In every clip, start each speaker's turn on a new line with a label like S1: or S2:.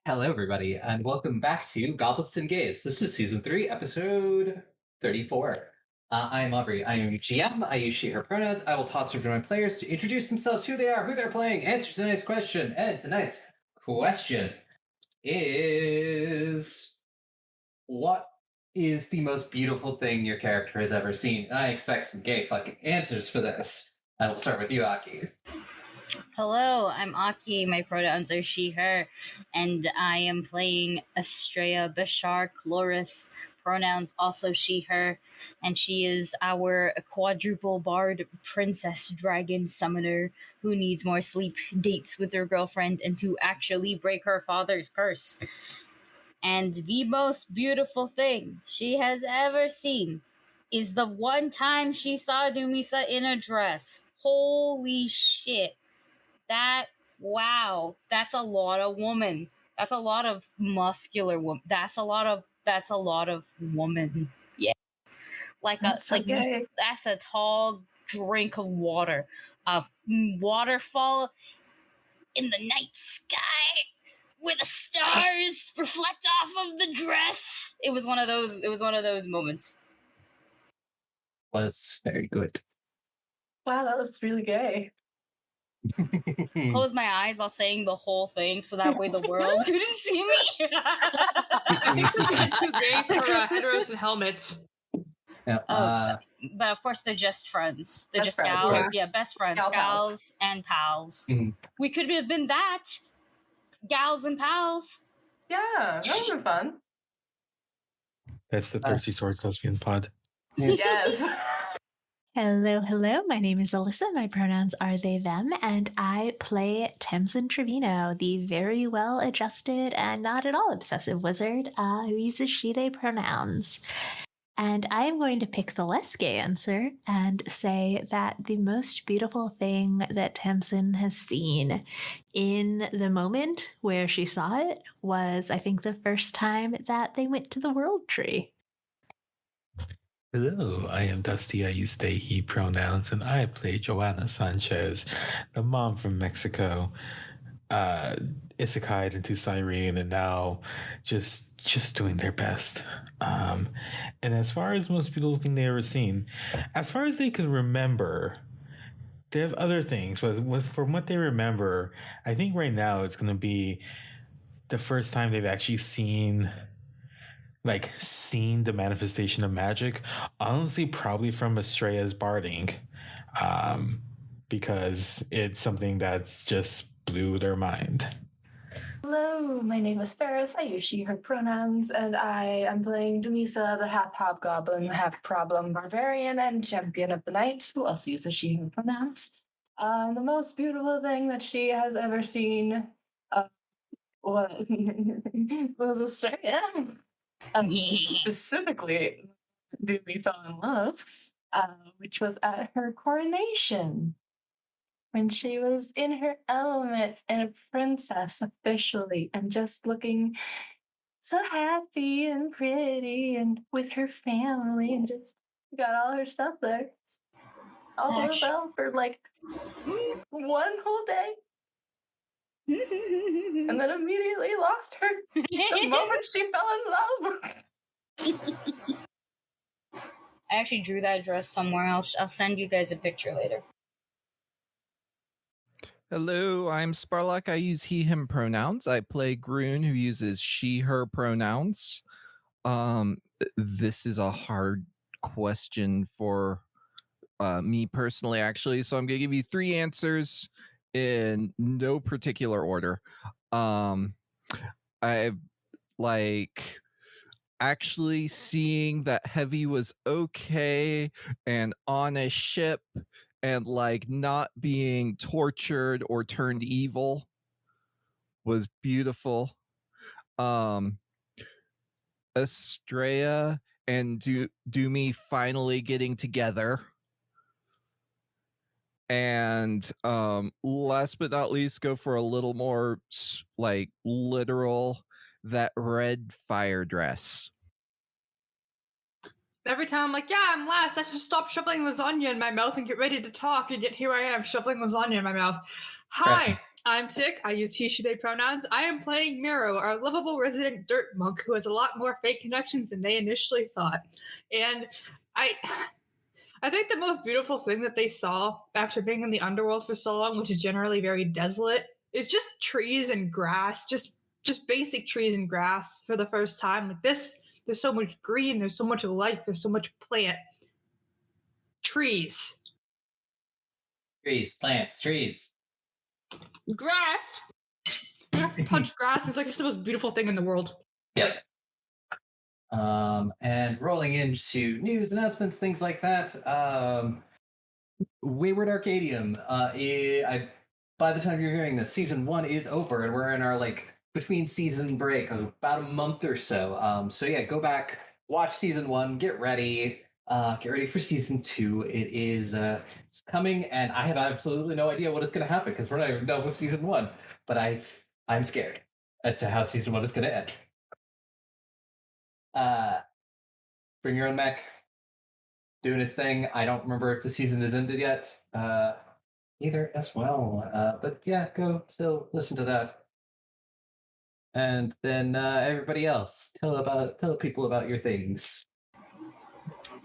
S1: Hello, everybody, and welcome back to Goblets and Gays. This is season 3, episode 34. I'm Aubrey. I am your GM. I use she, her pronouns. I will toss over to my players to introduce themselves, who they are, who they're playing, answer tonight's question. And tonight's question is: what is the most beautiful thing your character has ever seen? And I expect some gay fucking answers for this. And we'll start with you, Aki.
S2: Hello, I'm Aki. My pronouns are she, her, and I am playing Estrella Bashar Chloris. Pronouns also she, her, and she is our quadruple bard princess dragon summoner who needs more sleep, dates with her girlfriend, and to actually break her father's curse. And the most beautiful thing she has ever seen is the one time she saw Dumisa in a dress. Holy shit. That's a lot of woman. That's a lot of muscular woman. That's a lot of woman. Yeah.
S3: That's so gay.
S2: That's a tall drink of water. A waterfall in the night sky where the stars reflect off of the dress. It was one of those moments.
S1: Was very good.
S3: Wow, that was really gay.
S2: Close my eyes while saying the whole thing so that way the world couldn't see me.
S4: I think that's too gay for heteros and helmets.
S1: Yeah,
S2: but of course they're just friends. They're
S3: Best
S2: just
S3: friends.
S2: gals. Yeah, best friends.
S3: Gal pals.
S2: Gals and pals.
S1: Mhm.
S2: We could have been that. Gals and pals.
S3: Yeah, that would have been fun.
S5: That's the Thirsty Swords Lesbian Pod.
S3: Yes.
S6: Hello. My name is Alyssa. My pronouns are they, them, and I play Tamsin Trevino, the very well adjusted and not at all obsessive wizard who uses she, they pronouns. And I am going to pick the less gay answer and say that the most beautiful thing that Tamsin has seen in the moment where she saw it was, I think, the first time that they went to the World Tree.
S5: Hello, I am Dusty. I use they, he pronouns, and I play Joanna Sanchez, the mom from Mexico, isekai'd into Cyrene, and now just doing their best. And as far as most beautiful thing they ever seen, as far as they can remember, they have other things, but from what they remember, I think right now it's going to be the first time they've actually seen the manifestation of magic. Honestly, probably from Estrella's barding, because it's something that's just blew their mind.
S3: Hello, my name is Ferris. I use she, her pronouns, and I am playing Dumisa, the half hobgoblin, half problem barbarian, and champion of the night, who also uses she, her pronouns. The most beautiful thing that she has ever seen was Estrella. Specifically, Doobie fell in love, which was at her coronation, when she was in her element and a princess officially, and just looking so happy and pretty, and with her family, and just got all her stuff there. All of them for like one whole day. And then immediately lost her the moment she fell in love.
S2: I actually drew that dress somewhere else. I'll send you guys a picture later.
S7: Hello, I'm Sparlock. I use he, him pronouns. I play Groon, who uses she, her pronouns. This is a hard question for me personally, actually. So I'm going to give you 3 answers in no particular order. I like actually seeing that Heavy was okay and on a ship and like not being tortured or turned evil was beautiful. Estrella and Doomy finally getting together. And last but not least, go for a little more like literal, that red fire dress.
S4: Every time I'm like, yeah, I'm last. I should stop shoveling lasagna in my mouth and get ready to talk. And yet here I am shoveling lasagna in my mouth. Hi, I'm Tick. I use he, she, they pronouns. I am playing Miro, our lovable resident dirt monk who has a lot more fake connections than they initially thought. And I think the most beautiful thing that they saw after being in the underworld for so long, which is generally very desolate, is just trees and grass, just basic trees and grass for the first time. Like this, there's so much green, there's so much life, there's so much plant. Trees.
S1: Trees, plants, trees.
S4: Grass. Touch grass. It's like it's the most beautiful thing in the world.
S1: Yep. And rolling into news announcements, things like that. Wayward Arcadium. By the time you're hearing this, season 1 is over, and we're in our between season break of about a month or so. So yeah, go back, watch season 1, get ready for season 2. It is it's coming, and I have absolutely no idea what is going to happen because we're not even done with season 1. But I'm scared as to how season 1 is going to end. Bring your own mech, doing its thing. I don't remember if the season is ended yet either as well. But yeah, go still listen to that. And then everybody else, tell people about your things.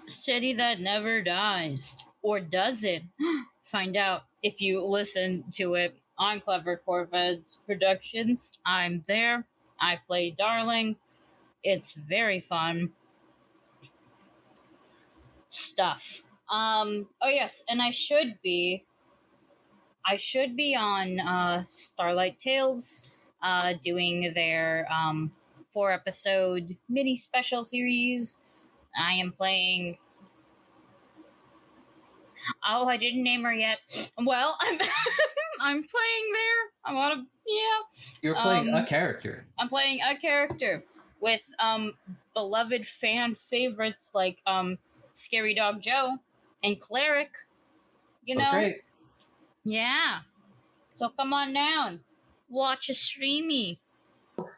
S2: City that never dies. Or does it? Find out if you listen to it on Clever Corvettes Productions. I'm there. I play Darling. It's very fun stuff. Oh yes, and I should be on Starlight Tales doing their 4-episode mini special series. I am playing. Oh, I didn't name her yet. Well, I'm playing there.
S1: You're playing a character.
S2: I'm playing a character with beloved fan favorites like Scary Dog Joe and Cleric. You know?
S1: Great.
S2: Yeah. So come on down. Watch a streamy.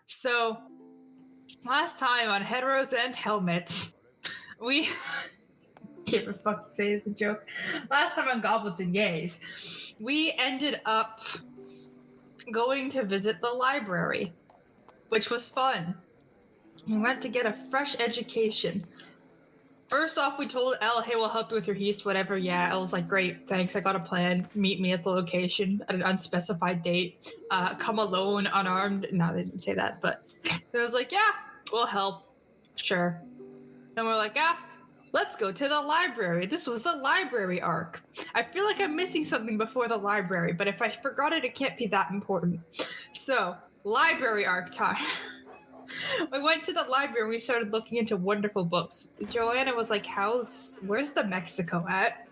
S4: So, last time on Heteros and Helmets, we can't even fucking say it's a joke. Last time on Goblins and Yays, we ended up going to visit the library, which was fun. We went to get a fresh education. First off, we told Elle, hey, we'll help you with your heist, whatever. Yeah, Elle was like, great, thanks, I got a plan. Meet me at the location at an unspecified date. Come alone, unarmed. No, they didn't say that, but they was like, yeah, we'll help. Sure. And we're like, yeah, let's go to the library. This was the library arc. I feel like I'm missing something before the library, but if I forgot it, it can't be that important. So, library arc time. We went to the library and we started looking into wonderful books. Joanna was like, where's the Mexico at?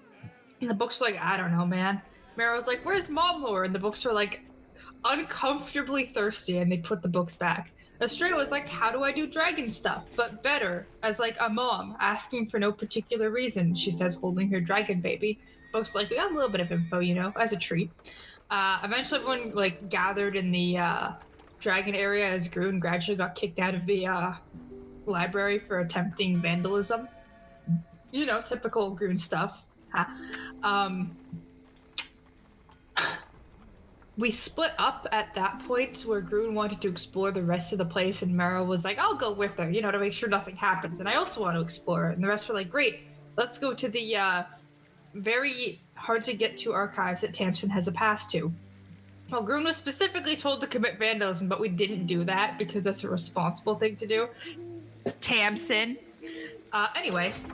S4: And the books were like, I don't know, man. Mara was like, where's Mom Lore? And the books were like uncomfortably thirsty and they put the books back. Estrella was like, how do I do dragon stuff, but better, as like a mom, asking for no particular reason, she says, holding her dragon baby. Books like, we got a little bit of info, as a treat. Eventually everyone like gathered in the dragon area as Grun gradually got kicked out of the library for attempting vandalism. Typical Grun stuff. We split up at that point where Grun wanted to explore the rest of the place and Mara was like, I'll go with her, to make sure nothing happens. And I also want to explore it. And the rest were like, great, let's go to the very hard to get to archives that Tamsin has a pass to. Well, Grun was specifically told to commit vandalism, but we didn't do that because that's a responsible thing to do. Tamsin. Anyways,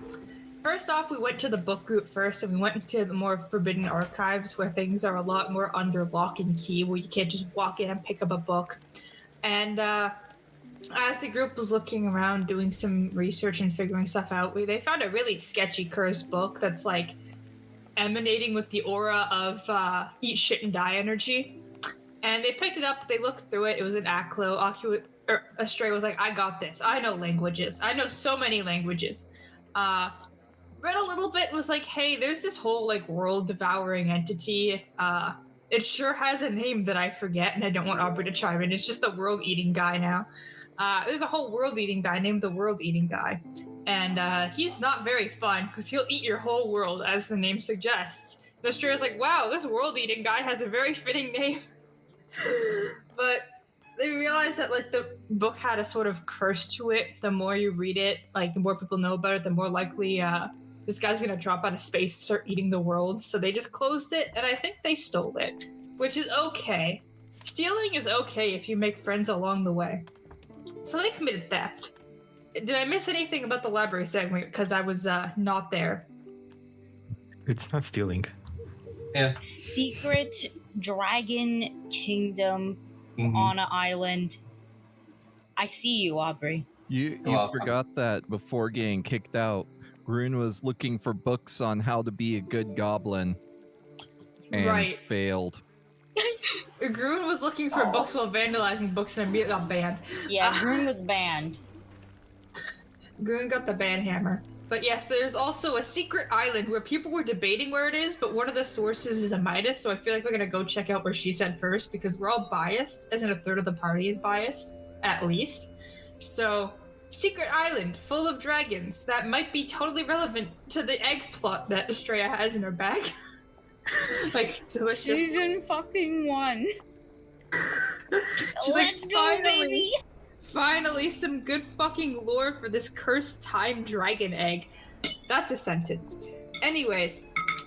S4: first off, we went to the book group first, and we went into the more forbidden archives where things are a lot more under lock and key, where you can't just walk in and pick up a book. And as the group was looking around, doing some research and figuring stuff out, they found a really sketchy cursed book that's like emanating with the aura of eat shit and die energy. And they picked it up, they looked through it, it was an Aklo. Astray was like, I got this, I know languages, I know so many languages. Read a little bit, was like, hey, there's this whole like world devouring entity. It sure has a name that I forget, and I don't want Aubrey to chime in. It's just the world eating guy now. There's a whole world eating guy named the World Eating Guy, and he's not very fun because he'll eat your whole world, as the name suggests. Astray was like, wow, this world eating guy has a very fitting name. But they realized that like the book had a sort of curse to it. The more you read it, like the more people know about it, the more likely this guy's gonna drop out of space and start eating the world. So they just closed it, and I think they stole it, which is okay. Stealing is okay if you make friends along the way. So they committed theft. Did I miss anything about the library segment? Because I was not there.
S5: It's not stealing.
S1: Yeah.
S2: Secret dragon kingdom on an island. I see you, Aubrey.
S7: You
S1: welcome.
S7: forgot that before getting kicked out, Grun was looking for books on how to be a good goblin and
S4: Right.
S7: failed.
S4: Grun was looking for books while vandalizing books and immediately got banned.
S2: Yeah, Groom was banned.
S4: Grun got the ban hammer. But yes, there's also a secret island where people were debating where it is, but one of the sources is a Midas, so I feel like we're gonna go check out where she said first, because we're all biased, as in a third of the party is biased, at least. So, secret island full of dragons that might be totally relevant to the egg plot that Estrella has in her bag. Like, delicious.
S2: Season fucking 1.
S4: She's
S2: Let's
S4: like,
S2: go, baby!
S4: Finally, some good fucking lore for this cursed time dragon egg. That's a sentence. Anyways,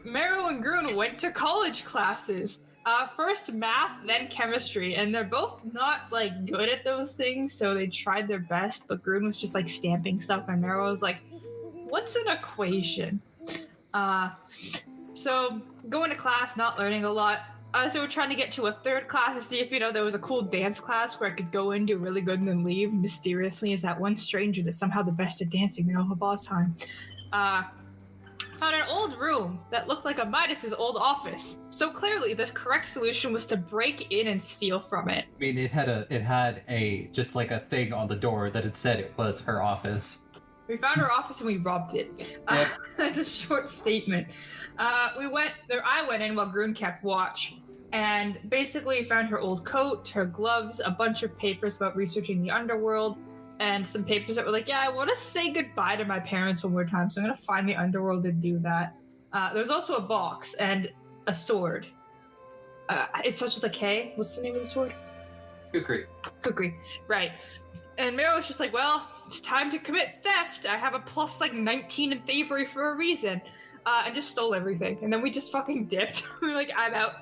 S4: Mero and Grun went to college classes. First math, then chemistry, and they're both not like good at those things, so they tried their best, but Grun was just like stamping stuff, and Mero was like, what's an equation? So going to class, not learning a lot. So we're trying to get to a third class to see if, there was a cool dance class where I could go in, do really good, and then leave mysteriously as that one stranger that's somehow the best at dancing, of all time. Found an old room that looked like a Midas's old office. So clearly the correct solution was to break in and steal from it.
S1: I mean, it had a just like a thing on the door that had said it was her office.
S4: We found her office and we robbed it.
S1: Yep.
S4: That's a short statement. I went in while Grun kept watch, and basically found her old coat, her gloves, a bunch of papers about researching the underworld, and some papers that were like, yeah, I want to say goodbye to my parents one more time, so I'm going to find the underworld and do that. There's also a box and a sword. It starts with a K. What's the name of the sword? Kukri. Right. And Mero was just like, well, it's time to commit theft. I have a plus 19 in thievery for a reason. And just stole everything. And then we just fucking dipped. We were like, I'm out.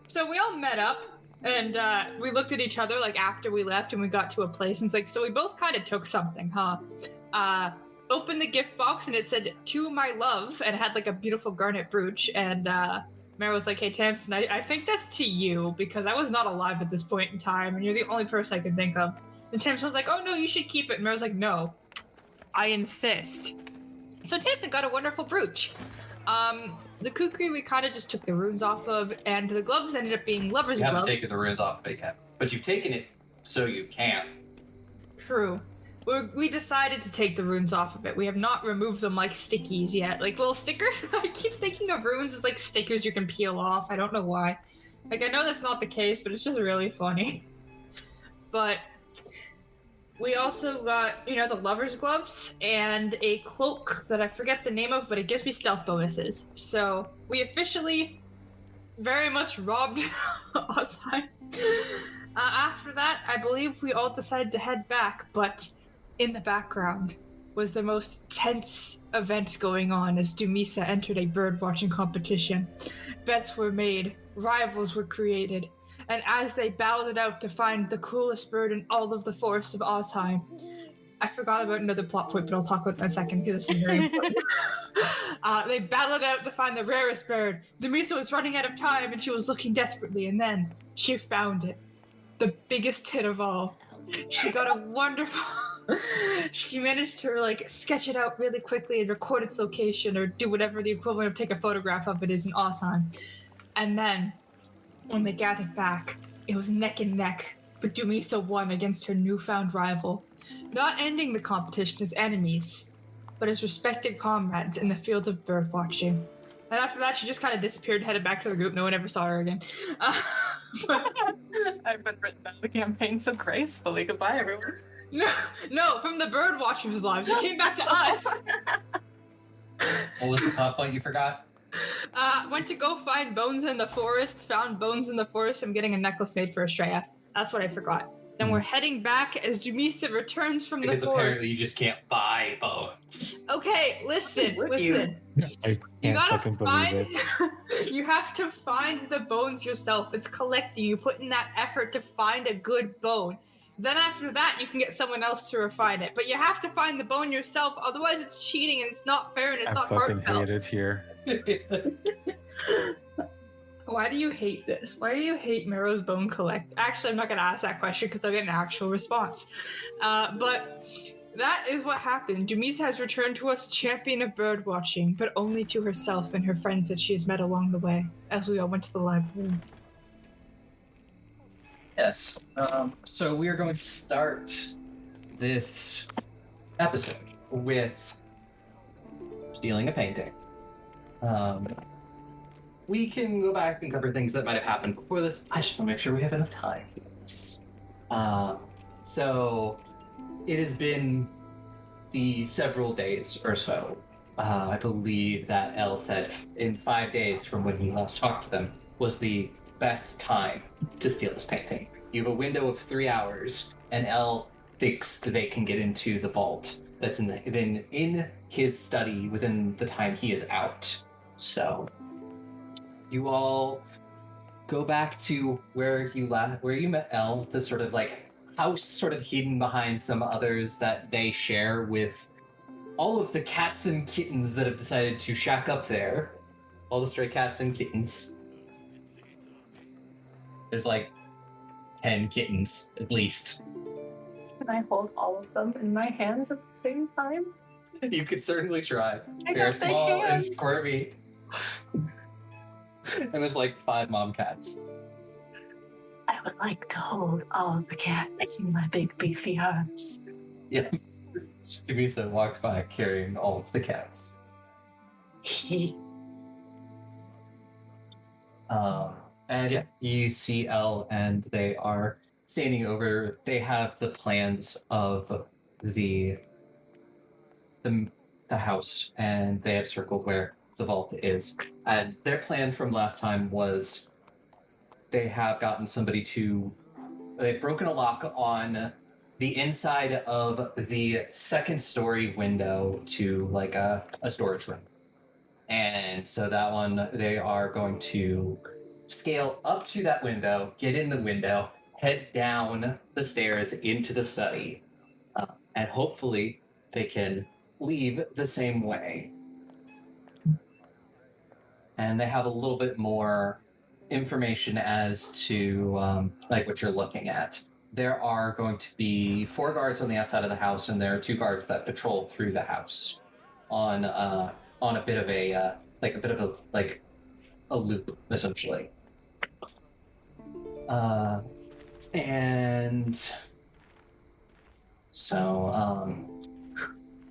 S4: So we all met up, and we looked at each other after we left, and we got to a place, and it's like, so we both kind of took something, huh? Opened the gift box, and it said, to my love, and it had a beautiful garnet brooch, and Mara was like, hey, Tamsin, I think that's to you, because I was not alive at this point in time, and you're the only person I can think of. And Tamsin was like, oh, no, you should keep it. And Mara was like, no, I insist. So Tamsin got a wonderful brooch. The kukri we kind of just took the runes off of, and the gloves ended up being lover's
S1: You
S4: gloves.
S1: haven't taken the runes off of it yet, but you've taken it so you can.
S4: True. We decided to take the runes off of it. We have not removed them like stickies yet. Like little stickers. I keep thinking of runes as like stickers you can peel off. I don't know why. I know that's not the case, but it's just really funny. But we also got, the lover's gloves and a cloak that I forget the name of, but it gives me stealth bonuses. So we officially very much robbed Ozheim. After that, I believe we all decided to head back, but in the background was the most tense event going on as Dumisa entered a bird watching competition. Bets were made, rivals were created, and as they battled it out to find the coolest bird in all of the forests of Ozheim, I forgot about another plot point, but I'll talk about that in a second because this is very important. They battled out to find the rarest bird. Dumisa was running out of time and she was looking desperately, and then she found it. The biggest hit of all. She got a wonderful... She managed to sketch it out really quickly and record its location or do whatever the equivalent of take a photograph of it is in Ozheim. And then, when they gathered back, it was neck and neck, but Dumisa won against her newfound rival, not ending the competition as enemies, but as respected comrades in the field of bird watching. And after that, she just kind of disappeared and headed back to the group. No one ever saw her again.
S3: I've been written down the campaign so gracefully. Goodbye, everyone.
S4: No, from the bird watchers' lives. You came back to us.
S1: What was the plot point you forgot?
S4: Went to go find bones in the forest, found bones in the forest. I'm getting a necklace made for Estrella. That's what I forgot. Then we're heading back as Jumisa returns from
S1: Because
S4: the forest.
S1: apparently you just can't buy bones.
S4: Okay, listen.
S5: I
S4: You
S5: can't
S4: gotta
S5: fucking believe
S4: find.
S5: it.
S4: You have to find the bones yourself. It's collecting. You put in that effort to find a good bone. Then after that, you can get someone else to refine it. But you have to find the bone yourself. Otherwise, it's cheating and it's not fair and it's
S5: I
S4: not
S5: fucking
S4: heartfelt.
S5: hate it here.
S4: Why do you hate this? Why do you hate Mero's bone collect? Actually, I'm not going to ask that question because I'll get an actual response. But that is what happened. Jumisa has returned to us champion of bird watching, but only to herself and her friends that she has met along the way as we all went to the library.
S1: Yes. So we are going to start this episode with stealing a painting. We can go back and cover things that might have happened before this. I just want to make sure we have enough time for this. So it has been the several days or so. I believe that Elle said in 5 days from when we last talked to them was the best time to steal this painting. You have a window of 3 hours, and Elle thinks that they can get into the vault that's in his study within the time he is out. So you all go back to where you met Elle, the sort of like house sort of hidden behind some others that they share with all of the cats and kittens that have decided to shack up there. All the stray cats and kittens. There's like 10 kittens, at least.
S3: Can I hold all of them in my hands at the same time?
S1: You could certainly try.
S3: I
S1: They're
S3: got big
S1: small and
S3: hands.
S1: squirmy. And there's like 5 mom cats.
S6: I would like to hold all of the cats in my big beefy arms.
S1: Yeah. Stumisa walked by carrying all of the cats. And yeah, you see Elle, and they are standing over. They have the plans of the house, and they have circled where the vault is. And their plan from last time was they have gotten somebody to. They've broken a lock on the inside of the second story window to like a storage room. And so that one, they are going to scale up to that window, get in the window, head down the stairs into the study, and hopefully they can leave the same way. And they have a little bit more information as to like what you're looking at. There are going to be 4 guards on the outside of the house, and there are 2 guards that patrol through the house on a bit of a loop, essentially. And so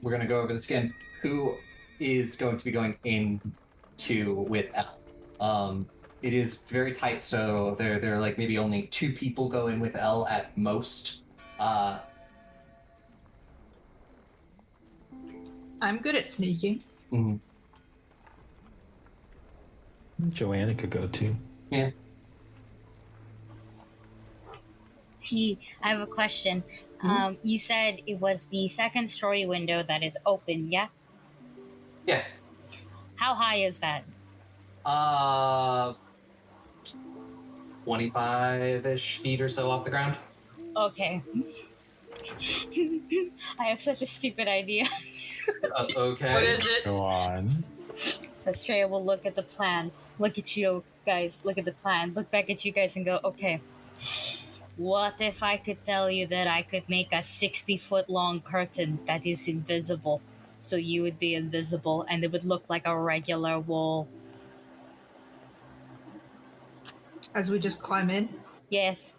S1: we're gonna go over this again. Who is going to be going into with Elle? It is very tight, so there are like maybe only 2 people go in with Elle at most.
S4: I'm good at sneaking.
S1: Mhm.
S5: Joanna could go too.
S1: Yeah.
S2: I have a question. You said it was the second story window that is open, yeah?
S1: Yeah.
S2: How high is that?
S1: 25-ish feet or so off the ground.
S2: Okay. I have such a stupid idea.
S1: Okay.
S4: What is it?
S5: Go on.
S2: So Estrella will look at the plan, look at you guys, look at the plan, look back at you guys and go, okay, what if I could tell you that I could make a 60-foot long curtain that is invisible? So you would be invisible and it would look like a regular wall.
S4: As we just climb in.
S2: Yes,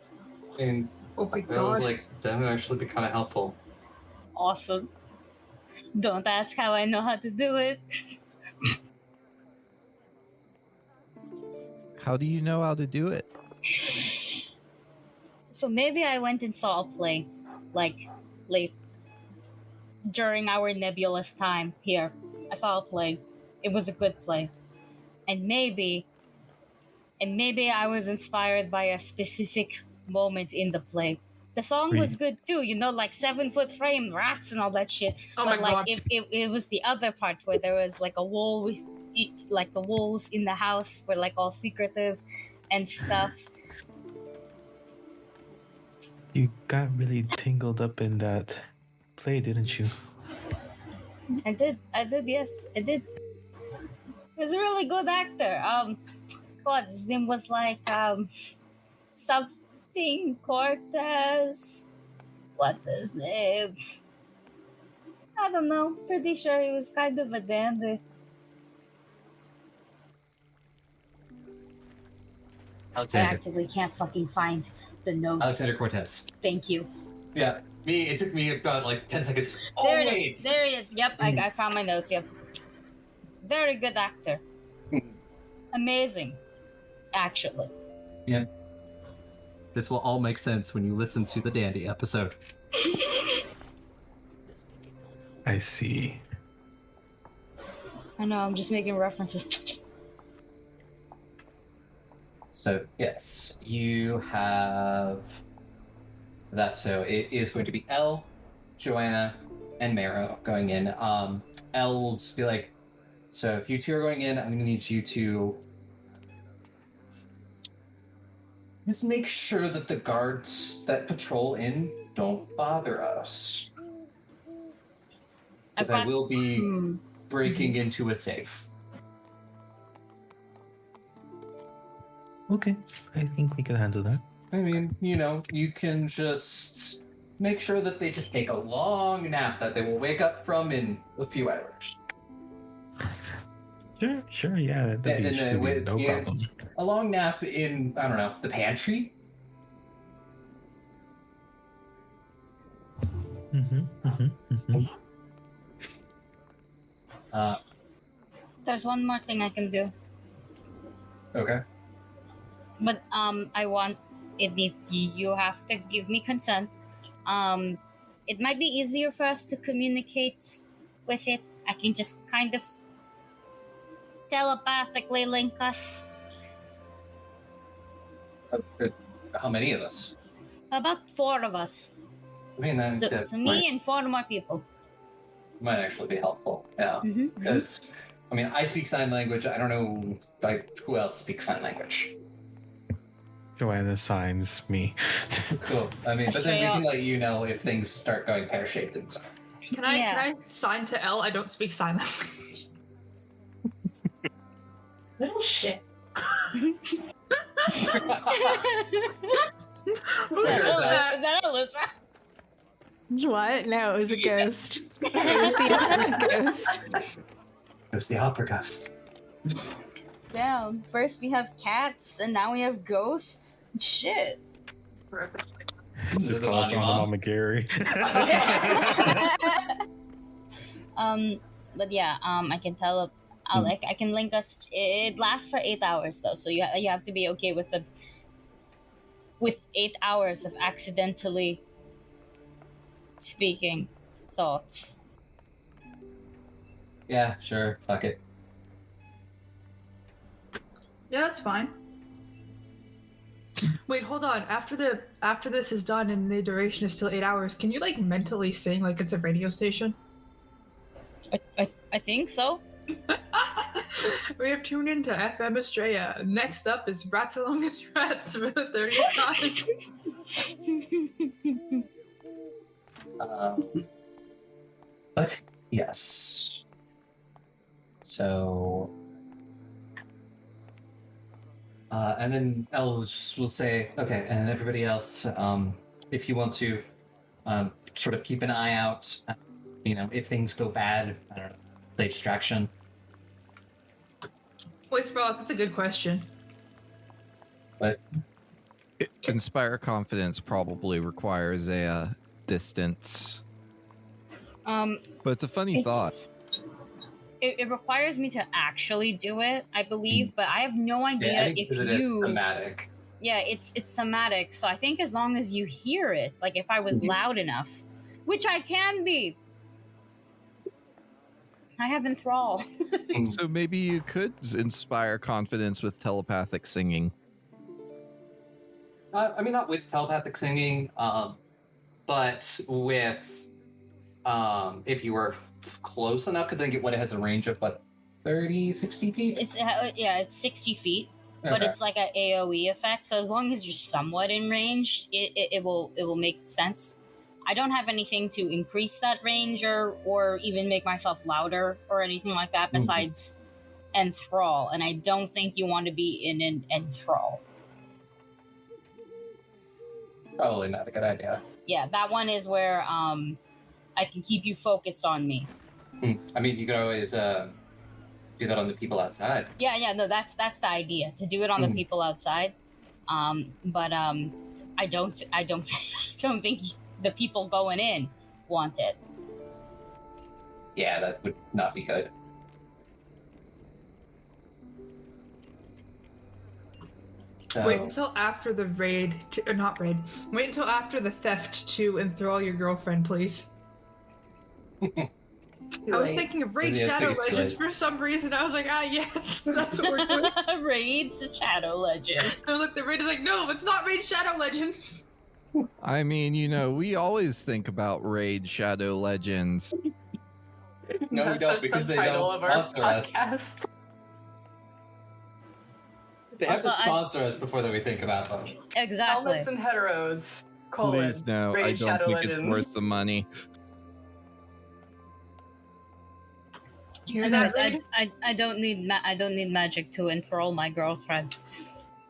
S1: And
S4: Oh my
S1: I was
S4: god.
S1: like, that would actually be kind of helpful.
S2: awesome. Don't ask how I know how to do it.
S7: How do you know how to do it?
S2: So maybe I went and saw a play, like, late during our nebulous time here. I saw a play. It was a good play. and maybe I was inspired by a specific moment in the play. The song
S5: Were
S2: was
S5: you-
S2: good too, like 7-foot frame rats and all that shit.
S4: Oh
S2: But
S4: my
S2: like
S4: god.
S2: it was the other part where there was like a wall with like the walls in the house were like all secretive and stuff.
S5: You got really tangled up in that play, didn't you?
S2: I did, yes, I did. He was a really good actor. God, his name was like something Cortez. What's his name? I don't know. Pretty sure he was kind of a dandy. I
S1: Alexander.
S2: actively can't fucking find the notes.
S1: Alexander Cortez.
S2: Thank you.
S1: Yeah. It took me about like 10 seconds. Oh,
S2: There it
S1: wait.
S2: is. There he is. Yep, I found my notes. Yep. Very good actor. Amazing, actually.
S1: Yeah. This will all make sense when you listen to the Dandy episode.
S5: I see.
S2: I know, I'm just making references.
S1: So, yes, you have that. So it is going to be Elle, Joanna, and Mero going in. Elle will just be like, so if you two are going in, I'm going to need you to just make sure that the guards that patrol in don't bother us. Because I will be breaking into a safe.
S5: Okay, I think we can handle that.
S1: I mean, you can just make sure that they just take a long nap that they will wake up from in a few hours.
S5: Sure, yeah, that'd be,
S1: And then
S5: should be no problem.
S1: A long nap in, I don't know, the pantry?
S2: There's one more thing I can do.
S1: Okay.
S2: But I want you have to give me consent. It might be easier for us to communicate with it. I can just kind of telepathically link us.
S1: How many of us?
S2: About 4 of us.
S1: I mean, that
S2: So me and 4 more people.
S1: might actually be helpful. Yeah. Because, I mean, I speak sign language. I don't know who else speaks sign language.
S5: Joanna signs me.
S1: Cool. I mean, but then we can let you know if things start going pear-shaped inside.
S4: Can I sign to Elle? I don't speak sign language.
S3: Little shit.
S2: Is that Alyssa?
S6: What? No, it was a ghost. It was the opera ghost.
S1: It was the opera ghost.
S2: Damn. First we have cats, and now we have ghosts. Shit.
S5: Just call us on the Mama Gary.
S2: But yeah, I can tell. I can link us. It lasts for 8 hours though, so you have to be okay with 8 hours of accidentally speaking thoughts.
S1: Yeah, sure. Fuck it.
S4: Yeah, that's fine. Wait, hold on. After this is done and the duration is still 8 hours, can you like mentally sing like it's a radio station?
S2: I think so.
S4: We have tuned into FM Estrella. Next up is Rats Along as Rats for the 30th time.
S1: But yes. So, and then Elle will say, okay, and everybody else, if you want to sort of keep an eye out, if things go bad, I don't know, play distraction.
S4: Wait, Sprout, that's a good question.
S1: But
S7: Inspire confidence probably requires a distance. But it's a funny thought.
S2: It requires me to actually do it, I believe, but I have no idea if
S1: it is somatic.
S2: Yeah, it's somatic. So I think as long as you hear it, like if I was loud enough, which I can be. I have enthrall.
S7: So maybe you could inspire confidence with telepathic singing.
S1: I mean, not with telepathic singing, but with if you were close enough, because I think it has a range of what 30, 60 feet.
S2: It's 60 feet, but it's like an AOE effect. So as long as you're somewhat in range, it will make sense. I don't have anything to increase that range or even make myself louder or anything like that besides enthrall, and I don't think you want to be in an enthrall.
S1: Probably not a good idea.
S2: Yeah, that one is where I can keep you focused on me.
S1: I mean, you could always do that on the people outside.
S2: Yeah, no, that's the idea, to do it on the people outside. But I don't think the people going in want it.
S1: Yeah, that would not be good. So,
S4: Wait until after the raid, or not raid. Wait until after the theft to enthrall your girlfriend, please. I was thinking of Raid
S1: Yeah,
S4: Shadow
S1: it's
S4: Legends
S1: good.
S4: for some reason. I was like, yes, that's what we're doing.
S2: Raid's Shadow Legend.
S4: And look, the raid is like, no, it's not Raid Shadow Legends.
S7: I mean, we always think about Raid Shadow Legends.
S1: No, we
S3: That's
S1: don't,
S3: our
S1: because they
S3: subtitle
S1: don't
S3: of our
S1: sponsor us.
S3: podcast.
S1: They have to
S2: Also,
S1: sponsor us before that we think about them.
S2: Exactly.
S3: Helmets and heteros.
S7: Please no,
S3: Raid
S7: I don't
S3: Shadow
S7: think
S3: Legends.
S7: it's worth the money.
S2: Anyways, I don't need I don't need magic to enthrall my girlfriend.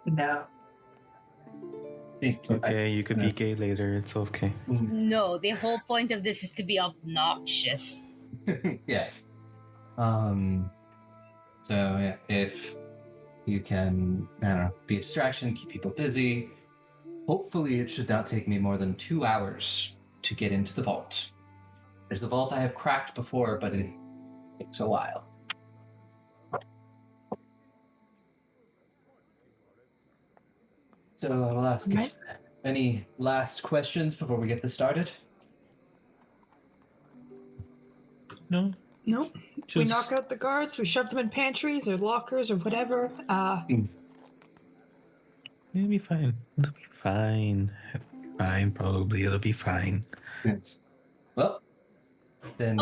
S3: No.
S5: Okay, you could be gay later. It's okay.
S2: No, the whole point of this is to be obnoxious.
S1: Yes. So yeah, if you can, I don't know, be a distraction, keep people busy. Hopefully, it should not take me more than 2 hours to get into the vault. There's the vault I have cracked before, but it takes a while. So I will ask if any last questions before we get this started.
S5: No,
S4: Nope. We knock out the guards, we shove them in pantries or lockers or whatever.
S5: It'll be fine. It'll be fine. Fine, probably. It'll be fine.
S1: Yes. Well, then.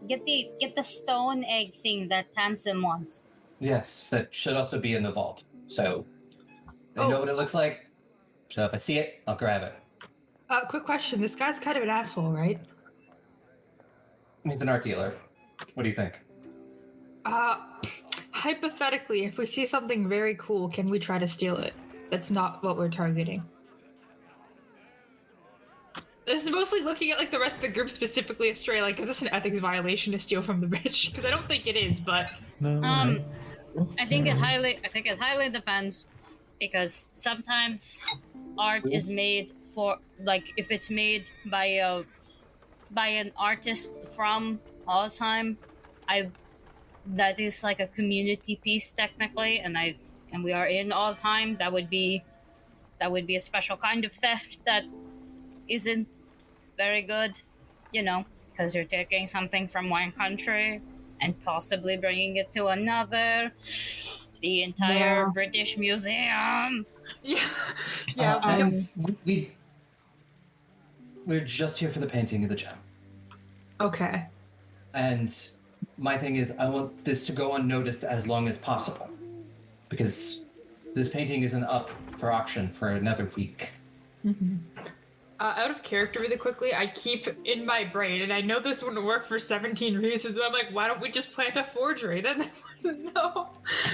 S2: Get the stone egg thing that Tamsin wants.
S1: Yes, that should also be in the vault. So I know what it looks like. So if I see it, I'll grab it.
S4: Quick question. This guy's kind of an asshole, right?
S1: He's an art dealer. What do you think?
S4: Hypothetically, if we see something very cool, can we try to steal it? That's not what we're targeting. This is mostly looking at like the rest of the group, specifically Astray. Like, is this an ethics violation to steal from the rich? Because I don't think it is, but
S5: No.
S2: I think it highly depends, because sometimes art is made for, like, if it's made by an artist from Alzheim, that is like a community piece technically, and we are in Alzheim. That would be a special kind of theft that isn't very good, because you're taking something from one country and possibly bringing it to another. The entire British Museum.
S4: Yeah.
S1: We're just here for the painting of the gem.
S4: Okay.
S1: And my thing is, I want this to go unnoticed as long as possible. Because this painting isn't up for auction for another week.
S4: Mm-hmm. Out of character really quickly, I keep in my brain, and I know this wouldn't work for 17 reasons, but I'm like, why don't we just plant a forgery? Then they wouldn't know.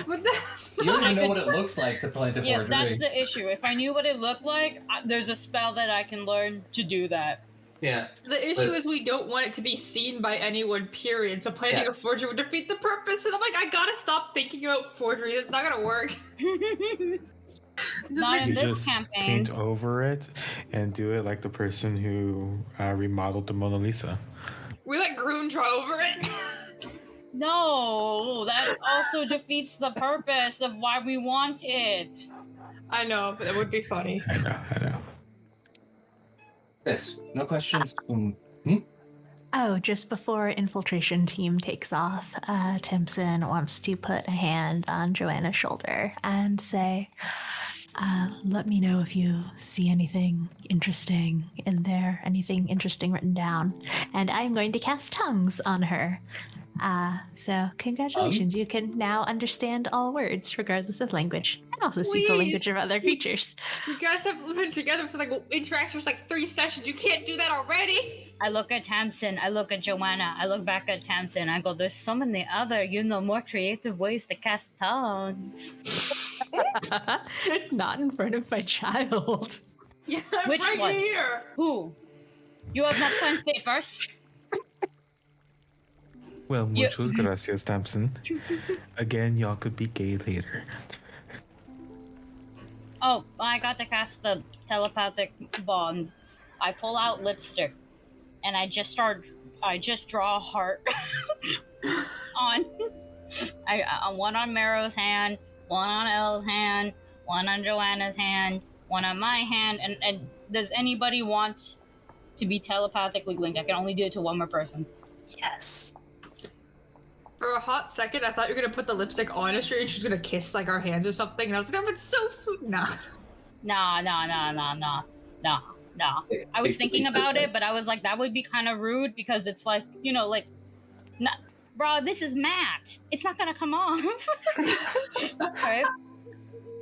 S4: But that's
S1: You don't even know what it looks like to plant a forgery.
S2: Yeah, that's the issue. If I knew what it looked like, there's a spell that I can learn to do that.
S1: Yeah.
S4: The issue is we don't want it to be seen by anyone, period. So planting a forgery would defeat the purpose. And I'm like, I gotta stop thinking about forgery. It's not gonna work.
S2: Not in
S5: You
S2: this
S5: just
S2: campaign.
S5: paint over it and do it like the person who remodeled the Mona Lisa.
S4: We let Groon draw over it.
S2: No, that also defeats the purpose of why we want it.
S4: I know, but it would be funny.
S5: I know.
S1: Yes. No questions.
S6: Oh, just before infiltration team takes off, Timpson wants to put a hand on Joanna's shoulder and say, let me know if you see anything interesting in there, anything interesting written down. And I'm going to cast tongues on her. So congratulations, you can now understand all words, regardless of language, and also speak the
S4: Please.
S6: language of other creatures.
S4: You guys have been together for like interactions for like 3 sessions. You can't do that already.
S2: I look at Tamsin, I look at Joanna, I look back at Tamsin, I go, there's so many other, more creative ways to cast tongues.
S6: Not in front of my child.
S4: Yeah,
S2: Which
S4: right
S2: one?
S4: here.
S2: Who? You have not signed papers?
S5: Well, muchos gracias, Thompson. Again, y'all could be gay later.
S2: Oh, I got to cast the telepathic bond. I pull out lipstick, and I just draw a heart on one on Marrow's hand, one on Elle's hand, one on Joanna's hand, one on my hand, and does anybody want to be telepathically linked? I can only do it to one more person.
S3: Yes.
S4: For a hot second, I thought you were gonna put the lipstick on us and she's gonna kiss like our hands or something, and I was like, "Oh, it's so sweet." Nah.
S2: No. I was thinking about it, but I was like, that would be kind of rude because it's like, not, bro, this is matte. It's not gonna come off. Right?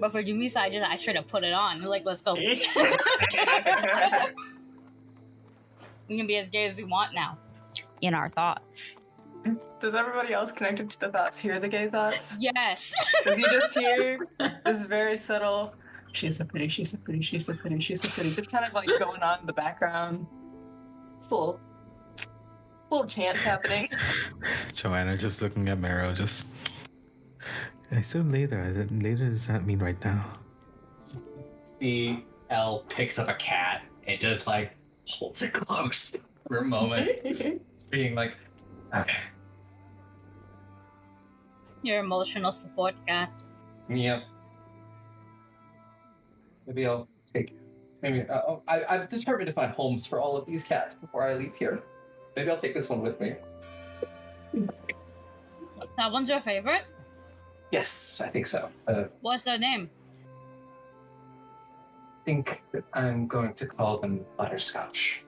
S2: But for Dumisa, I straight up put it on. Like, let's go. We can be as gay as we want now. In our thoughts.
S3: Does everybody else connected to the thoughts hear the gay thoughts?
S2: Yes.
S3: Because you just hear this very subtle, she's so pretty, she's so pretty, she's so pretty, she's so pretty. Just kind of like going on in the background. Just a little chant happening.
S5: Joanna just looking at Marrow, just. I said later. Later does not mean right now.
S1: See, Elle picks up a cat and just like holds it close for a moment. It's being like, okay.
S2: Your emotional support cat.
S1: Yep. Maybe I'll take. Maybe I've determined to find homes for all of these cats before I leave here. Maybe I'll take this one with me.
S2: That one's your favorite?
S1: Yes, I think so.
S2: What's their name?
S1: I think that I'm going to call them Butterscotch.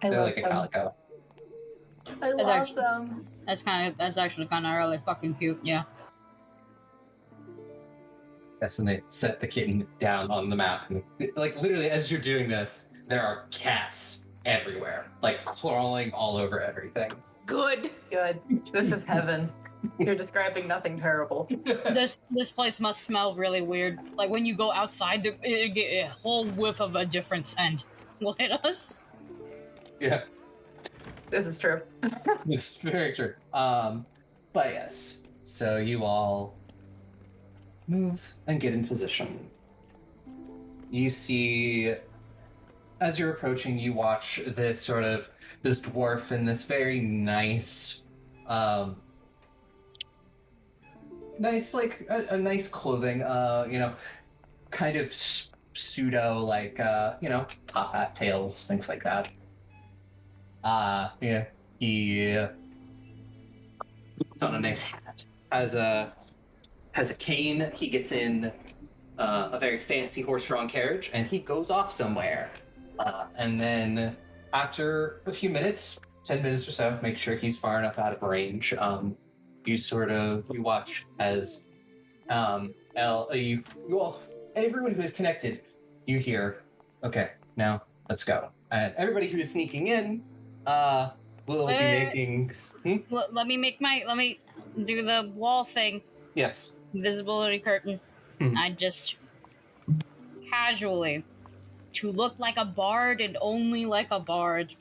S3: I
S1: They're
S3: love
S1: like a
S3: them.
S1: calico.
S3: I love them.
S2: That's actually kind of really fucking cute. Yeah.
S1: Yes, and they set the kitten down on the map. And, like, literally, as you're doing this, there are cats everywhere, like, crawling all over everything.
S4: Good.
S3: Good. This is heaven. You're describing nothing terrible.
S2: This place must smell really weird. Like, when you go outside, you get a whole whiff of a different scent will hit us.
S1: Yeah,
S3: This is true.
S1: it's very true. But yes, so you all move and get in position. You see, as you're approaching, you watch this dwarf in this very nice, a nice clothing, kind of pseudo, like, top hat, tails, things like that. He puts on a nice hat, has a cane. He gets in a very fancy horse-drawn carriage, and he goes off somewhere. And then after a few minutes, 10 minutes or so, make sure he's far enough out of range. You watch as Elle, you all, everyone who is connected, you hear, okay, now let's go. And everybody who is sneaking in will be making.
S2: Let me do the wall thing.
S1: Yes.
S2: Invisibility curtain. I just casually, to look like a bard and only like a bard,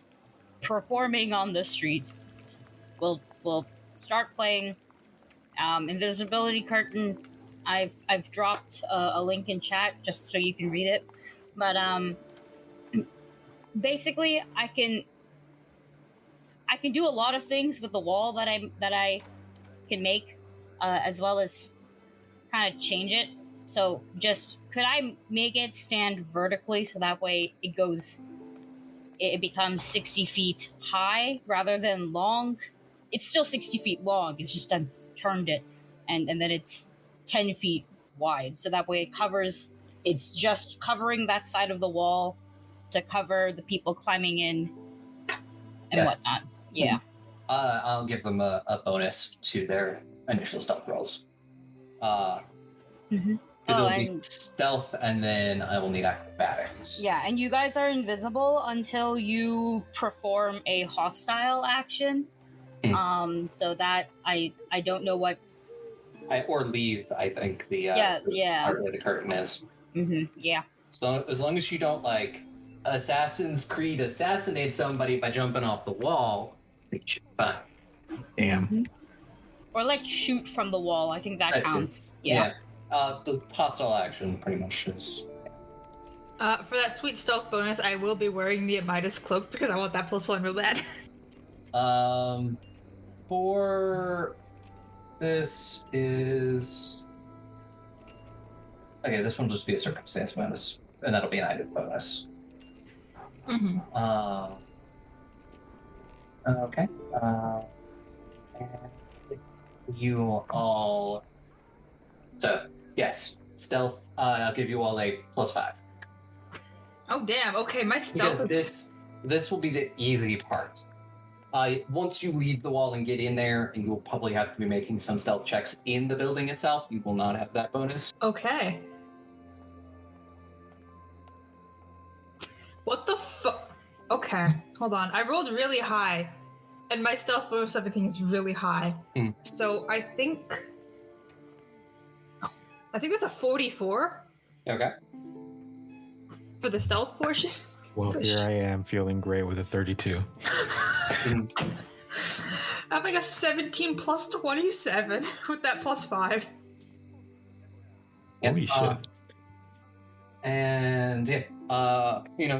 S2: performing on the street. We'll start playing invisibility curtain. I've dropped a link in chat just so you can read it. But basically, I can do a lot of things with the wall that I can make, as well as kind of change it. So just could I make it stand vertically so that way it goes it becomes 60 feet high rather than long. It's still 60 feet long. It's just I've turned it, and then it's 10 feet wide. So that way it covers. It's just covering that side of the wall to cover the people climbing in and whatnot. Yeah.
S1: I'll give them a bonus to their initial stealth rolls. Because it'll be stealth, and then I will need acrobatics.
S2: Yeah, and you guys are invisible until you perform a hostile action. So that I don't know what.
S1: Or leave, I think the part where the curtain is.
S2: Yeah.
S1: So as long as you don't like Assassin's Creed assassinate somebody by jumping off the wall, I think you should be fine.
S5: Damn.
S2: Or like shoot from the wall. I think that counts. Yeah.
S1: The hostile action pretty much is.
S4: For that sweet stealth bonus, I will be wearing the Midas cloak because I want that +1 real bad.
S1: For this is okay. This one will just be a circumstance bonus, and that'll be an item bonus. Okay. And you all. So yes, stealth. I'll give you all a +5.
S4: Oh damn! Okay, my stealth.
S1: Because this will be the easy part. Once you leave the wall and get in there, and you'll probably have to be making some stealth checks in the building itself, you will not have that bonus.
S4: Okay. What the fuck? Okay, hold on. I rolled really high, and my stealth bonus everything is really high. So I think that's a 44.
S1: Okay.
S4: For the stealth portion.
S5: Well, here I am feeling great with a 32.
S4: I have like a 17 plus 27 with that +5.
S5: Holy shit.
S1: And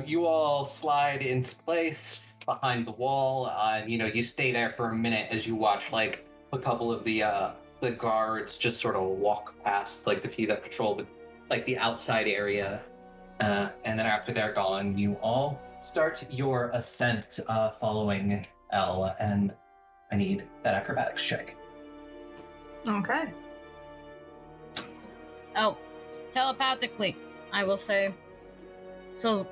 S1: you all slide into place behind the wall. You stay there for a minute as you watch like a couple of the guards just sort of walk past, like the few that patrol the outside area. And then after they're gone, you all start your ascent following Elle, and I need that acrobatics check.
S4: Okay.
S2: Oh, telepathically, I will say. So,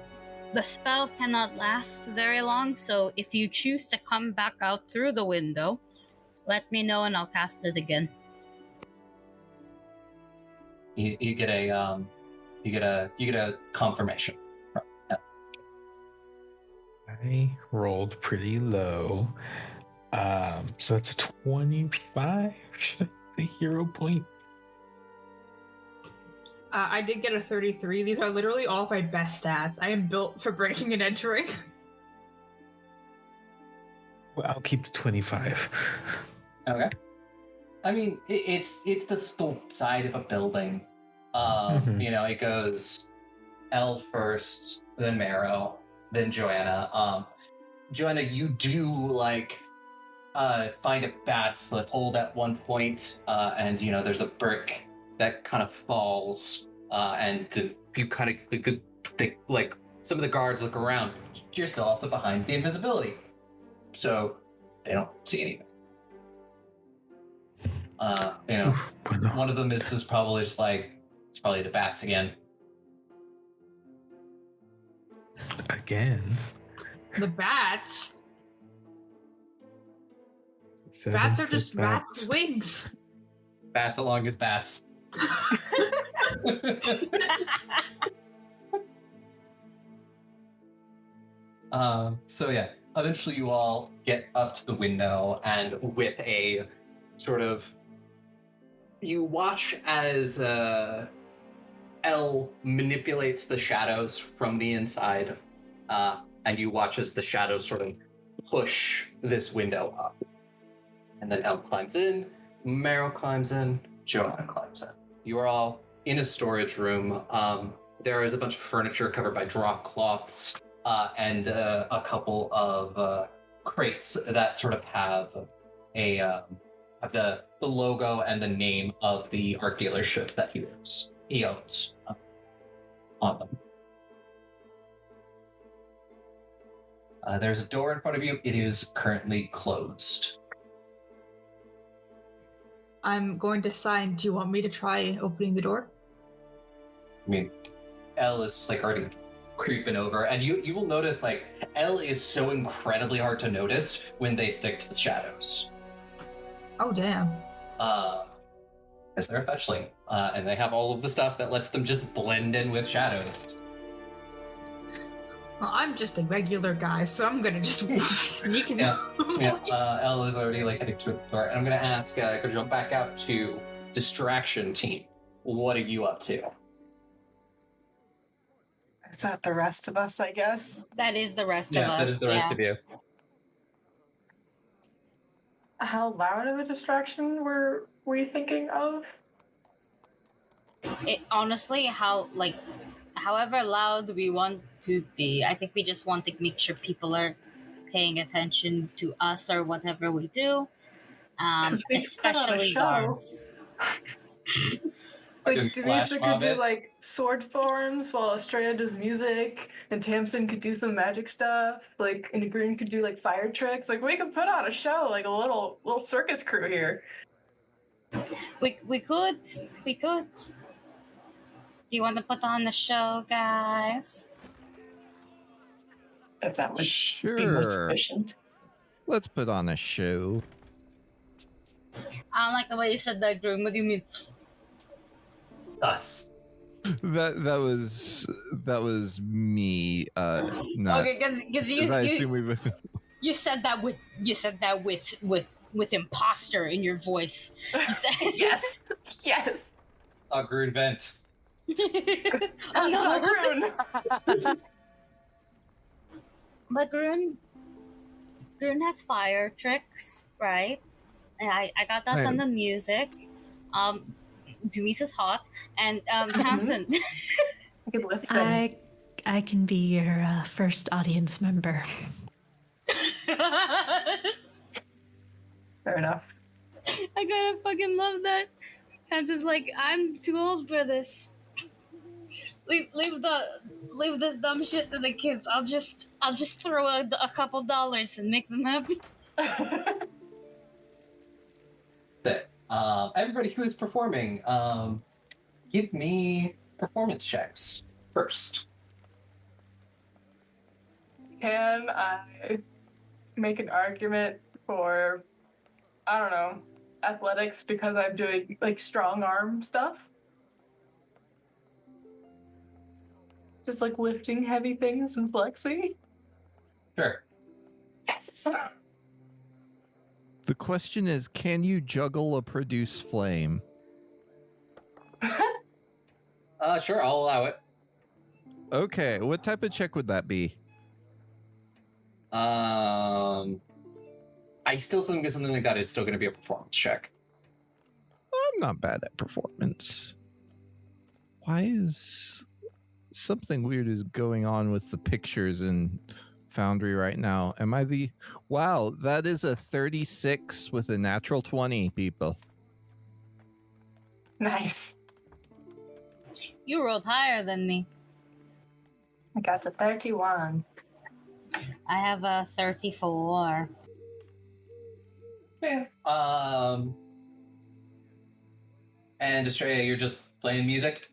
S2: the spell cannot last very long, so if you choose to come back out through the window, let me know and I'll cast it again.
S1: You get a confirmation.
S5: I rolled pretty low. So that's a 25. The hero point.
S4: I did get a 33. These are literally all of my best stats. I am built for breaking and entering.
S5: Well, I'll keep the 25.
S1: Okay. I mean, it's the side of a building. It goes Elle first, then Marrow, then Joanna. Joanna, you do find a bad foothold at one point, and there's a brick that kind of falls, and you kind of like some of the guards look around. You're still also behind the invisibility, so they don't see anything. One of them is just probably just it's probably the bats again.
S5: Again?
S4: The bats?
S5: Bats
S4: are just rats' wings.
S1: Bats along as bats. So yeah, eventually you all get up to the window, and with a sort of, you watch as Elle manipulates the shadows from the inside, and you watch as the shadows sort of push this window up. And then Elle climbs in, Marrow climbs in, Joanna climbs in. You are all in a storage room. There is a bunch of furniture covered by drop cloths, and a couple of crates that sort of have the logo and the name of the art dealership that he owns on them. There's a door in front of you. It is currently closed.
S4: I'm going to sign. Do you want me to try opening the door?
S1: I mean, Elle is like already creeping over, and you will notice like Elle is so incredibly hard to notice when they stick to the shadows.
S4: Oh, damn.
S1: Because they're a fletchling, and they have all of the stuff that lets them just blend in with shadows.
S4: Well, I'm just a regular guy, so I'm gonna just sneak in.
S1: Yeah. Elle is already like heading to the door, and I'm gonna ask, could you jump back out to distraction team? What are you up to?
S3: Is that the rest of us, I guess?
S2: That is the rest of us.
S1: That is the rest of you.
S3: How loud of a distraction were we thinking of?
S2: It, honestly, however loud we want to be, I think we just want to make sure people are paying attention to us or whatever we do.
S3: 'Cause we could put on a
S2: Especially
S3: show.
S2: guards.
S1: Fucking
S3: Like, Denisa
S1: flash
S3: could
S1: mob
S3: do
S1: it.
S3: like sword forms while Estrella does music, and Tamsin could do some magic stuff. Like, and Green could do like fire tricks. Like, we could put on a show, like a little circus crew here.
S2: We could. Do you want to put on the show, guys?
S3: If that would be most
S7: Sure.
S3: efficient.
S7: Let's put on a show.
S2: I don't like the way you said that, Groom. What do you mean?
S1: Us.
S7: That was me. Not.
S2: Okay, because
S7: I assume
S2: you said that with imposter in your voice. You said
S3: Yes. Yes.
S1: Green vent.
S2: Oh no,
S3: Grun.
S2: but Grun has fire tricks, right? And I got that on the music. Denise's hot, and Tamsin.
S3: I could lift things.
S6: I can be your first audience member.
S3: Fair enough.
S2: I gotta fucking love that. Tamsin's like, I'm too old for this. Leave this dumb shit to the kids. I'll just throw a couple dollars and make them happy.
S1: Everybody who is performing, give me performance checks first.
S3: Can I make an argument for, I don't know, athletics because I'm doing like strong arm stuff? Just like lifting heavy things and flexing?
S1: Sure.
S3: Yes.
S7: The question is, can you juggle a produce flame?
S1: Sure, I'll allow it.
S7: Okay, what type of check would that be?
S1: I still think something like that is still going to be a performance check.
S7: I'm not bad at performance. Why is something weird is going on with the pictures in Foundry right now? Am I the... Wow, that is a 36 with a natural 20, people.
S3: Nice.
S2: You rolled higher than me.
S3: I got to 31.
S2: I have a 34.
S1: Yeah. And Estrella, you're just playing music?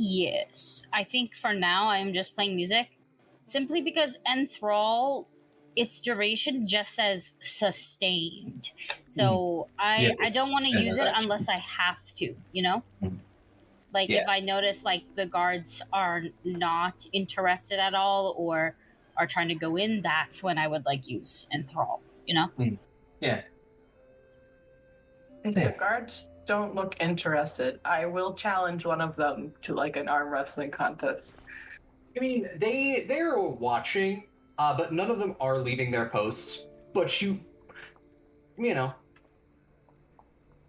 S2: Yes. I think for now I'm just playing music. Simply because Enthrall, its duration just says sustained. So I don't want to use it unless I have to, you know? Like if I notice like the guards are not interested at all or are trying to go in, that's when I would like use Enthrall, you know?
S1: Yeah.
S3: If the guards don't look interested, I will challenge one of them to like an arm wrestling contest.
S1: I mean, they're watching, but none of them are leaving their posts. But you know,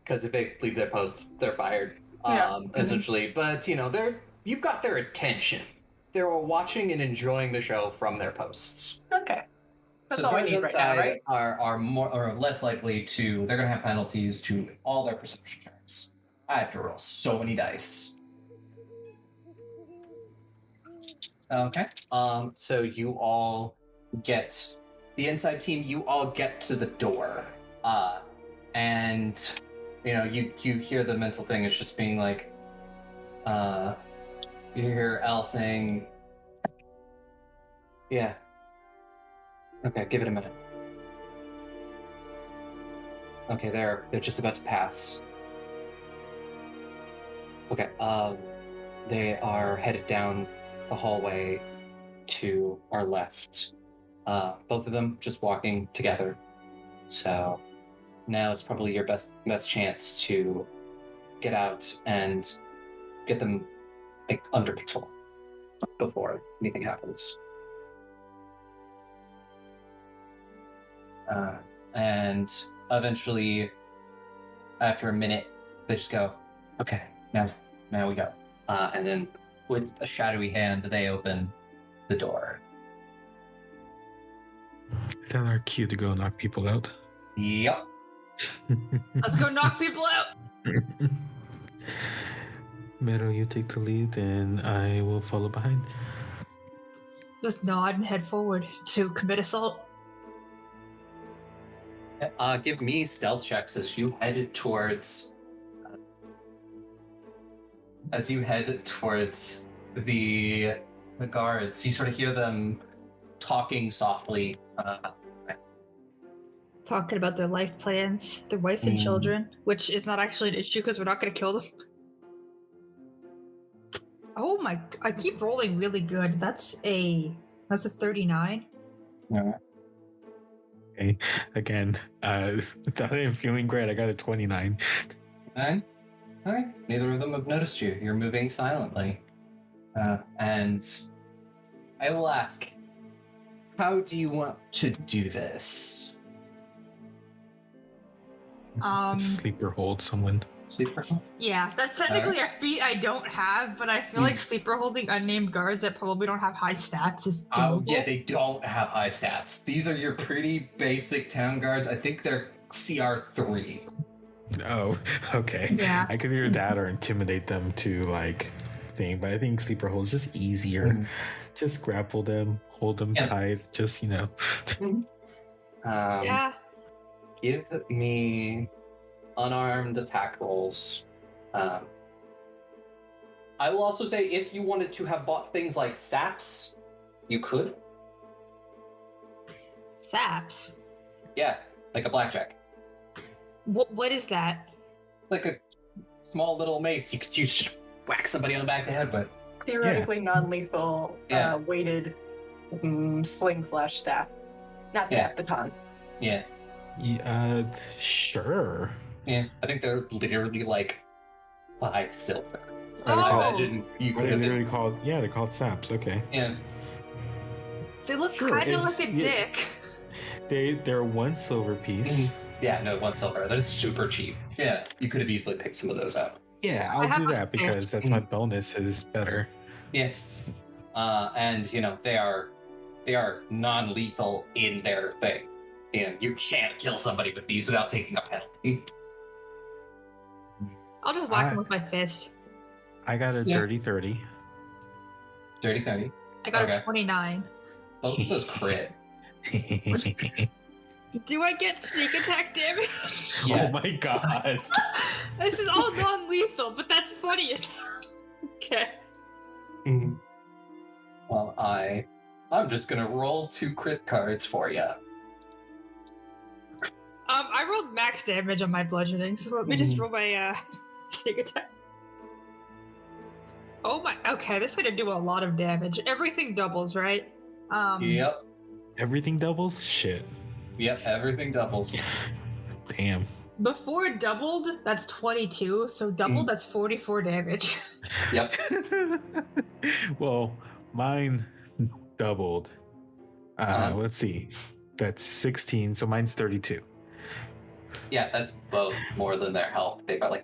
S1: because if they leave their post, they're fired, essentially. But you know, you've got their attention. They're watching and enjoying the show from their posts.
S3: Okay. That's
S1: So
S3: all I
S1: guards
S3: need right now,
S1: outside
S3: right?
S1: are more or less likely to. They're going to have penalties to all their perception checks. I have to roll so many dice. Okay. So you all get the inside team. You all get to the door, and you hear the mental thing is just being like, you hear Elle saying, "Yeah. Okay, give it a minute. Okay, they're just about to pass. Okay. They are headed down the hallway to our left. Both of them just walking together. So now is probably your best chance to get out and get them under control before anything happens. And eventually, after a minute, they just go, "Okay, now we go." And then with a shadowy hand, they open the door.
S5: Is that our cue to go knock people out?
S1: Yep.
S4: Let's go knock people out.
S5: Mero, you take the lead, and I will follow behind.
S4: Just nod and head forward to commit assault.
S1: Give me stealth checks as you head towards the guards. You sort of hear them talking softly.
S4: Talking about their life plans, their wife and children, which is not actually an issue because we're not going to kill them. Oh my! I keep rolling really good. That's a 39.
S5: Okay. Again, without him feeling great, I got a 29.
S1: All right. Neither of them have noticed you. You're moving silently. And I will ask, how do you want to do this?
S5: Sleeper hold someone.
S1: Sleeper?
S4: Yeah, that's technically a feat I don't have, but I feel like sleeper holding unnamed guards that probably don't have high stats is doable.
S1: Yeah, they don't have high stats. These are your pretty basic town guards. I think they're CR 3.
S5: Oh, okay.
S4: Yeah.
S5: I could either that or intimidate them to thing, but I think sleeper hold is just easier. Just grapple them, hold them tight, just
S4: Yeah.
S1: Give me unarmed attack rolls. I will also say if you wanted to have bought things like saps, you could.
S4: Saps?
S1: Yeah, like a blackjack.
S4: What is that?
S3: Like a
S1: small little mace you could use to whack somebody on the back of the head with.
S3: Theoretically non-lethal weighted sling/staff. Not staff, baton.
S1: Yeah.
S5: Sure.
S1: Yeah, I think they're literally like 5 silver. So
S4: Oh.
S1: I imagine you
S5: What
S1: could
S5: are
S1: have
S5: they
S1: been...
S5: really called? Yeah, they're called saps. Okay.
S1: Yeah.
S4: They look
S5: Sure,
S4: kind of
S5: it's-
S4: like a
S5: yeah.
S4: dick.
S5: They're 1 silver piece.
S1: Yeah, no, 1 silver. That is super cheap. Yeah, you could have easily picked some of those up.
S5: Yeah,
S4: I
S5: I'll
S4: have
S5: do
S4: a
S5: that because
S4: fist.
S5: that's my bonus is better.
S1: Yeah. And they are non-lethal in their thing. You can't kill somebody with these without taking a penalty.
S4: I'll just whack them with my fist.
S5: I got a dirty 30.
S1: Dirty 30.
S4: I got
S1: Okay.
S4: a 29.
S1: Both of those crit.
S4: Do I get sneak attack damage?
S1: Yeah.
S5: Oh my god.
S4: This is all non-lethal, but that's funny. Okay.
S1: Well, I'm just gonna roll 2 crit cards for you.
S4: I rolled max damage on my bludgeoning, so let me just roll my sneak attack. Oh my, okay, this is gonna do a lot of damage. Everything doubles, right?
S1: Yep.
S5: Everything doubles? Shit.
S1: Yep, everything doubles.
S5: Damn.
S4: Before doubled, that's 22, so doubled, that's 44 damage.
S1: Yep.
S5: Well, mine doubled. Let's see. That's 16, so mine's 32.
S1: Yeah, that's both more than their health. They don't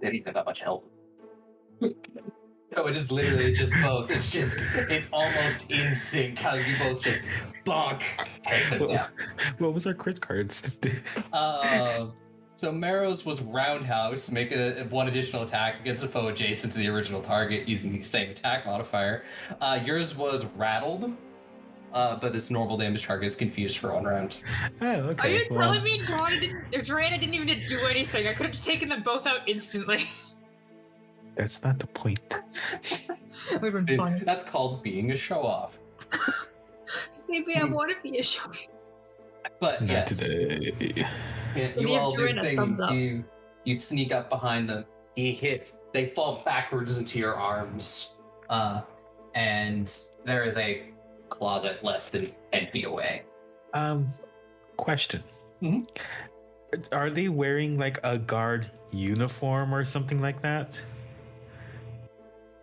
S1: even have that much health. No, it is literally just both. It's almost in sync how you both just bonk, take them down.
S5: What was our crit cards?
S1: So Marrow's was roundhouse, make one additional attack against a foe adjacent to the original target using the same attack modifier. Yours was rattled, but its normal damage target is confused for 1 round.
S5: Oh, okay.
S4: Are you
S5: well,
S4: telling me Joanna didn't even do anything? I could have just taken them both out instantly.
S5: That's not the point.
S4: It would have been funny.
S1: That's called being a show-off.
S4: Maybe I want to be a show.
S1: But
S5: Not
S1: yes,
S5: today.
S1: you
S4: Give
S1: all do
S4: Joanna
S1: the
S4: a thumbs up.
S1: thing. You sneak up behind them. He hits. They fall backwards into your arms. And there is a closet less than 10 feet away.
S5: Question.
S1: Mhm.
S5: Are they wearing like a guard uniform or something like that?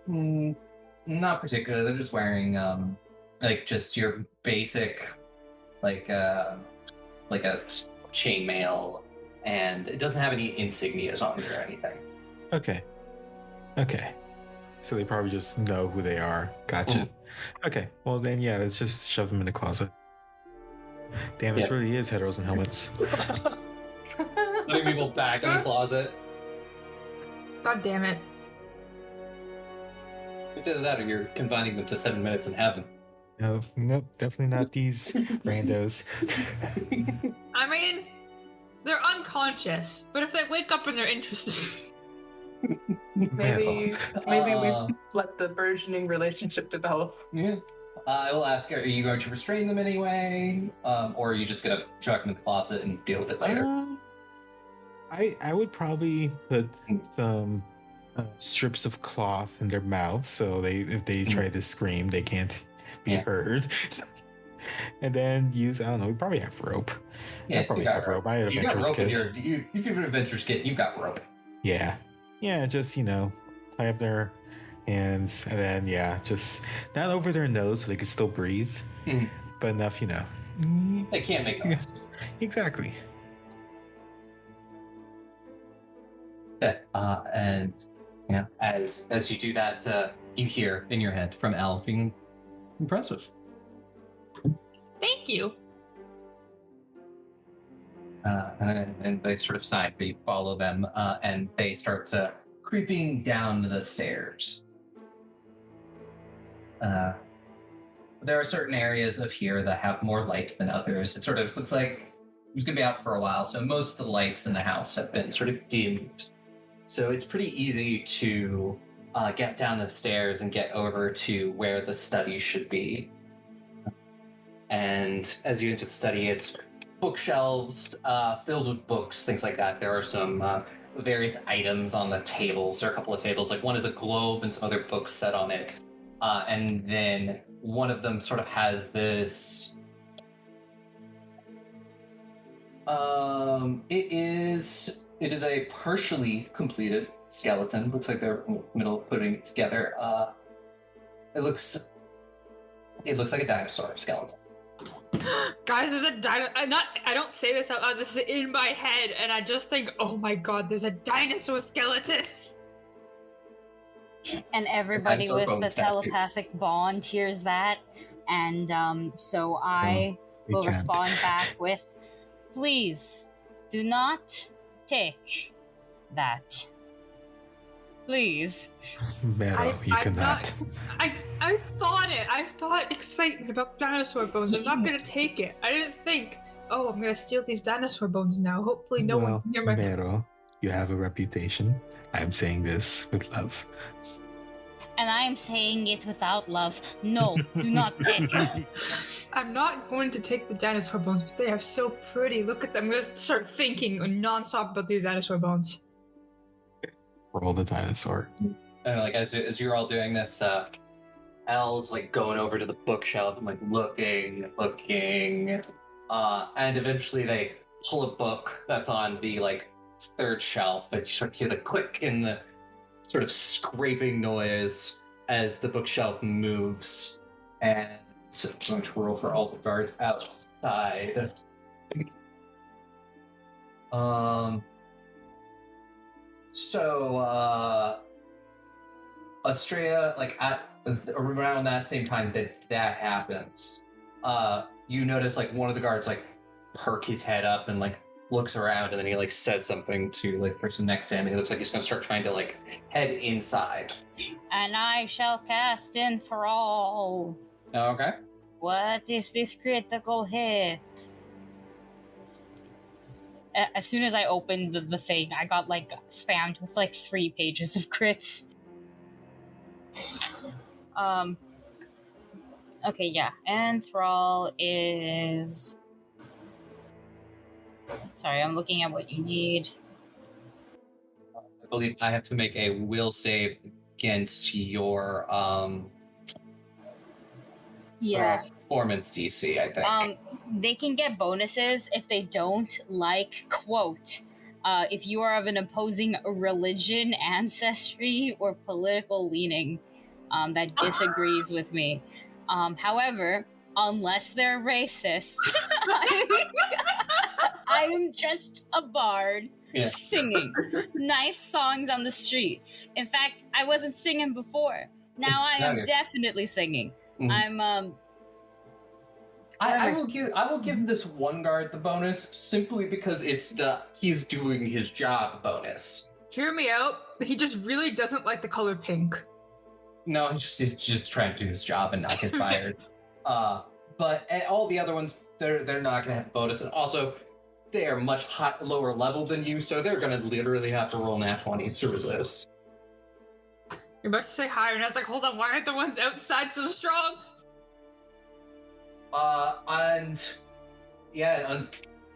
S1: Not particularly. They're just wearing like just your basic like a chainmail, and it doesn't have any insignias on it or anything.
S5: Okay. So they probably just know who they are. Gotcha. Okay. Well then, yeah, let's just shove them in the closet. Damn, it really is heteros and helmets.
S1: Putting people back in the closet.
S4: God damn it.
S1: It's either that or you're confining them to 7 minutes in heaven.
S5: No, nope, definitely not these randos.
S4: I mean, they're unconscious, but if they wake up and they're interested.
S3: Maybe we let the burgeoning relationship develop.
S1: Yeah. I will ask, are you going to restrain them anyway? Or are you just going to chuck them in the closet and deal with it later?
S5: I would probably put some strips of cloth in their mouths so if they try to scream, they can't be heard. And then use, I don't know, we probably have rope.
S1: Yeah,
S5: I probably have rope. I had
S1: you got
S5: adventurous
S1: rope in
S5: kit.
S1: your, if you have an adventurous kit, you've got rope.
S5: Yeah, just tie up their hands and then just not over their nose so they can still breathe, but enough,
S1: They can't make noise.
S5: Exactly.
S1: And as you do that, you hear in your head from Elle being impressive.
S4: Thank you.
S1: And they sort of sigh, but you follow them, and they start creeping down the stairs. There are certain areas of here that have more light than others. It sort of looks like it's going to be out for a while, so most of the lights in the house have been sort of dimmed. So it's pretty easy to get down the stairs and get over to where the study should be. And as you enter the study, it's bookshelves filled with books, things like that. There are some various items on the tables. There are a couple of tables. Like one is a globe and some other books set on it. And then one of them sort of has this... It is a partially completed skeleton. Looks like they're in the middle of putting it together. It looks like a dinosaur skeleton.
S4: Guys, there's a dino. I don't say this out loud. This is in my head, and I just think, oh my god, there's a dinosaur skeleton.
S2: And everybody
S1: Dinosaur
S2: with
S1: bone
S2: the
S1: statue.
S2: telepathic bond hears that, and so I will
S5: can't.
S2: respond back with, "Please, do not take that. Please."
S5: Meadow, you cannot.
S4: I thought it. I thought excitement about dinosaur bones. I'm not gonna take it. I didn't think, oh, I'm gonna steal these dinosaur bones now. Hopefully no one can hear my...
S5: Meadow, you have a reputation. I'm saying this with love.
S2: And I am saying it without love. No, do not take it.
S4: I'm not going to take the dinosaur bones, but they are so pretty. Look at them. I'm gonna start thinking nonstop about these dinosaur bones.
S5: Roll the dinosaur.
S1: And like as you're all doing this, Elle's like going over to the bookshelf and like looking, and eventually they pull a book that's on the like third shelf, and you sort of hear the click and the sort of scraping noise as the bookshelf moves. And so I'm going to roll for all the guards outside. So Australia, like at around that same time that happens, you notice like one of the guards like perk his head up and like looks around and then he like says something to like the person next to him. And he looks like he's gonna start trying to like head inside.
S2: And I shall cast Enthrall.
S1: Okay.
S2: What is this critical hit? As soon as I opened the thing, I got like spammed with like 3 pages of crits. Okay, yeah. Enthrall is. Sorry, I'm looking at what you need.
S1: I believe I have to make a will save against your
S2: Yeah.
S1: performance DC, I think.
S2: They can get bonuses if they don't like, quote, if you are of an opposing religion, ancestry, or political leaning that disagrees with me. However, unless they're racist, I am just a bard singing nice songs on the street. In fact, I wasn't singing before. Now I am definitely singing. I'm
S1: I will give this one guard the bonus simply because it's the he's doing his job bonus.
S4: Hear me out. He just really doesn't like the color pink.
S1: No, he's just trying to do his job and not get fired. But all the other ones, they're not gonna have a bonus, and also they are much lower level than you, so they're gonna literally have to roll nat 20s to resist.
S4: You're about to say higher, and I was like, hold on, why aren't the ones outside so strong?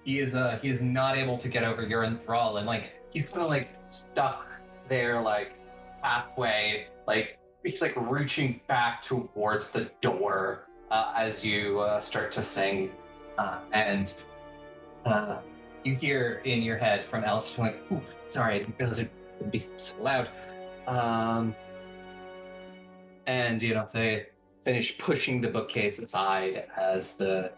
S4: He
S1: is not able to get over your enthrall, and like he's kind of like stuck there, like halfway, like he's like reaching back towards the door as you start to sing, and you hear in your head from Alice like, "Ooh, sorry, I didn't realize it would be so loud," and they finish pushing the bookcase aside as the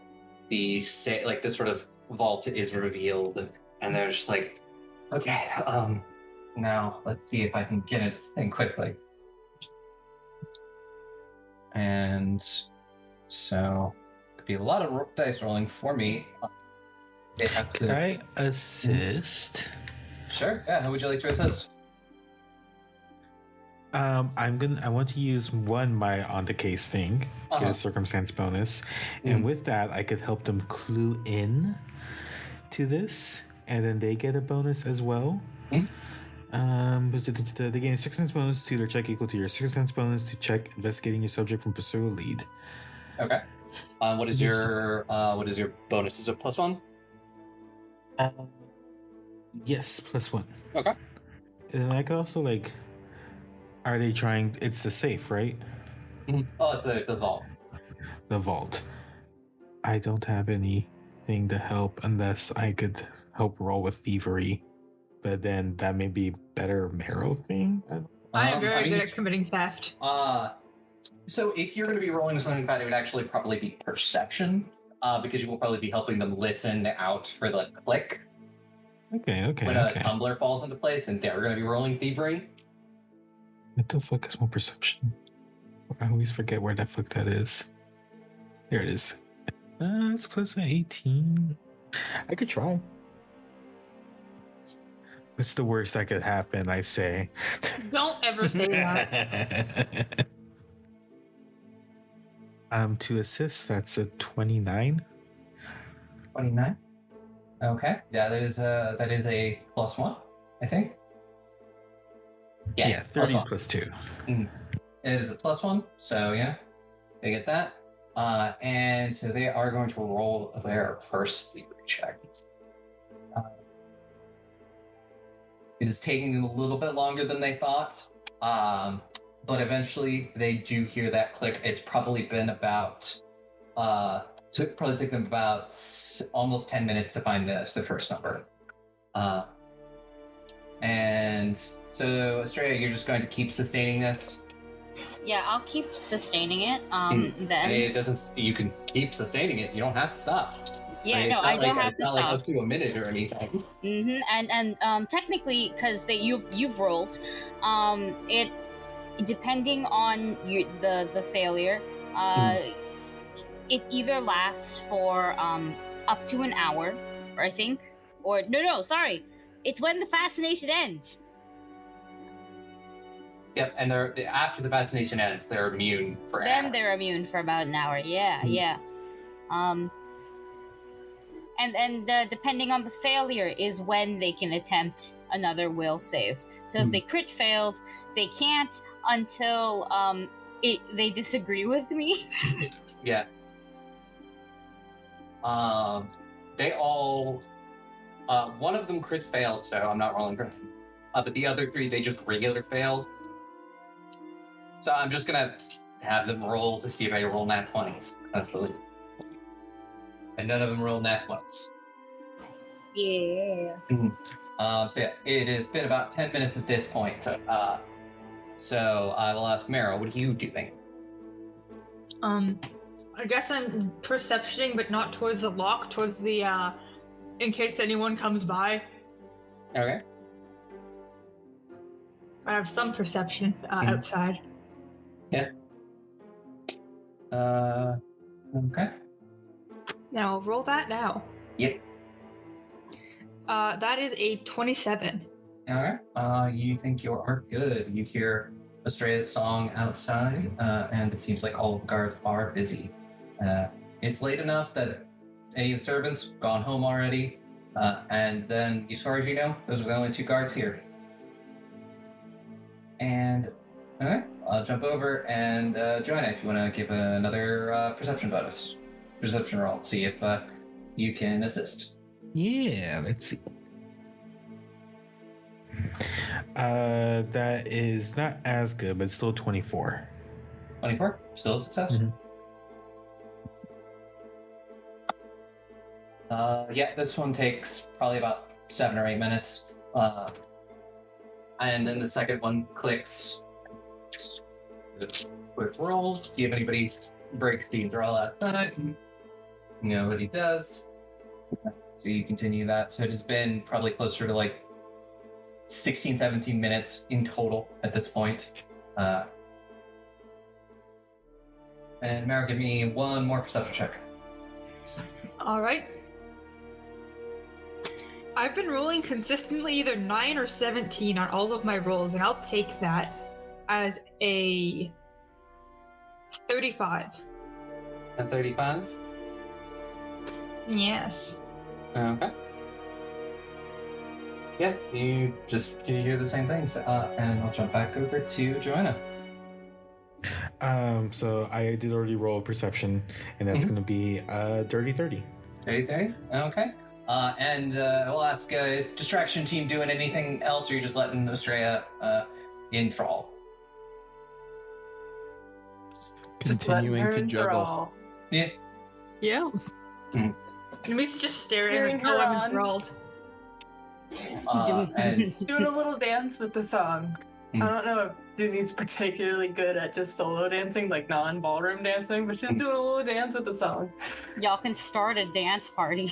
S1: sort of vault is revealed, and they're just like, okay, now let's see if I can get into this thing quickly. And so could be a lot of dice rolling for me. They have to.
S5: Could I assist?
S1: Sure. Yeah. How would you like to assist?
S5: I want to use my on the case thing, get a circumstance bonus, and with that I could help them clue in to this, and then they get a bonus as well. But they gain a circumstance bonus to their check equal to your circumstance bonus to check investigating your subject from pursue a lead.
S1: Okay. What is your bonus? Is it +1?
S5: Yes, +1.
S1: Okay.
S5: And I could also like. Are they trying? It's the safe, right?
S1: Oh, it's the vault.
S5: The vault. I don't have anything to help unless I could help roll with thievery, but then that may be better marrow thing.
S4: I am very good at committing theft.
S1: So if you're going to be rolling with something like that, it would actually probably be perception, because you will probably be helping them listen out for the click.
S5: Okay.
S1: When a tumbler falls into place, and they're going to be rolling thievery.
S5: What the fuck is more perception? I always forget where the fuck that is. There it is. It's +18. I could try. What's the worst that could happen? I say.
S4: Don't ever say that.
S5: To assist, that's a 29.
S1: 29. Okay. Yeah, that is a +1, I think.
S5: Yeah, 30 is +2.
S1: It is a +1, so yeah, they get that. And so they are going to roll their first thievery check. It is taking them a little bit longer than they thought, but eventually they do hear that click. It's probably been about probably take them about almost 10 minutes to find the first number. And so, Estrella, you're just going to keep sustaining this?
S2: Yeah, I'll keep sustaining it. Then
S1: it doesn't. You can keep sustaining it. You don't have to stop.
S2: Yeah, no, I don't have to stop.
S1: Like up to a minute or anything.
S2: And technically, because you've rolled, it depending on the failure, it either lasts for up to an hour, I think, Or no, sorry. It's when the fascination ends.
S1: Yep, and after the fascination ends, they're immune for an
S2: Then
S1: hour.
S2: they're immune for about an hour. Yeah. And depending on the failure is when they can attempt another will save. So if they crit failed, they can't until they disagree with me.
S1: Yeah. They all. One of them crit failed, so I'm not rolling for him. But the other three, they just regular failed. So I'm just gonna have them roll to see if I roll nat 20s. Actually. And none of them roll nat 20s.
S2: Yeah.
S1: So yeah, it has been about 10 minutes at this point. So I will ask Mara, what are you doing?
S4: I guess I'm perceptioning, but not towards the lock, towards the, in case anyone comes by.
S1: Okay.
S4: I have some perception outside.
S1: Yeah. Okay.
S4: Now, roll that now.
S1: Yep.
S4: That is a 27.
S1: Alright. You think you are good. You hear Estrella's song outside, and it seems like all the guards are busy. It's late enough that any of the servants gone home already, and then, as far as you know, those are the only 2 guards here. And, alright, I'll jump over and Joanna, if you want to give another perception roll, see if you can assist.
S5: Yeah, let's see. That is not as good, but still 24.
S1: 24? Still a success? Yeah, this one takes probably about 7 or 8 minutes. And then the second one clicks. Quick roll. See if anybody breaks the draw outside. Nobody does. So you continue that. So it has been probably closer to like 16, 17 minutes in total at this point. And Mara, give me one more perception check.
S4: All right. I've been rolling consistently either 9 or 17 on all of my rolls, and I'll take that as a 35.
S1: A 35?
S4: Yes.
S1: Okay. Yeah, you hear the same things. And I'll jump back over to Joanna.
S5: So I did already roll perception, and that's going to be dirty 30.
S1: Dirty 30? Okay. And we'll ask, is distraction team doing anything else, or are you just letting Estrella enthrall?
S3: Just letting
S7: Continuing
S3: her
S7: to juggle.
S3: enthrall.
S1: Yeah.
S4: Yeah. He's just staring
S3: Cheering
S4: like, oh,
S3: her
S4: I'm
S3: on.
S4: enthralled.
S1: And
S3: Doing a little dance with the song. I don't know if Dooney's particularly good at just solo dancing, like non-ballroom dancing, but she's doing a little dance with the song.
S2: Y'all can start a dance party.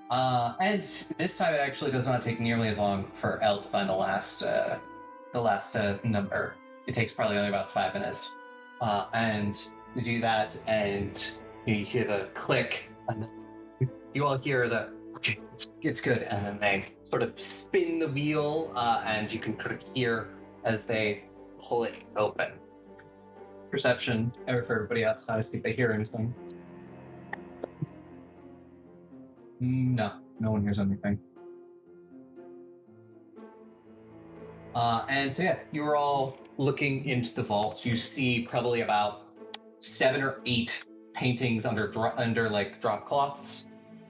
S1: and this time it actually does not take nearly as long for Elle to find the last number. It takes probably only about 5 minutes. And you do that, and you hear the click, and you all hear the, okay, it's good, and then they sort of spin the wheel, and you can kind of hear as they pull it open. Perception, for everybody outside, see if they hear anything. No one hears anything. And so yeah, you were all looking into the vault. You see probably about 7 or 8 paintings under like drop cloths,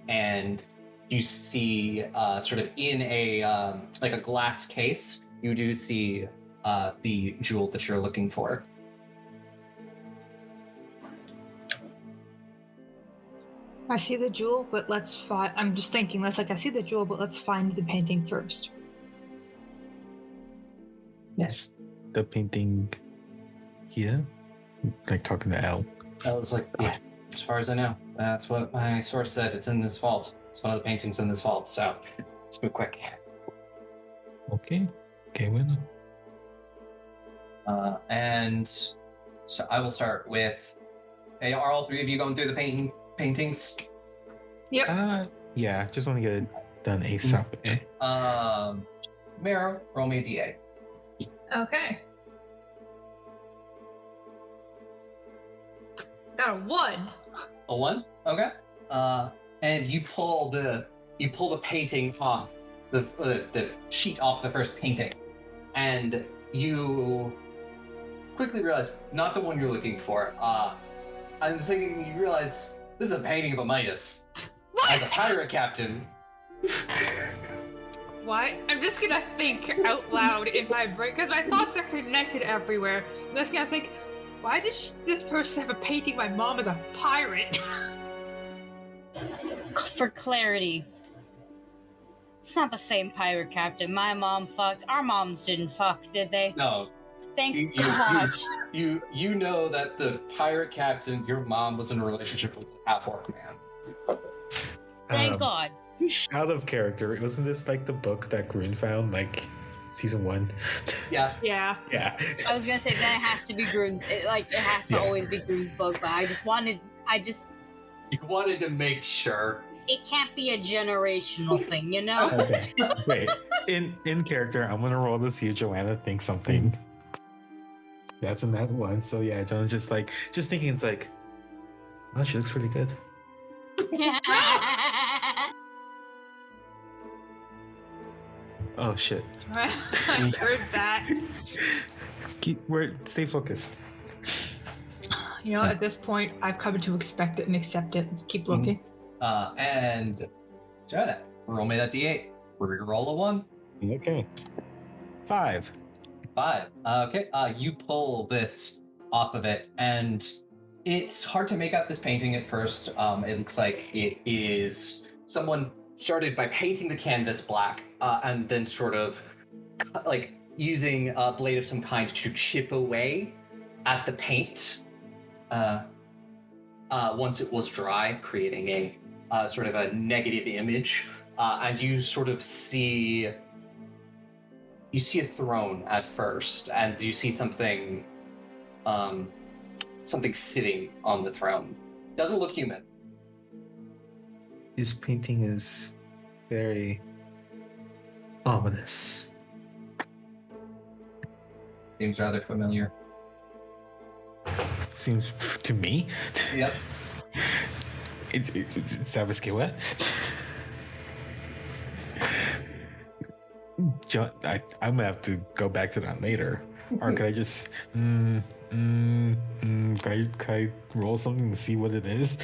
S1: and you see sort of in a like a glass case, you do see the jewel that you're looking for.
S4: I see the jewel, but let's find. I'm just thinking, I see the jewel, but let's find the painting first.
S1: Yes.
S5: The painting here? Like talking to Elle.
S1: I was like, yeah, as far as I know, that's what my source said. It's in this vault. It's one of the paintings in this vault, so let's move quick.
S5: Okay, bueno.
S1: And so I will start with, hey, are all 3 of you going through the paintings?
S4: Yep.
S5: Yeah, just want to get it done ASAP.
S1: Mero, roll me a d8.
S4: Okay. Got a 1.
S1: A 1? Okay. And you pull the painting off the sheet off the first painting, and you quickly realize not the one you're looking for. And the second you realize this is a painting of a Midas as a pirate captain.
S4: Why? I'm just gonna think out loud in my brain because my thoughts are connected everywhere. I'm just gonna think, why did this person have a painting? My mom is a pirate.
S2: For clarity, it's not the same pirate captain. My mom fucked. Our moms didn't fuck, did they?
S1: No.
S2: Thank God.
S1: You know that the pirate captain, your mom was in a relationship with a half-orc man.
S2: Thank God.
S5: Out of character, wasn't this like the book that Grun found, like season 1?
S1: Yeah.
S4: Yeah.
S5: Yeah.
S2: I was gonna say that it has to be Grun's. It has to
S5: Yeah.
S2: always be Grun's book, but
S1: You wanted to make sure.
S2: it can't be a generational thing, you know?
S5: Okay. Wait. In character, I'm gonna roll to see if Joanna thinks something. That's in that one. So yeah, Joanna's just thinking it's like, oh, she looks pretty good. Oh shit.
S4: I heard that.
S5: Stay focused.
S4: You know, at this point, I've come to expect it and accept it. Let's keep looking.
S1: And Joanna, roll me that d8. Reroll a 1.
S5: Okay. 5.
S1: 5. Okay. You pull this off of it, and it's hard to make out this painting at first. It looks like it is someone started by painting the canvas black, and then sort of like using a blade of some kind to chip away at the paint. Once it was dry, creating a sort of a negative image, and you sort of see a throne at first, and you see something sitting on the throne. Doesn't look human.
S5: This painting is very ominous.
S1: Seems rather familiar.
S5: Seems to me.
S1: Yep.
S5: Sabrisky, what? I'm gonna have to go back to that later. Or could I just can I roll something to see what it is?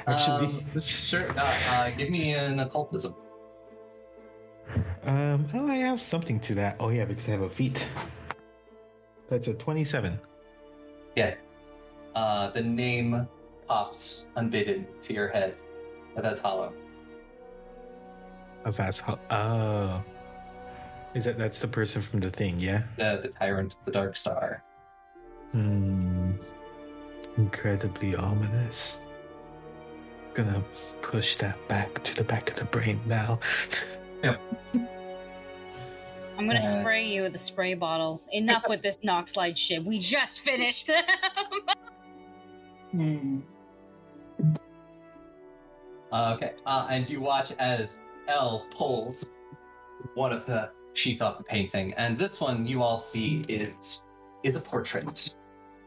S5: Actually,
S1: Sure. Give me an occultism.
S5: I have something to that. Oh yeah, because I have a feat. That's a 27.
S1: Yeah. The name pops unbidden to your head. That's hollow.
S5: Oh. That's the person from the thing, yeah?
S1: The tyrant of the Dark Star.
S5: Incredibly ominous. Gonna push that back to the back of the brain now.
S1: Yep.
S2: I'm gonna spray you with a spray bottle. Enough with this knock slide shit. We just finished.
S1: Okay. And you watch as Elle pulls one of the sheets off the painting, and this one you all see is a portrait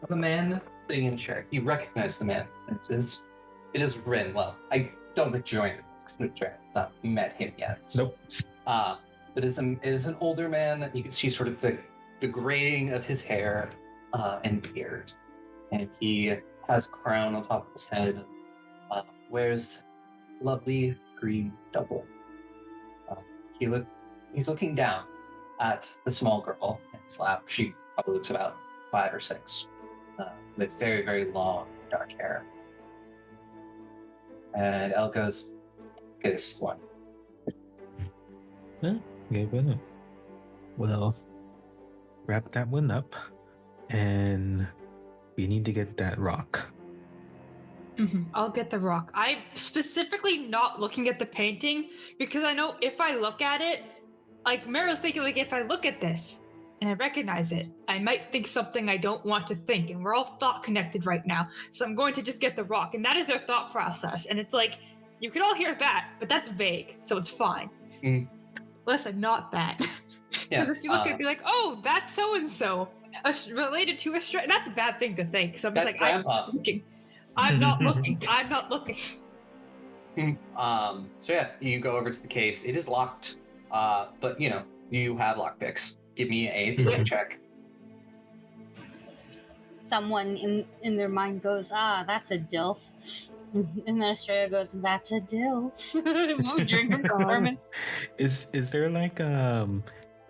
S1: of a man sitting in a chair. You recognize the man. It is Rin. Well, I don't think Joanna has not met him yet.
S5: Nope.
S1: But is an older man. You can see sort of the graying of his hair and beard, and he has a crown on top of his head. Wears lovely green double. He's looking down at the small girl in his lap. She probably looks about 5 or 6, with very, very long dark hair. And Elle goes, "Okay, this one."
S5: Okay, well, wrap that one up, and we need to get that rock.
S4: I'll get the rock. I'm specifically not looking at the painting because I know if I look at it, like Meryl's thinking, like if I look at this and I recognize it, I might think something I don't want to think, and we're all thought connected right now. So I'm going to just get the rock, and that is their thought process. And it's like, You can all hear that, but that's vague, so it's fine.
S1: Mm.
S4: Listen, not that.
S1: Yeah,
S4: Because if you look at it, be like, oh, that's so and so related to Australia. That's a bad thing to think. So I'm just
S1: That's
S4: like,
S1: Grandpa.
S4: I'm not looking. I'm not looking.
S1: So yeah, you go over to the case. It is locked, but you have lockpicks. Give me a look check.
S2: Someone in their mind goes, that's a DILF. And then Australia goes, that's a DILF. During performance.
S5: Is there like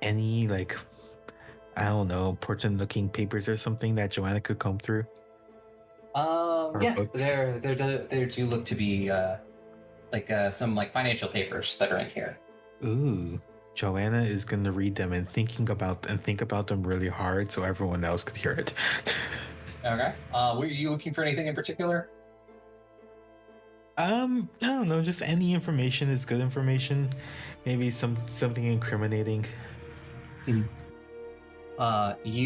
S5: any like, I don't know, important looking papers or something that Joanna could comb through?
S1: Yeah,
S5: books?
S1: there do look to be some like financial papers that are in here.
S5: Ooh, Joanna is gonna read them and think about them really hard so everyone else could hear it.
S1: Okay. Were you looking for anything in particular?
S5: I don't know, just any information is good information. Maybe something incriminating.
S1: You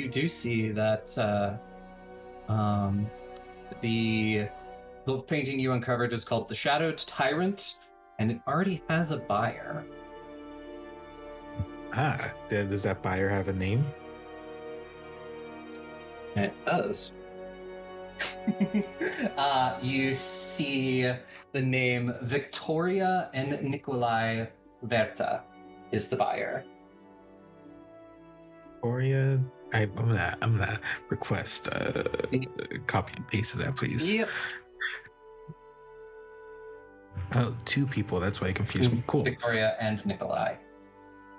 S1: do see that the painting you uncovered is called The Shadowed Tyrant, and it already has a buyer.
S5: Does that buyer have a name?
S1: It does. You see the name Victoria and Nikolai Verta is the buyer.
S5: Victoria, I'm gonna request copy and paste of that, please.
S1: Yep.
S5: Oh, 2 people. That's why it confused me. Cool.
S1: Victoria and Nikolai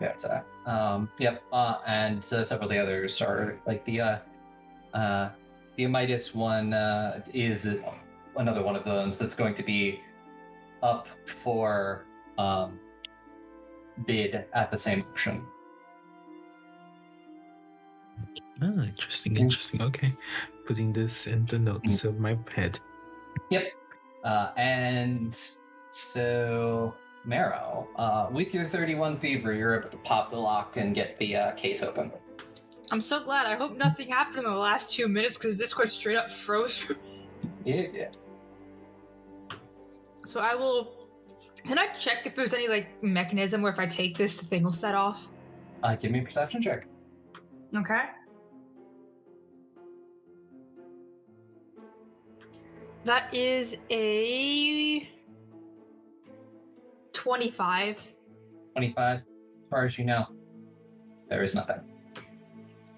S1: Verta. Yep. And several of the others are like the Midas one is another one of those that's going to be up for bid at the same auction.
S5: Oh, interesting. Okay. Putting this in the notes of my head.
S1: Yep. And so, Marrow, with your 31 thievery, you're able to pop the lock and get the case open.
S4: I'm so glad. I hope nothing happened in the last 2 minutes because Discord straight up froze for me.
S1: Yeah.
S4: So I will. Can I check if there's any like mechanism where if I take this, the thing will set off?
S1: Give me a perception check.
S4: Okay. That is a 25.
S1: 25. As far as you know, there is nothing.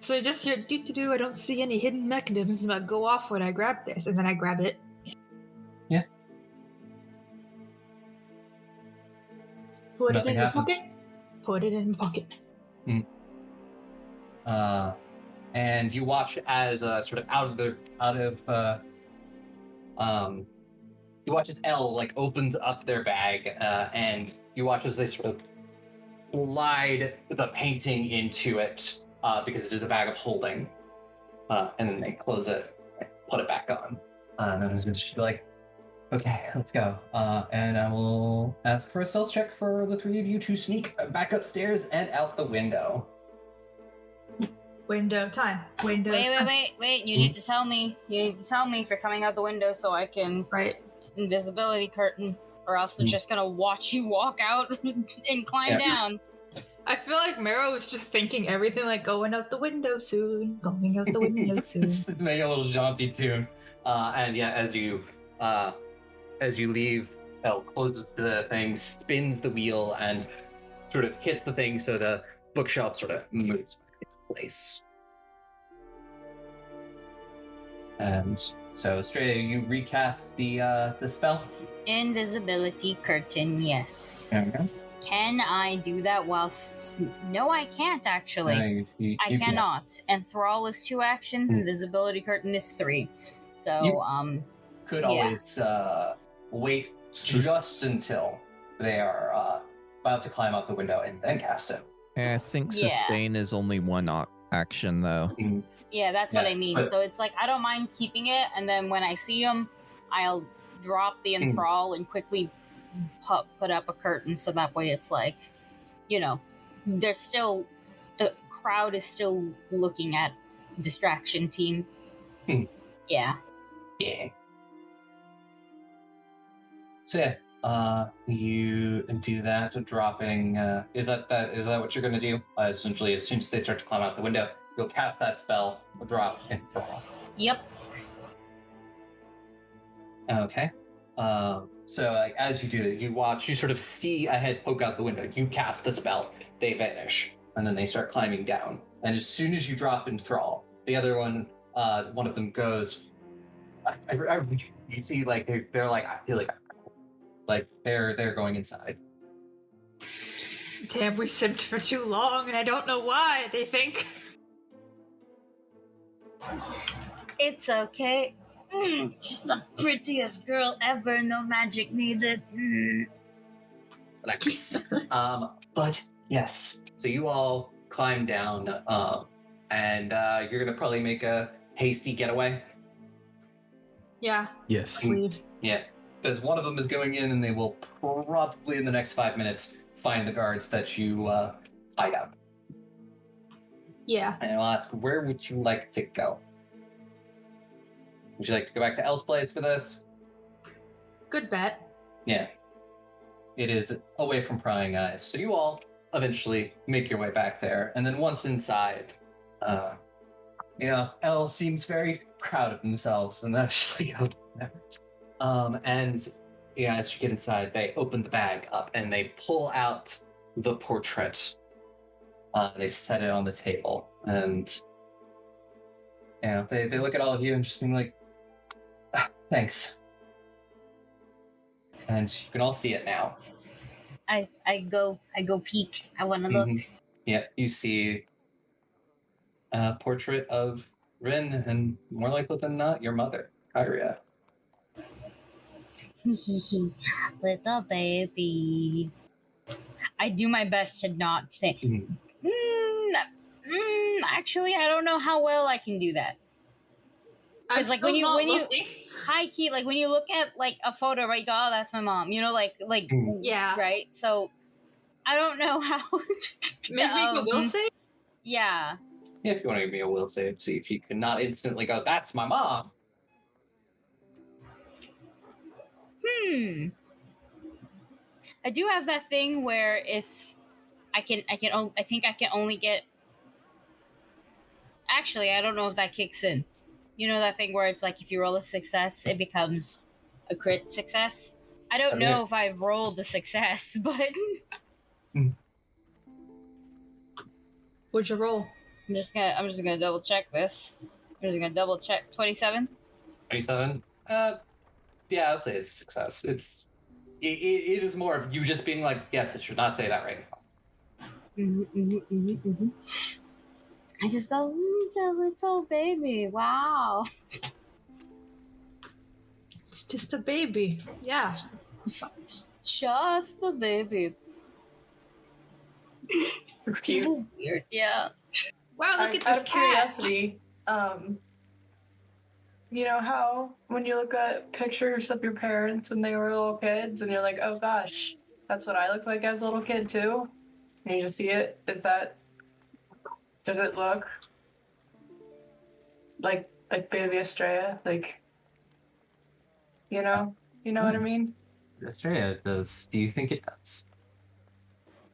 S4: So I just hear do. I don't see any hidden mechanisms that go off when I grab this, and then I grab it.
S1: Yeah.
S4: Put
S1: Nothing
S4: it in
S1: happens.
S4: my pocket. Put it in my pocket.
S1: And you watch as sort of you watch as Elle like opens up their bag, and you watch as they sort of slide the painting into it because it is a bag of holding, and then they close it, and put it back on, and then she'll be like, "Okay, let's go." And I will ask for a stealth check for the 3 of you to sneak back upstairs and out the window.
S4: Window time. Window.
S2: Wait. You need to tell me. You need to tell me if you're coming out the window so I can invisibility curtain, or else they're just gonna watch you walk out and climb down.
S4: I feel like Marrow is just thinking everything like going out the window soon. Going out the window soon.
S1: Make a little jaunty tune. And yeah, as you leave, Elle closes the thing, spins the wheel, and sort of hits the thing so the bookshelf sort of moves into place. And so, Australia, you recast the spell?
S2: Invisibility curtain, yes.
S1: Okay.
S2: Can I do that whilst... No, I can't, actually. I cannot. Enthrall is 2 actions, invisibility curtain is 3. So,
S1: you could always wait just until they are about to climb out the window and then cast it.
S7: I think sustain is only 1 action, though.
S2: Yeah, that's what I mean. So it's like, I don't mind keeping it, and then when I see them, I'll drop the enthrall and quickly put up a curtain, so that way it's like, there's still... The crowd is still looking at distraction team.
S1: Yeah. So yeah, You do that, dropping. Is that what you're gonna do? Essentially, as soon as they start to climb out the window, you'll cast that spell, drop, and fall.
S2: Yep.
S1: Okay. So like, as you do it, you watch, you sort of see a head poke out the window. You cast the spell, they vanish, and then they start climbing down. And as soon as you drop in thrall, the other one of them goes. You see, like they're like, I feel like they're going inside.
S4: Damn, we simped for too long, and I don't know why, they think.
S2: It's okay. She's the prettiest girl ever, no magic needed.
S1: Relax. But yes, so you all climb down, and you're gonna probably make a hasty getaway.
S4: Yeah.
S5: Yes.
S4: Leave.
S1: Yeah, because one of them is going in, and they will probably in the next 5 minutes find the guards that you hide out.
S4: Yeah.
S1: And I'll ask, where would you like to go? Would you like to go back to Elle's place for this?
S4: Good bet.
S1: Yeah. It is away from prying eyes. So you all eventually make your way back there. And then once inside, Elle seems very proud of themselves. And that's just like, and yeah, as you get inside, they open the bag up and they pull out the portrait. They set it on the table. And they look at all of you and just being like, thanks. And you can all see it now.
S2: I go peek. I want to look.
S1: Yeah, you see a portrait of Rin, and more likely than not, your mother, Kyria.
S2: Little baby. I do my best to not think. Actually, I don't know how well I can do that. Because like when you high key, like when you look at like a photo, right? You go, oh, that's my mom.
S4: Yeah.
S2: Right. So I don't know how.
S4: Maybe make a will save.
S2: Yeah.
S1: Yeah, if you want to give me a will save, see if you can not instantly go, that's my mom.
S2: I do have that thing where if I think I can only get. Actually, I don't know if that kicks in. You know that thing where it's like if you roll a success, it becomes a crit success. I don't know if I've rolled a success, but
S4: What'd you roll?
S2: I'm just gonna double check this. I'm just gonna double check. 27.
S1: 27. Yeah, I'll say it's a success. It is more of you just being like, yes, I should not say that right now.
S2: I just go, it's a little baby. Wow.
S4: It's just a baby. Yeah.
S2: Just a baby.
S3: It's cute.
S2: This is weird. Yeah.
S4: Wow, look at this
S3: Out of
S4: cat.
S3: curiosity, you know how when you look at pictures of your parents when they were little kids and you're like, oh gosh, that's what I looked like as a little kid too? And you just see it? Does it look like baby Estrella? Like, you know what I mean?
S1: Estrella does. Do you think it does?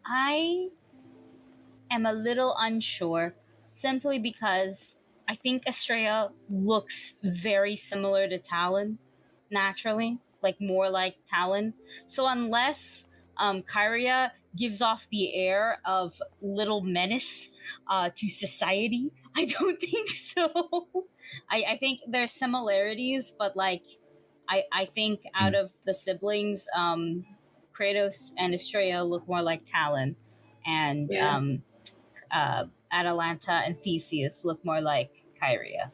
S2: I am a little unsure simply because I think Estrella looks very similar to Talon naturally, like more like Talon. So unless Kyria gives off the air of little menace to society, I don't think so. I think there's similarities, but like I think out of the siblings, Kratos and Estrella look more like Talon, and Atalanta and Theseus look more like Kyria.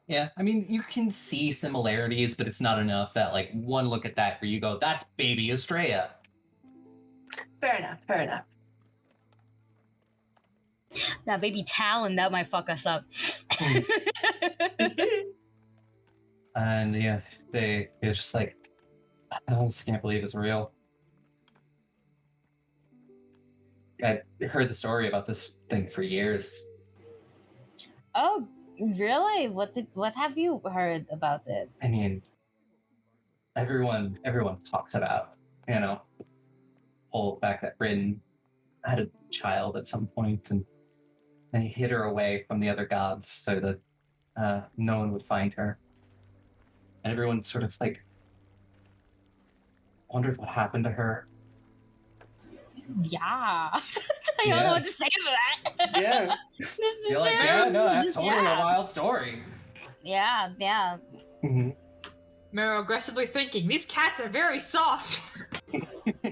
S1: Yeah, I mean, you can see similarities, but it's not enough that, like, one look at that where you go, that's baby Estrella.
S3: Fair enough.
S2: Now, baby Talon, that might fuck us up.
S1: And yeah, they're just like, I just can't believe it's real. I heard the story about this thing for years.
S2: Oh, really? What have you heard about it?
S1: I mean, everyone talks about, the whole fact that Bryn had a child at some point and he hid her away from the other gods so that no one would find her. And everyone sort of like wondered what happened to her.
S2: Yeah. I don't know what to say to that.
S1: Yeah.
S2: This is
S1: You're like,
S2: true.
S1: yeah, no, that's totally
S2: Yeah.
S1: a wild story.
S2: Yeah.
S1: Mm-hmm.
S4: Mero aggressively thinking, these cats are very soft.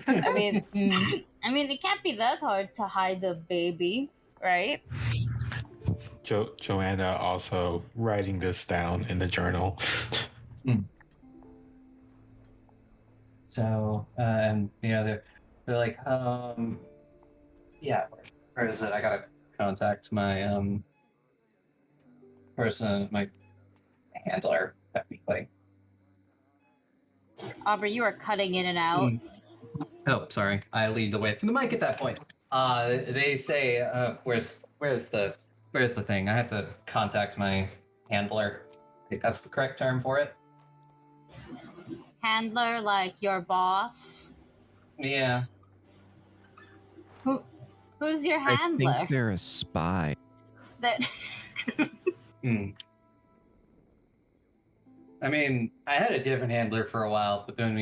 S2: I mean, it can't be that hard to hide a baby, right?
S5: Joanna also writing this down in the journal.
S1: So, and they're like, yeah, where is it? I gotta contact my my handler, technically.
S2: Aubrey, you are cutting in and out.
S1: Oh, sorry, I leaned away from the mic at that point. They say, where's the thing? I have to contact my handler. I think that's the correct term for it.
S2: Handler, like your boss.
S1: Yeah.
S2: Who's your
S7: I
S2: handler?
S7: think they're a spy.
S2: That.
S1: I mean, I had a different handler for a while, but then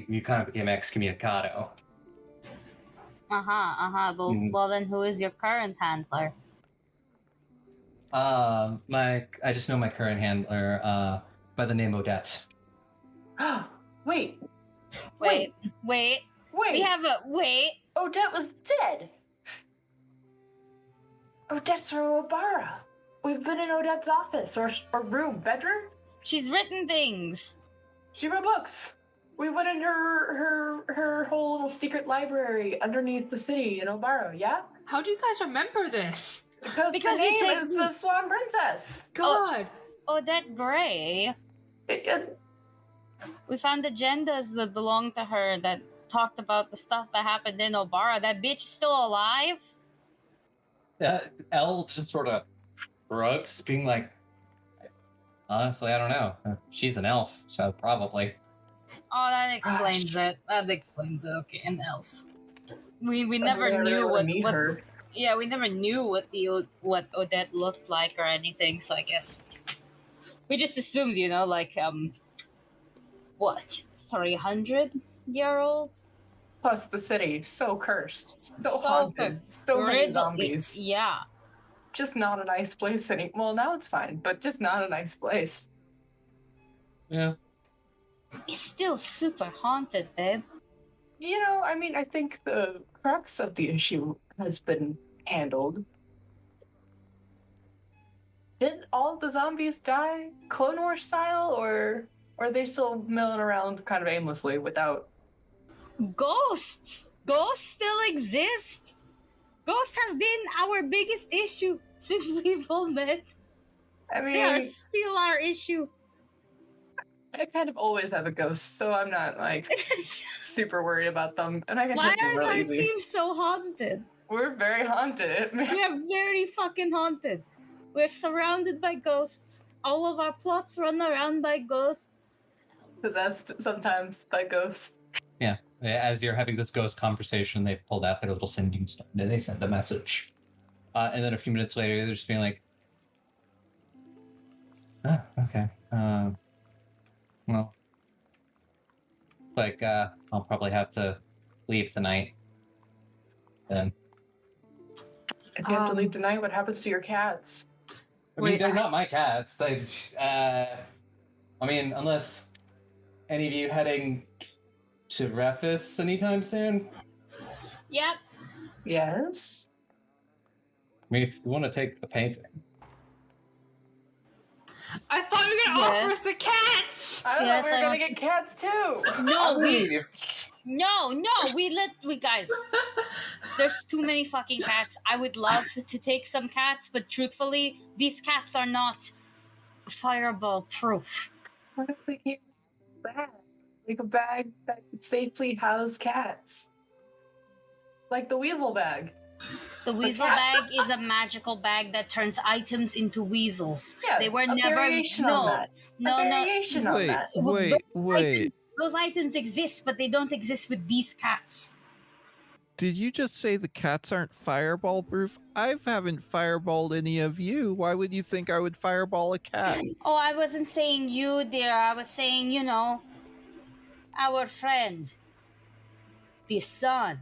S1: he kind of became excommunicado.
S2: Well, then who is your current handler?
S1: I just know my current handler by the name Odette.
S3: Wait.
S2: We have a wait.
S3: Odette was dead. Odette's from Obara. We've been in Odette's office or room, bedroom.
S2: She's written things.
S3: She wrote books. We went in her whole little secret library underneath the city in Obara, yeah?
S4: How do you guys remember this?
S3: Because
S2: the
S3: name is the Swan Princess.
S4: God.
S2: Odette Gray. We found agendas that belonged to her that talked about the stuff that happened in Obara. That bitch is still alive?
S1: Elle just sort of shrugs, being like, honestly, I don't know. She's an elf, so probably.
S2: Oh, that explains it. Okay, an elf. We never knew what yeah, we never knew what Odette looked like or anything, so I guess we just assumed, what, 300-year-old?
S3: Plus the city, so cursed, so haunted, so many zombies.
S2: Yeah.
S3: Just not a nice place anymore. Well, now it's fine, but just not a nice place.
S1: Yeah.
S2: It's still super haunted, babe.
S3: I think the crux of the issue has been handled. Did all of the zombies die Clone Wars style, or are they still milling around kind of aimlessly without...
S2: Ghosts! Ghosts still exist! Ghosts have been our biggest issue since we've all met. They are still our issue.
S3: I kind of always have a ghost, so I'm not, super worried about them. And I can
S2: Why
S3: hit them
S2: is
S3: real
S2: our
S3: easy.
S2: team so haunted?
S3: We're very haunted.
S2: We are very fucking haunted. We're surrounded by ghosts. All of our plots run around by ghosts.
S3: Possessed sometimes by ghosts.
S1: Yeah. As you're having this ghost conversation, they've pulled out their little sending stone and they send a message. And then a few minutes later, they're just being like, okay. Well, I'll probably have to leave tonight. Then.
S3: If you have to leave tonight, what happens to your cats?
S1: I mean, they're not my cats. Unless any of you heading to Refus anytime soon?
S2: Yep.
S3: Yes?
S1: I mean, if you want to take the painting.
S4: I thought you were going to offer us the cats!
S3: I thought we were going to get cats too!
S2: We guys, there's too many fucking cats. I would love to take some cats, but truthfully, these cats are not fireball proof.
S3: What if we get a bag? Like a bag that could safely house cats? Like the weasel bag.
S2: The weasel bag is a magical bag that turns items into weasels.
S3: Yeah,
S2: they were
S3: a
S2: never
S3: variation on that.
S2: No,
S3: a variation on that.
S7: Wait.
S2: Those items exist, but they don't exist with these cats.
S7: Did you just say the cats aren't fireball proof? I haven't fireballed any of you. Why would you think I would fireball a cat?
S2: Oh, I wasn't saying you, dear. I was saying, our friend, the sun.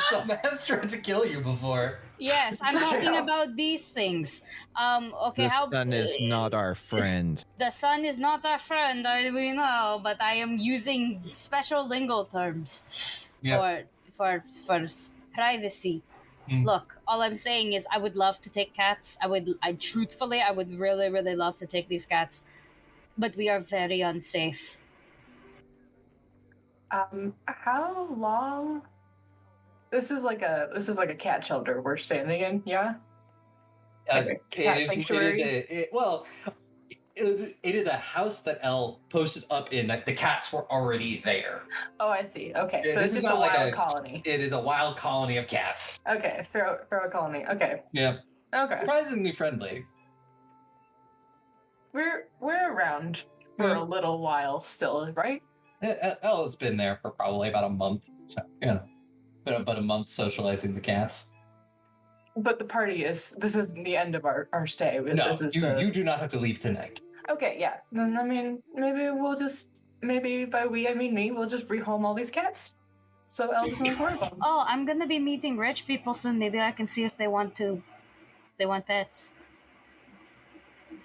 S1: Someone's tried to kill you before.
S2: Yes, I'm talking about these things. Okay,
S7: The sun is not our friend.
S2: The sun is not our friend, we know, but I am using special lingo terms for privacy. Look, all I'm saying is I would love to take cats. I would really, really love to take these cats, but we are very unsafe.
S3: How long? This is like a cat shelter we're standing in, yeah.
S1: It is a house that Elle posted up in. That the cats were already there.
S3: Oh, I see. Okay,
S1: Yeah,
S3: so it's just a wild colony.
S1: It is a wild colony of cats.
S3: Okay, feral colony. Okay.
S1: Yeah.
S3: Okay.
S1: Surprisingly friendly.
S3: We're around for a little while still, right?
S1: Elle's been there for probably about a month. So, been about a month socializing the cats.
S3: But this is the end of our stay.
S1: No, you do not have to leave tonight.
S3: Okay, yeah. Then, I mean, maybe by we, I mean me, we'll just rehome all these cats. So Elle doesn't have to worry about them.
S2: Oh, I'm gonna be meeting rich people soon. Maybe I can see if they want pets.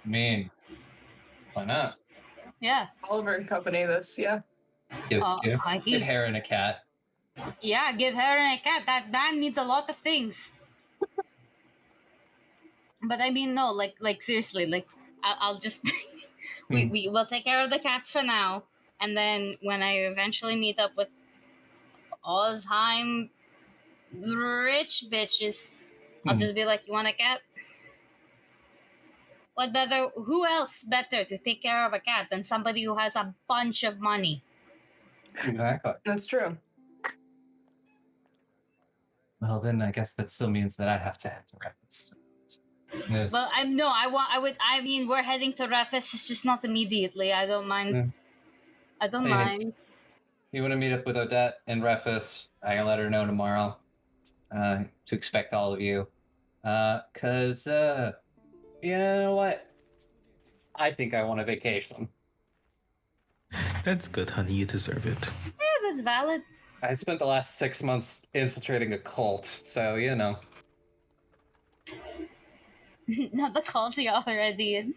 S1: I mean, why not?
S2: Yeah.
S3: Oliver and Company this, yeah.
S1: Give Heron a cat.
S2: Yeah, give Heron a cat. That man needs a lot of things. But I mean, no, like seriously, like I'll just we will take care of the cats for now, and then when I eventually meet up with Ozheim rich bitches, I'll just be like, you want a cat? Who else better to take care of a cat than somebody who has a bunch of money?
S1: Exactly.
S3: That's true.
S1: Well, then I guess that still means that I have to head to Refus.
S2: Well, I mean, we're heading to Refus. It's just not immediately. I don't mind.
S1: Yeah.
S2: I don't mind.
S1: You want to meet up with Odette in Refus? I can let her know tomorrow to expect all of you. Because, you know what? I think I want a vacation.
S5: That's good, honey. You deserve it.
S2: Yeah, that's valid.
S1: I spent the last 6 months infiltrating a cult, so,
S2: Not the cult you're already in.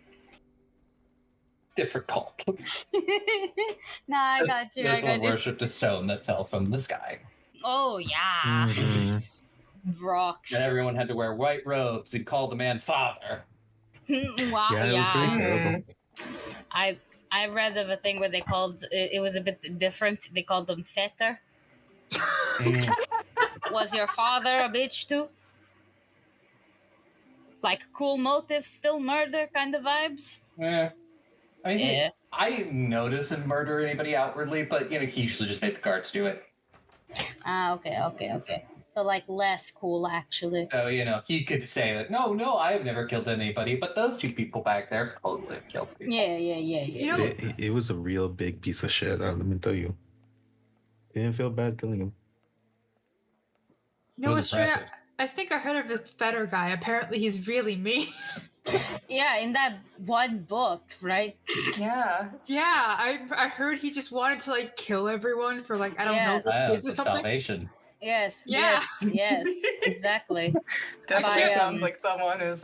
S1: Different cult.
S2: No, I got you.
S1: This one worshipped a stone that fell from the sky.
S2: Oh, yeah.
S5: Mm-hmm.
S2: Rocks.
S1: And everyone had to wear white robes and call the man father.
S2: Wow,
S5: Yeah, it was very terrible.
S2: I read of a thing where they called it was a bit different. They called them fetter. Was your father a bitch too? Like cool motive, still murder kind of vibes?
S1: Yeah. I didn't notice and murder anybody outwardly, but he usually just made the guards do it.
S2: Okay. So like less cool actually.
S1: So, he could say that, no, I have never killed anybody, but those two people back there totally killed people.
S2: Yeah.
S5: It was a real big piece of shit. Let me tell you. Didn't feel bad killing him.
S4: Australia, I think I heard of this fetter guy. Apparently he's really mean.
S2: Yeah, in that one book, right?
S3: Yeah.
S4: Yeah, I heard he just wanted to kill everyone for I don't know, his kids or something.
S1: Salvation.
S2: Yes.
S4: Yeah.
S2: Yes, exactly.
S3: Definitely sounds like someone is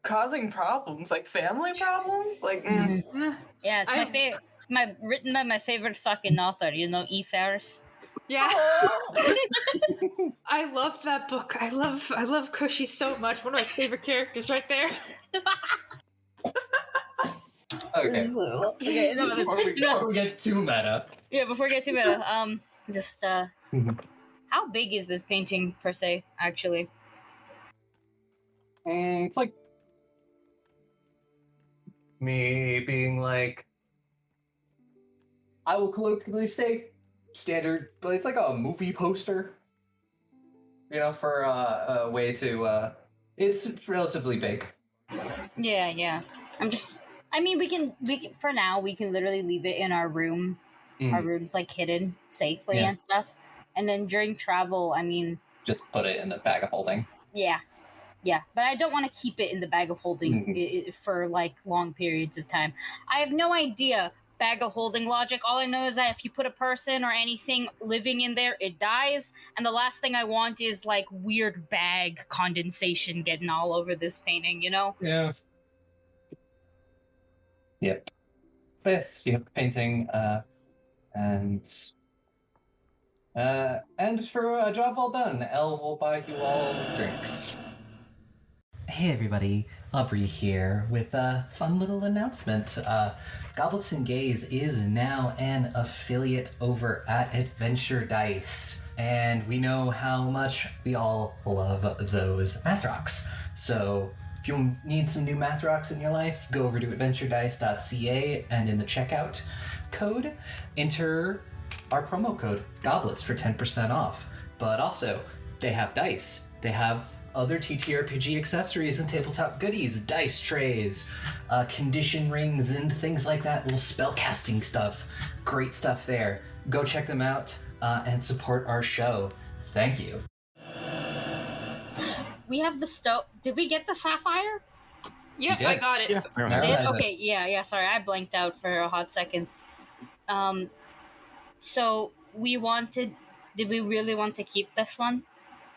S3: causing problems, like family problems.
S2: Yeah, it's written by my favorite fucking author, E. Ferris.
S4: Yeah. I love that book. I love Cushy so much. One of my favorite characters right there.
S1: Okay.
S2: Okay,
S1: Before we get too meta.
S2: Yeah, before we get too meta, just how big is this painting per se, actually?
S1: It's like me being I will colloquially say standard, but it's like a movie poster. For a way to. It's relatively big.
S2: Yeah. I'm just I mean, we can for now we can literally leave it in our room. Our room's like hidden safely
S1: Yeah.
S2: and stuff. And then during travel, I mean,
S1: Just put it in the bag of holding.
S2: yeah, but I don't want to keep it in the bag of holding for like long periods of time. I have no idea bag of holding logic. All I know is that if you put a person or anything living in there, it dies. And the last thing I want is like weird bag condensation getting all over this painting, you know?
S1: Yeah. Yep. But yes, you have the painting, and for a job well done, Elle will buy you all drinks. Hey everybody, Aubrey here with a fun little announcement. Goblets and Gaze is now an affiliate over at Adventure Dice, and we know how much we all love those math rocks. So if you need some new math rocks in your life, go over to adventuredice.ca, and in the checkout code, enter our promo code GOBLETS for 10% off. But also, they have dice. They have other TTRPG accessories and tabletop goodies, dice trays, condition rings, and things like that, little spell casting stuff. Great stuff there. Go check them out and support our show. Thank you.
S2: We have the stone. Did we get the sapphire?
S4: Yep,
S1: You
S4: I
S1: did.
S4: got it.
S5: Yeah, I don't
S2: You
S5: have
S2: did?
S5: it.
S2: Okay, yeah, sorry, I blanked out for a hot second. So we wanted. Did we really want to keep this one?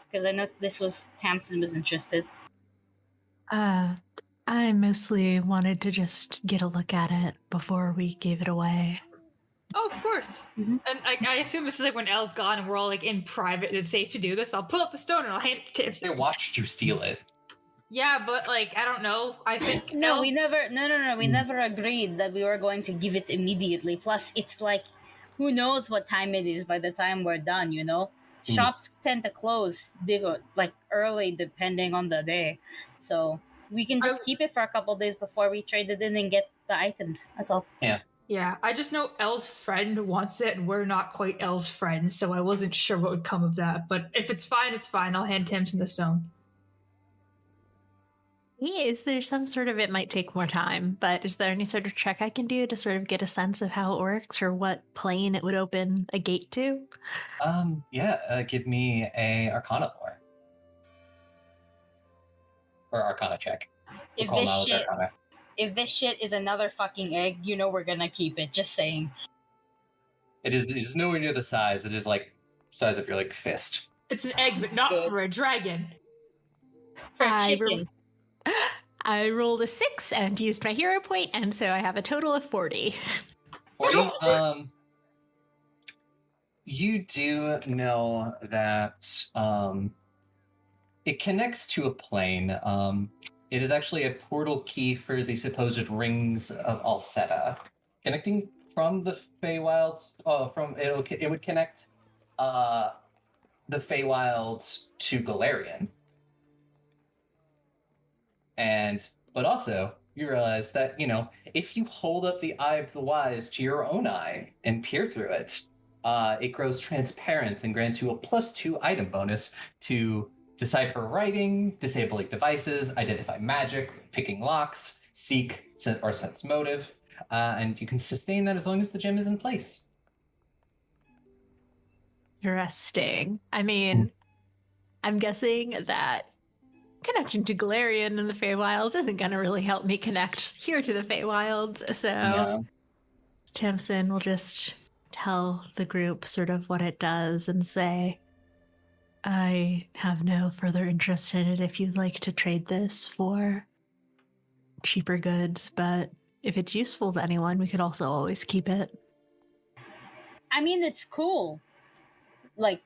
S2: Because I know this was Tamsin was interested.
S6: I mostly wanted to just get a look at it before we gave it away.
S4: Oh, of course.
S2: Mhm.
S4: And I assume this is like when Elle's gone and we're all like in private and it's safe to do this. I'll pull out the stone and I'll hand it to
S1: They
S4: Tamsin.
S1: watched you steal it.
S4: Yeah, but like, I don't know. I think
S2: No,
S4: Elle-
S2: we never. No. We never agreed that we were going to give it immediately. Plus, it's like, who knows what time it is by the time we're done. You know, shops tend to close like early depending on the day, so we can just keep it for a couple days before we trade it in and get the items. That's all.
S4: Yeah, I just know Elle's friend wants it and we're not quite Elle's friend, so I wasn't sure what would come of that. But if it's fine, it's fine. I'll hand Tamsin the stone.
S6: Is there some sort of, it might take more time, but is there any sort of check I can do to sort of get a sense of how it works or what plane it would open a gate to?
S1: Give me a Arcana lore. Or Arcana check. We'll call knowledge Arcana.
S2: If this shit is another fucking egg, you know we're gonna keep it. Just saying.
S1: It is nowhere near the size. It is like size of your like fist.
S4: It's an egg, but not for a dragon.
S2: For a
S6: I
S2: chicken.
S6: I rolled a 6 and used my hero point, and so I have a total of 40.
S1: 40. You do know that it connects to a plane. It is actually a portal key for the supposed rings of Alceta, connecting from the Feywilds. It would connect the Feywilds to Galarian. But also, you realize that, if you hold up the Eye of the Wise to your own eye and peer through it, it grows transparent and grants you a +2 item bonus to decipher writing, disabling devices, identify magic, picking locks, seek or sense motive, and you can sustain that as long as the gem is in place.
S6: Interesting. I mean, I'm guessing that connection to Galarian and the Feywilds isn't going to really help me connect here to the Feywilds, so
S1: Yeah.
S6: Tamsin will just tell the group sort of what it does and say, I have no further interest in it if you'd like to trade this for cheaper goods, but if it's useful to anyone, we could also always keep it.
S2: I mean, it's cool. Like,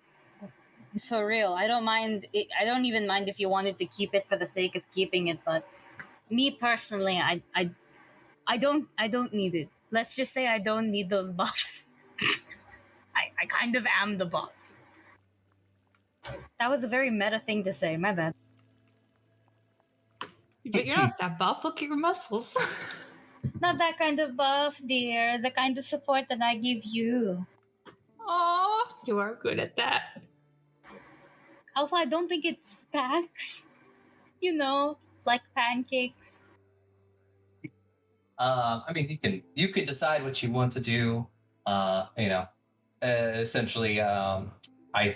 S2: for real. I don't mind. I don't even mind if you wanted to keep it for the sake of keeping it. But me personally, I don't need it. Let's just say I don't need those buffs. I kind of am the buff. That was a very meta thing to say. My bad.
S4: You're not that buff. Look at your muscles.
S2: Not that kind of buff, dear. The kind of support that I give you.
S4: Aw, you are good at that.
S2: Also, I don't think it stacks. Like pancakes.
S1: I mean, you can decide what you want to do. Essentially, I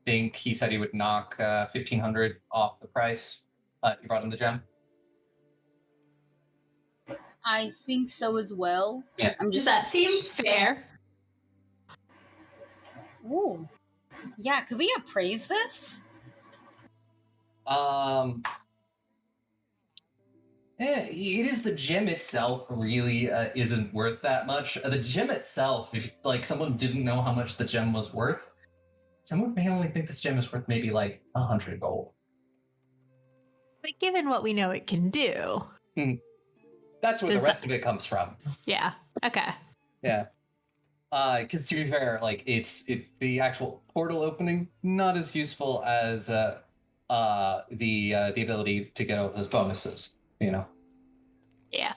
S1: think he said he would knock 1,500 off the price if you brought him the gem.
S2: I think so as well.
S1: Yeah.
S2: I'm
S6: Does
S2: just.
S6: that seem fair?
S2: Ooh. Yeah, could we appraise this?
S1: It is the gem itself really isn't worth that much. The gem itself, if like someone didn't know how much the gem was worth, someone may only think this gem is worth maybe like 100 gold.
S6: But given what we know it can do.
S1: That's where
S6: Does
S1: the rest of it comes from.
S6: Yeah. Okay.
S1: Yeah. Because to be fair, like the actual portal opening not as useful as the ability to get all those bonuses. You know.
S6: Yeah.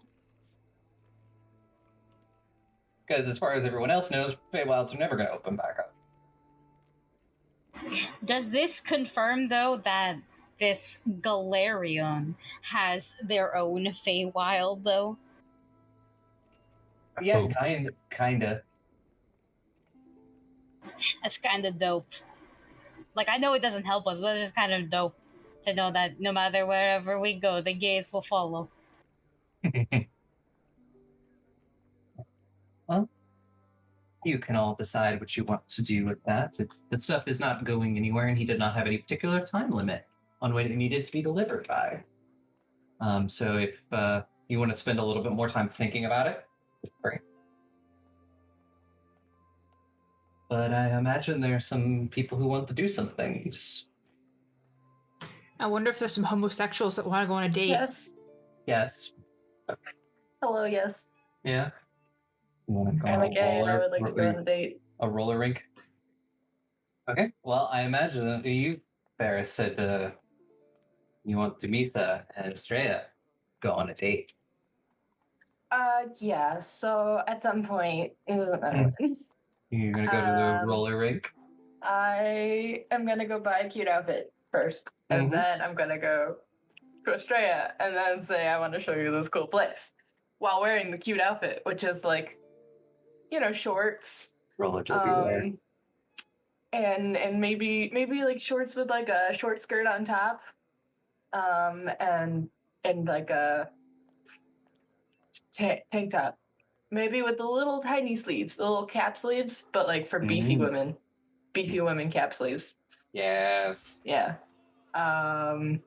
S1: Because as far as everyone else knows, Feywilds are never going to open back up.
S2: Does this confirm, though, that this Galarion has their own Feywild, though?
S1: Yeah,
S5: Oh.
S1: kinda.
S2: That's kind of dope. Like, I know it doesn't help us, but it's just kind of dope to know that no matter wherever we go, the gays will follow.
S1: Well, you can all decide what you want to do with that. The stuff is not going anywhere, and he did not have any particular time limit on when it needed to be delivered by. So if you want to spend a little bit more time thinking about it, great. But I imagine there are some people who want to do some things.
S4: I wonder if there's some homosexuals that want to go on a date.
S3: Yes.
S1: Yes.
S3: Hello, yes.
S1: Yeah. You want to go
S3: I'm
S1: on
S3: a gay and I would like to go on
S1: ro-
S3: a date.
S1: a roller rink? Okay. Well, I imagine that you, Ferris, said you want Demetha and Estrella go on a date.
S3: Yeah, so at some point, it doesn't matter when.
S1: You're gonna go to the roller rink?
S3: I am gonna go buy a cute outfit first, and then I'm gonna go to Australia and then say I want to show you this cool place while wearing the cute outfit, which is like, shorts,
S1: Roller derby wear.
S3: and maybe like shorts with like a short skirt on top, and like a tank top, maybe with the little tiny sleeves, the little cap sleeves, but like for beefy women cap sleeves.
S1: Yes.
S3: Yeah. And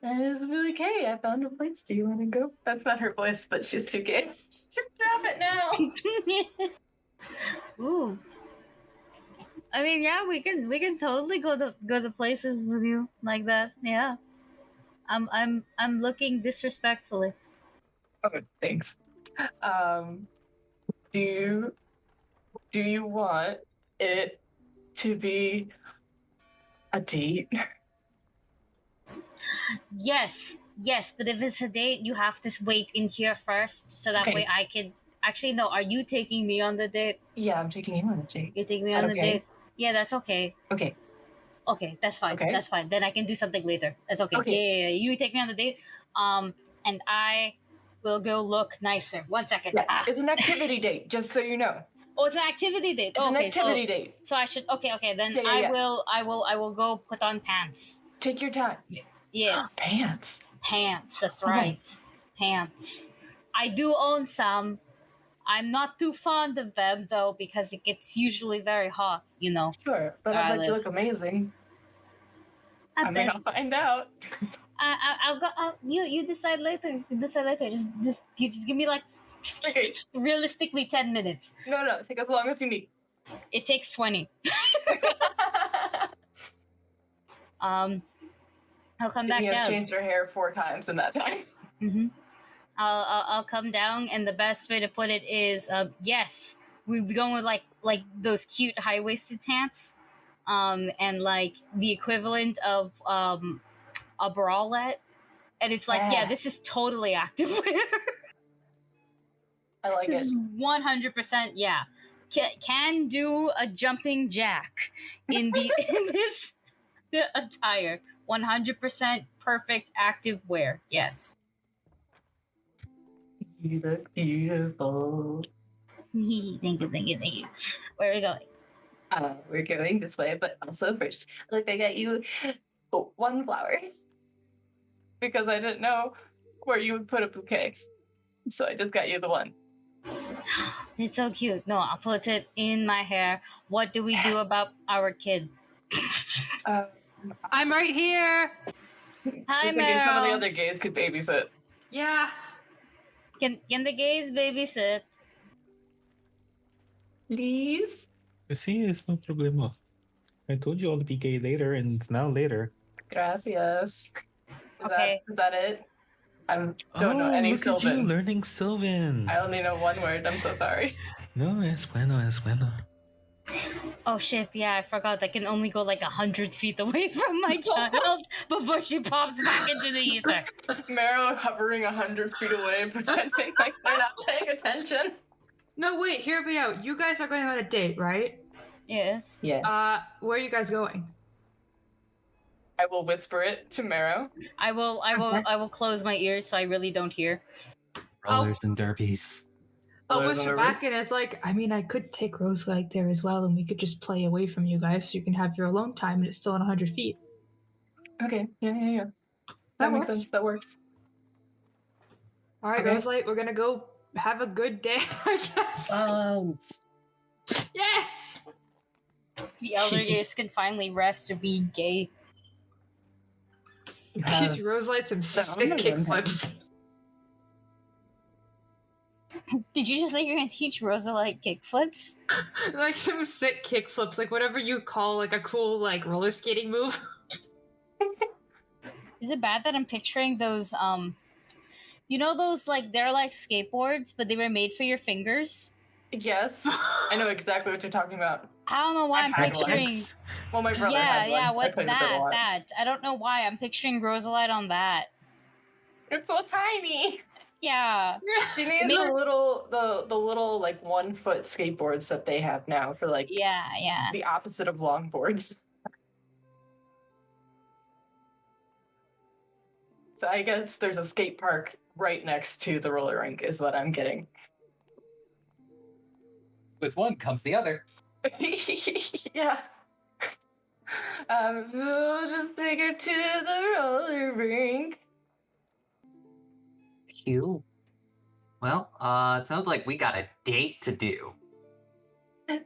S3: it's really gay. I found a place. Do you want to go? That's not her voice, but she's too gay. Drop it now.
S2: Ooh. I mean, yeah, we can totally go to places with you like that. Yeah. I'm looking disrespectfully.
S3: Oh, thanks. Do you want it to be a date?
S2: Yes, but if it's a date, you have to wait in here first, so that
S3: Okay.
S2: way I can. Actually, no. Are you taking me on the date?
S3: Yeah, I'm taking you on a date.
S2: You're taking me
S3: Is
S2: on
S3: that
S2: the
S3: okay?
S2: date. Yeah, that's okay.
S3: Okay.
S2: Okay, that's fine.
S3: Okay.
S2: That's fine. Then I can do something later. That's okay.
S3: Okay.
S2: Yeah. You take me on the date. And I will go look nicer. 1 second.
S3: Yeah,
S2: Ah.
S3: it's an activity date, just so you know.
S2: Oh, it's an activity date.
S3: It's an
S2: Okay,
S3: activity date.
S2: So I should. Okay. Then
S3: Yeah.
S2: I will go put on pants.
S3: Take your time.
S2: Yes.
S3: Pants.
S2: Pants, that's
S3: Okay.
S2: right. Pants. I do own some. I'm not too fond of them, though, because it gets usually very hot,
S3: Sure, but
S2: Where
S3: I
S2: I
S3: bet you
S2: live.
S3: look amazing.
S2: I
S3: I mean,
S2: bet.
S3: I'll find out.
S2: I'll go. You decide later. Just give me like
S3: Okay.
S2: realistically 10 minutes.
S3: No, take as long as you need.
S2: It takes 20. I'll come back
S3: Sydney has
S2: down.
S3: changed her hair 4 times in that time.
S2: Mm-hmm. I'll come down, and the best way to put it is, yes, we'll be going with like those cute high waisted pants, and like the equivalent of a bralette, and it's like, yeah, this is totally activewear.
S3: I like
S2: This
S3: it.
S2: is 100%, yeah. Can do a jumping jack in this attire. 100% perfect active wear. Yes.
S3: You look beautiful.
S2: Thank you, thank you, thank you. Where are we going?
S3: We're going this way, but also first, look, I got you one flower because I didn't know where you would put a bouquet, so I just got you the one.
S2: It's so cute. No, I'll put it in my hair. What do we do about our kid?
S4: I'm right here.
S2: Hi,
S3: Just thinking some of the
S2: Meryl.
S3: other gays could babysit.
S4: Yeah.
S2: Can the gays babysit?
S3: Please?
S5: You see, it's no problema. I told you all to be gay later, and it's now later.
S3: Gracias.
S2: Okay.
S3: Is that it? I don't know any
S5: look
S3: Sylvan.
S5: at you learning Sylvan.
S3: I only know one word. I'm so sorry.
S5: No, es bueno, es bueno.
S2: Oh shit, yeah, I forgot I can only go like 100 feet away from my child before she pops back into the ether.
S3: Meryl hovering 100 feet away, pretending like they're not paying attention.
S4: No, wait, hear me out. You guys are going on a date, right?
S2: Yes.
S3: Yeah.
S4: Where are you guys going?
S3: I will whisper it to Meryl.
S2: I will close my ears so I really don't hear.
S1: Rollers and derbies.
S4: Oh,
S3: Rollers
S4: Mr.
S3: and derbies?
S4: Backen is like, I mean, I could take Roselight there as well, and we could just play away from you guys so you can have your alone time, and it's still on 100 feet.
S3: Okay. Yeah. That
S4: That
S3: makes
S4: works.
S3: sense. That works.
S4: All right,
S3: Okay.
S4: Roselight, we're gonna go have a good day, I guess. Yes!
S2: The elder gays can finally rest to be gay.
S4: Teach Roselight some sick
S3: no,
S4: kickflips.
S2: Did you just say you're gonna teach Rosa like kickflips?
S4: Like some sick kickflips, like whatever you call like a cool like roller skating move.
S2: Is it bad that I'm picturing those you know those like they're like skateboards but they were made for your fingers?
S3: Yes. I know exactly what you're talking about.
S2: I don't know why I'm
S3: I had
S2: picturing
S3: one. Well, my brother had one.
S2: yeah,
S3: I
S2: what
S3: played with it a lot.
S2: that. I don't know why I'm picturing Rosalite on that.
S3: It's so tiny.
S2: Yeah.
S3: She needs
S2: Maybe-
S3: the little like 1 foot skateboards that they have now for like
S2: Yeah.
S3: the opposite of longboards. So I guess there's a skate park right next to the roller rink is what I'm getting.
S1: With one comes the other.
S3: Yeah. We'll just take her to the roller rink.
S1: Cute. Well, it sounds like we got a date to do.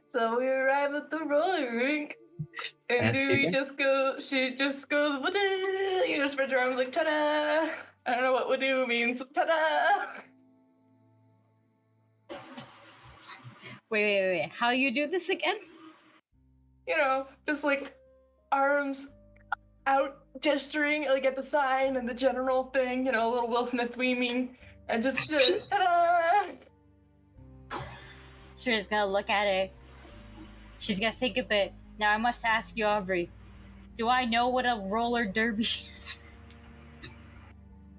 S3: So we arrive at the roller rink. And
S1: Yes,
S3: Dewey
S1: you
S3: she just goes, "Wadoo!" You know, spreads her arms like, ta-da! I don't know what Wadoo means. Ta-da!
S2: Wait. How you do this again?
S3: You know, just like arms out gesturing like at the sign and the general thing, you know, a little Will Smith weeming, and just ta-da!
S2: She's just gonna look at it. She's gonna think a bit. Now I must ask you, Aubrey. Do I know what a roller derby is?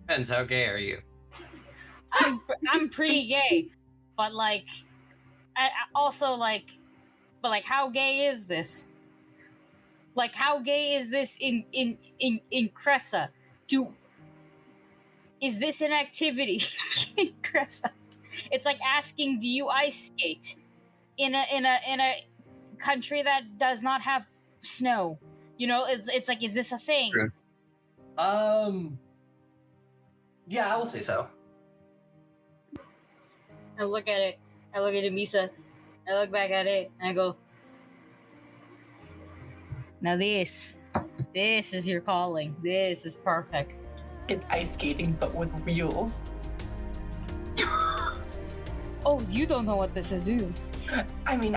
S1: Depends, how gay are you?
S2: I'm pretty gay, but like, I also like, but like, how gay is this? Like, how gay is this in Cressa? Is this an activity in Cressa? It's like asking, do you ice skate in a country that does not have snow? You know, it's like, is this a thing?
S1: True. Yeah, I will say so.
S2: I look at it. I look at Amisa. I look back at it, and I go, now this is your calling. This is perfect.
S3: It's ice skating, but with wheels.
S2: Oh, you don't know what this is, do you?
S3: I mean,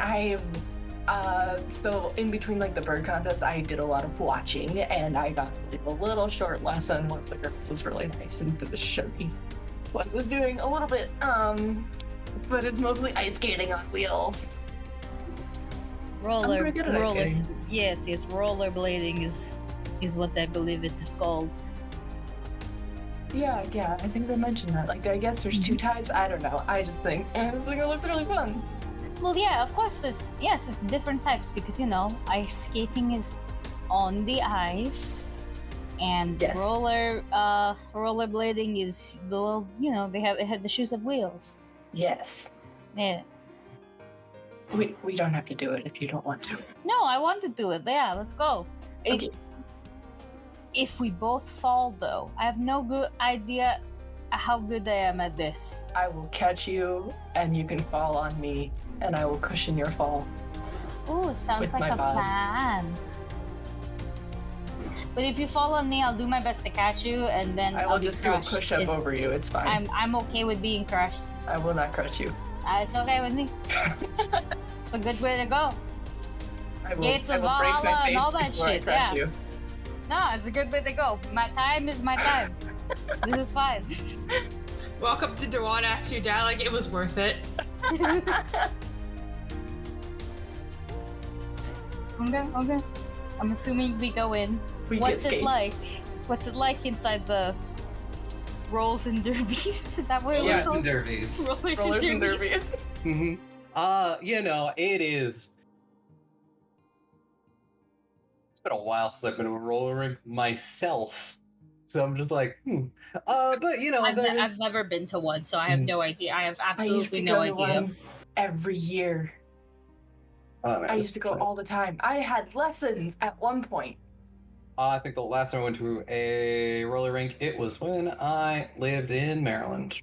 S3: so in between like the bird contests, I did a lot of watching, and I got like, a little short lesson. One of the girls was really nice and showed me what I was doing a little bit. But it's mostly ice skating on wheels.
S2: Roller,
S3: pretty good at ice
S2: rollers.
S3: skating.
S2: Yes, rollerblading is what I believe it is called.
S3: Yeah, I think they mentioned that. Like, I guess there's 2 types. I don't know. I just think, and it's like, it looks really fun.
S2: Well, yeah, of course. It's different types because ice skating is on the ice, And
S3: Yes.
S2: rollerblading is the they had the shoes of wheels.
S3: Yes.
S2: Yeah.
S3: We don't have to do it if you don't want to.
S2: No, I want to do it. Yeah, let's go.
S3: Okay.
S2: If we both fall, though, I have no good idea how good I am at this.
S3: I will catch you, and you can fall on me, and I will cushion your fall.
S2: Ooh, sounds
S3: With
S2: like
S3: my
S2: a
S3: body.
S2: plan. But if you fall on me, I'll do my best to catch you, and then
S3: I
S2: I'll
S3: will
S2: be
S3: just do a
S2: crushed.
S3: push-up over you. It's fine.
S2: I'm okay with being crushed.
S3: I will not crush you.
S2: It's okay with me. It's a good way to go.
S3: I will,
S2: Gates
S3: I
S2: of
S3: will break my
S2: Valhalla
S3: face
S2: and all that
S3: before I
S2: shit,
S3: crush
S2: yeah.
S3: you.
S2: No, it's a good way to go. My time is my time. This is fine.
S4: Walk up to Dewan after you die like it was worth it.
S2: Okay. I'm assuming we go in.
S3: We
S2: What's
S3: get
S2: it
S3: skates.
S2: like? What's it like inside the rolls and derbies? Is that what it was
S1: Rollers
S2: called?
S1: and derbies.
S2: Rollers,
S3: Rollers
S2: and
S3: and
S2: derbies.
S3: derbies.
S1: It is. It's been a while since I've been to a roller rink myself. So I'm just like, but
S2: I've
S1: there's
S2: never been to one, so I have no idea. I have
S3: I used to
S2: absolutely
S3: go
S2: no
S3: to
S2: idea.
S3: one every year.
S1: Oh, man,
S3: I used to go all the time. I had lessons at one point.
S1: I think the last time I went to a roller rink, it was when I lived in Maryland.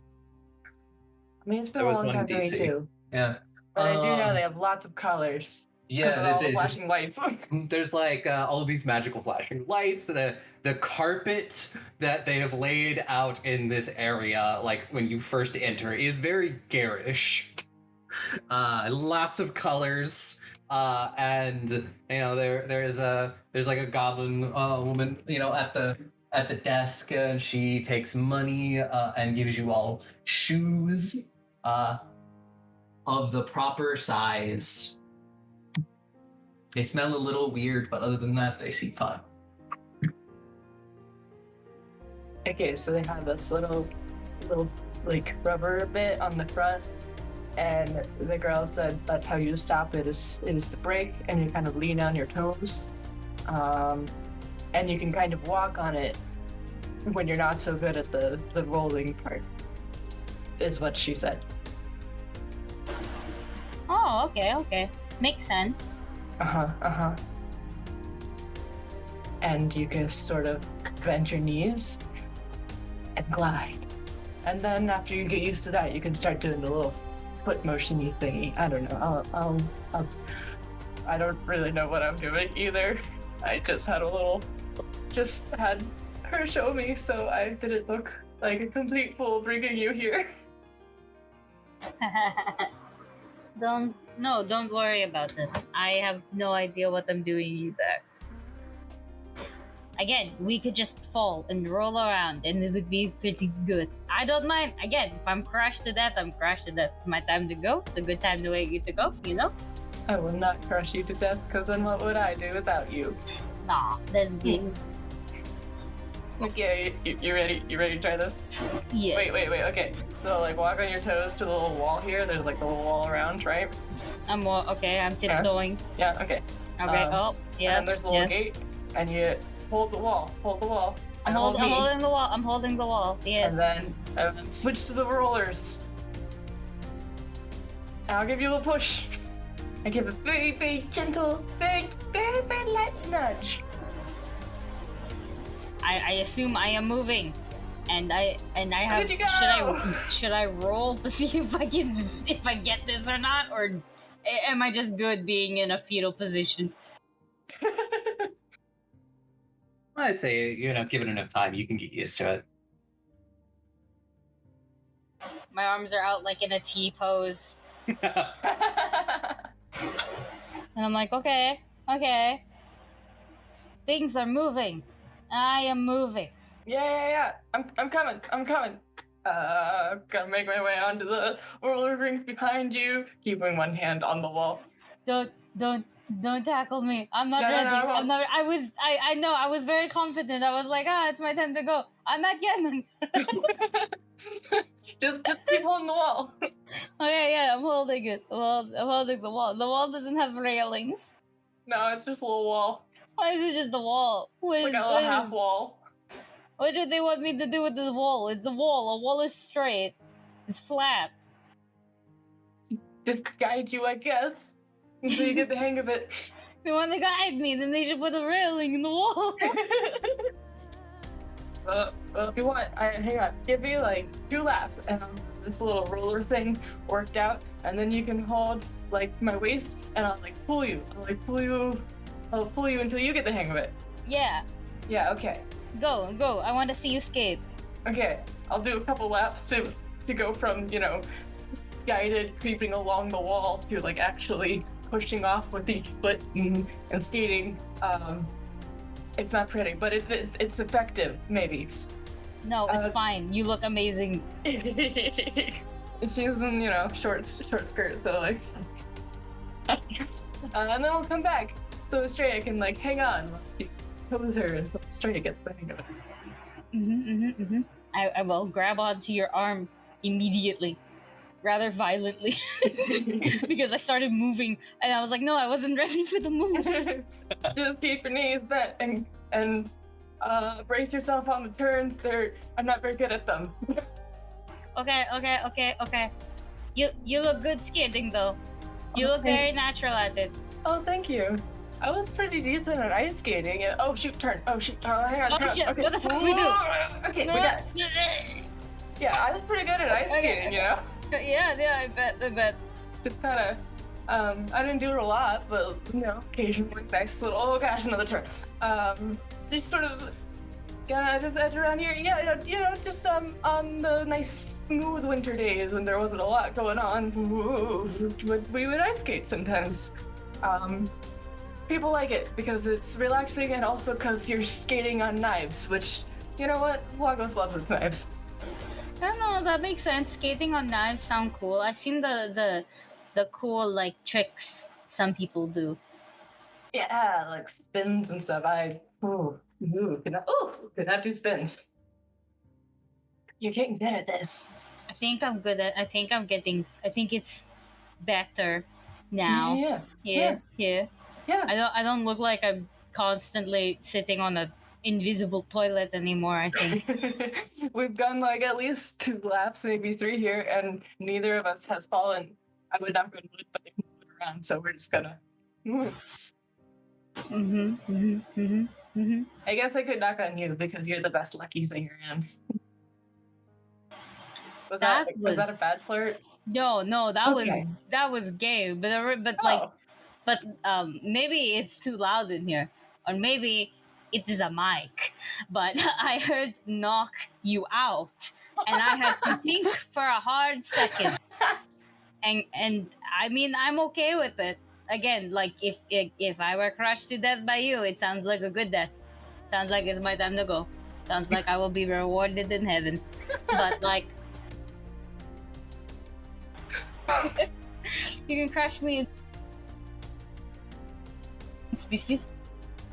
S3: I mean, it's been
S1: There
S3: a
S1: was
S3: long
S1: one in
S3: time for me
S1: DC.
S3: too.
S1: Yeah.
S3: But I do know they have lots of colors. Because of all the flashing lights.
S1: There's like all of these magical flashing lights. The carpet that they have laid out in this area, like when you first enter, is very garish. Lots of colors. And there's like a goblin woman, at the desk, and she takes money and gives you all shoes of the proper size. They smell a little weird, but other than that, they seem fun.
S3: Okay, so they have this little like rubber bit on the front, and the girl said that's how you stop it is to break, and you kind of lean on your toes, and you can kind of walk on it when you're not so good at the rolling part, is what she said.
S2: Oh, okay. Makes sense.
S3: And you can sort of bend your knees and glide. And then after you get used to that, you can start doing the little foot motion-y thingy. I don't know. I don't really know what I'm doing either. I just had her show me, so I didn't look like a complete fool bringing you here.
S2: Don't worry about it. I have no idea what I'm doing either. Again, we could just fall and roll around and it would be pretty good. I don't mind. Again, if I'm crushed to death, I'm crushed to death. It's my time to go. It's a good time to wait you to go,
S3: I will not crush you to death, because then what would I do without you?
S2: Nah, that's good.
S3: Okay, you ready? You ready to try this?
S2: Yes.
S3: Wait, okay. So like walk on your toes to the little wall here. There's like the little wall around, right?
S2: I'm tiptoeing.
S3: Yeah, okay.
S2: Okay,
S3: And then there's a little gate, and you hold the wall.
S2: I'm
S3: and hold me.
S2: holding the wall. I'm holding the wall. Yes.
S3: And then switch to the rollers. And I'll give you a push. I give a very, very gentle, very, very, very light nudge.
S2: I assume I am moving, and I have.
S3: Where'd you go?
S2: Should I roll to see if I get this or not, or am I just good being in a fetal position?
S1: I'd say, given enough time, you can get used to it.
S2: My arms are out like in a T pose, and I'm like, okay. Things are moving. I am moving.
S3: Yeah. I'm coming. Gonna make my way onto the roller rink behind you, keeping one hand on the wall.
S2: Don't tackle me. I'm not
S3: No,
S2: ready.
S3: no,
S2: I'm not. I know. I was very confident. I was like, it's my time to go. I'm not yet.
S3: just keep holding the wall.
S2: Okay, yeah, I'm holding it. I'm holding the wall. The wall doesn't have railings.
S3: No, it's just a little wall.
S2: Why is it just the wall?
S3: Like a little half wall.
S2: What do they want me to do with this wall? It's a wall. A wall is straight. It's flat.
S3: Just guide you, I guess, until you get the hang of it.
S2: If they want to guide me, then they should put a railing in the wall.
S3: Well, if you want, hang on. Give me like 2 laps, and this little roller thing worked out, and then you can hold like my waist, and I'll like pull you. I'll pull you until you get the hang of it.
S2: Yeah.
S3: Yeah. Okay.
S2: Go. I want to see you skate.
S3: Okay. I'll do a couple laps to go from guided creeping along the wall to like actually pushing off with each foot and skating. It's not pretty, but it's effective, maybe.
S2: No, it's fine. You look amazing.
S3: She's in, short skirt, so like. And then we'll come back, so Estrella can like hang on. Pose her until Estrella gets the hang of it.
S2: I will grab onto your arm immediately, rather violently, because I started moving, and I was like, no, I wasn't ready for the move.
S3: Just keep your knees bent and brace yourself on the turns. I'm not very good at them.
S2: Okay. You look good skating though. You look very natural at it.
S3: Oh, thank you. I was pretty decent at ice skating. Oh shoot, turn. Oh shoot. Hang on.
S2: Oh shit,
S3: Okay.
S2: what the fuck we do?
S3: Okay, we got it. Yeah, I was pretty good at ice skating,
S2: Yeah, I bet.
S3: Just kind of, I didn't do it a lot, but occasionally nice little. Oh gosh, another turn. Just sort of, just edge around here. Yeah, just on the nice smooth winter days when there wasn't a lot going on, we would ice skate sometimes. People like it because it's relaxing and also because you're skating on knives, which, you know what, Lagos loves its knives.
S2: I don't know, that makes sense. Skating on knives sound cool. I've seen the cool like tricks some people do.
S3: Yeah, like spins and stuff. Could not do spins. You're getting good at this.
S2: I think it's better now. Yeah. I don't look like I'm constantly sitting on a invisible toilet anymore, I think.
S3: We've gone like at least 2 laps, maybe 3 here, and neither of us has fallen. I would knock on wood, but they can move it around, so we're just gonna move. I guess I could knock on you because you're the best lucky thing around. Was that a bad flirt?
S2: No, that was gay, but maybe it's too loud in here, or maybe it is a mic. But I heard knock you out, and I had to think for a hard second. And I mean, I'm okay with it. Again, like if I were crushed to death by you, it sounds like a good death. Sounds like it's my time to go. Sounds like I will be rewarded in heaven. But like, you can crush me in specific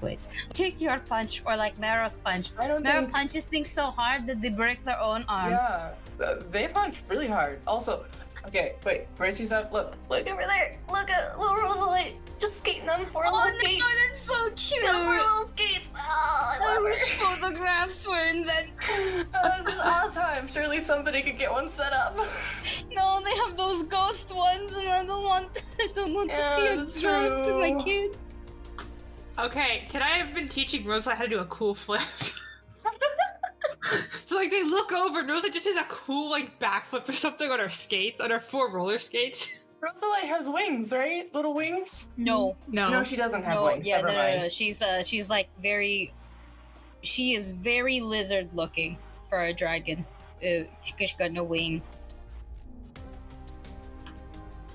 S2: ways. Take your punch, or like Mero's punch. Mero punches things so hard that they break their own arm.
S3: Yeah, they punch really hard. Also, okay, wait, brace yourself. Look over there. Look at little Rosalie just skating on 4 little skates.
S2: Oh, that's so cute.
S3: 4 little skates. Oh, I
S2: wish photographs were invented.
S3: This is awesome. Surely somebody could get one set up.
S2: No, they have those ghost ones, and I don't want to see a ghost to my kid.
S4: Okay, can I have been teaching Rosalie how to do a cool flip? So like they look over and Rosalie just does a cool like backflip or something on her skates, on her 4 roller skates.
S3: Rosalie has wings, right? Little wings?
S2: No,
S3: she doesn't have wings.
S2: Yeah,
S3: Never mind.
S2: no. She's like she is very lizard looking for a dragon. She's got no wing.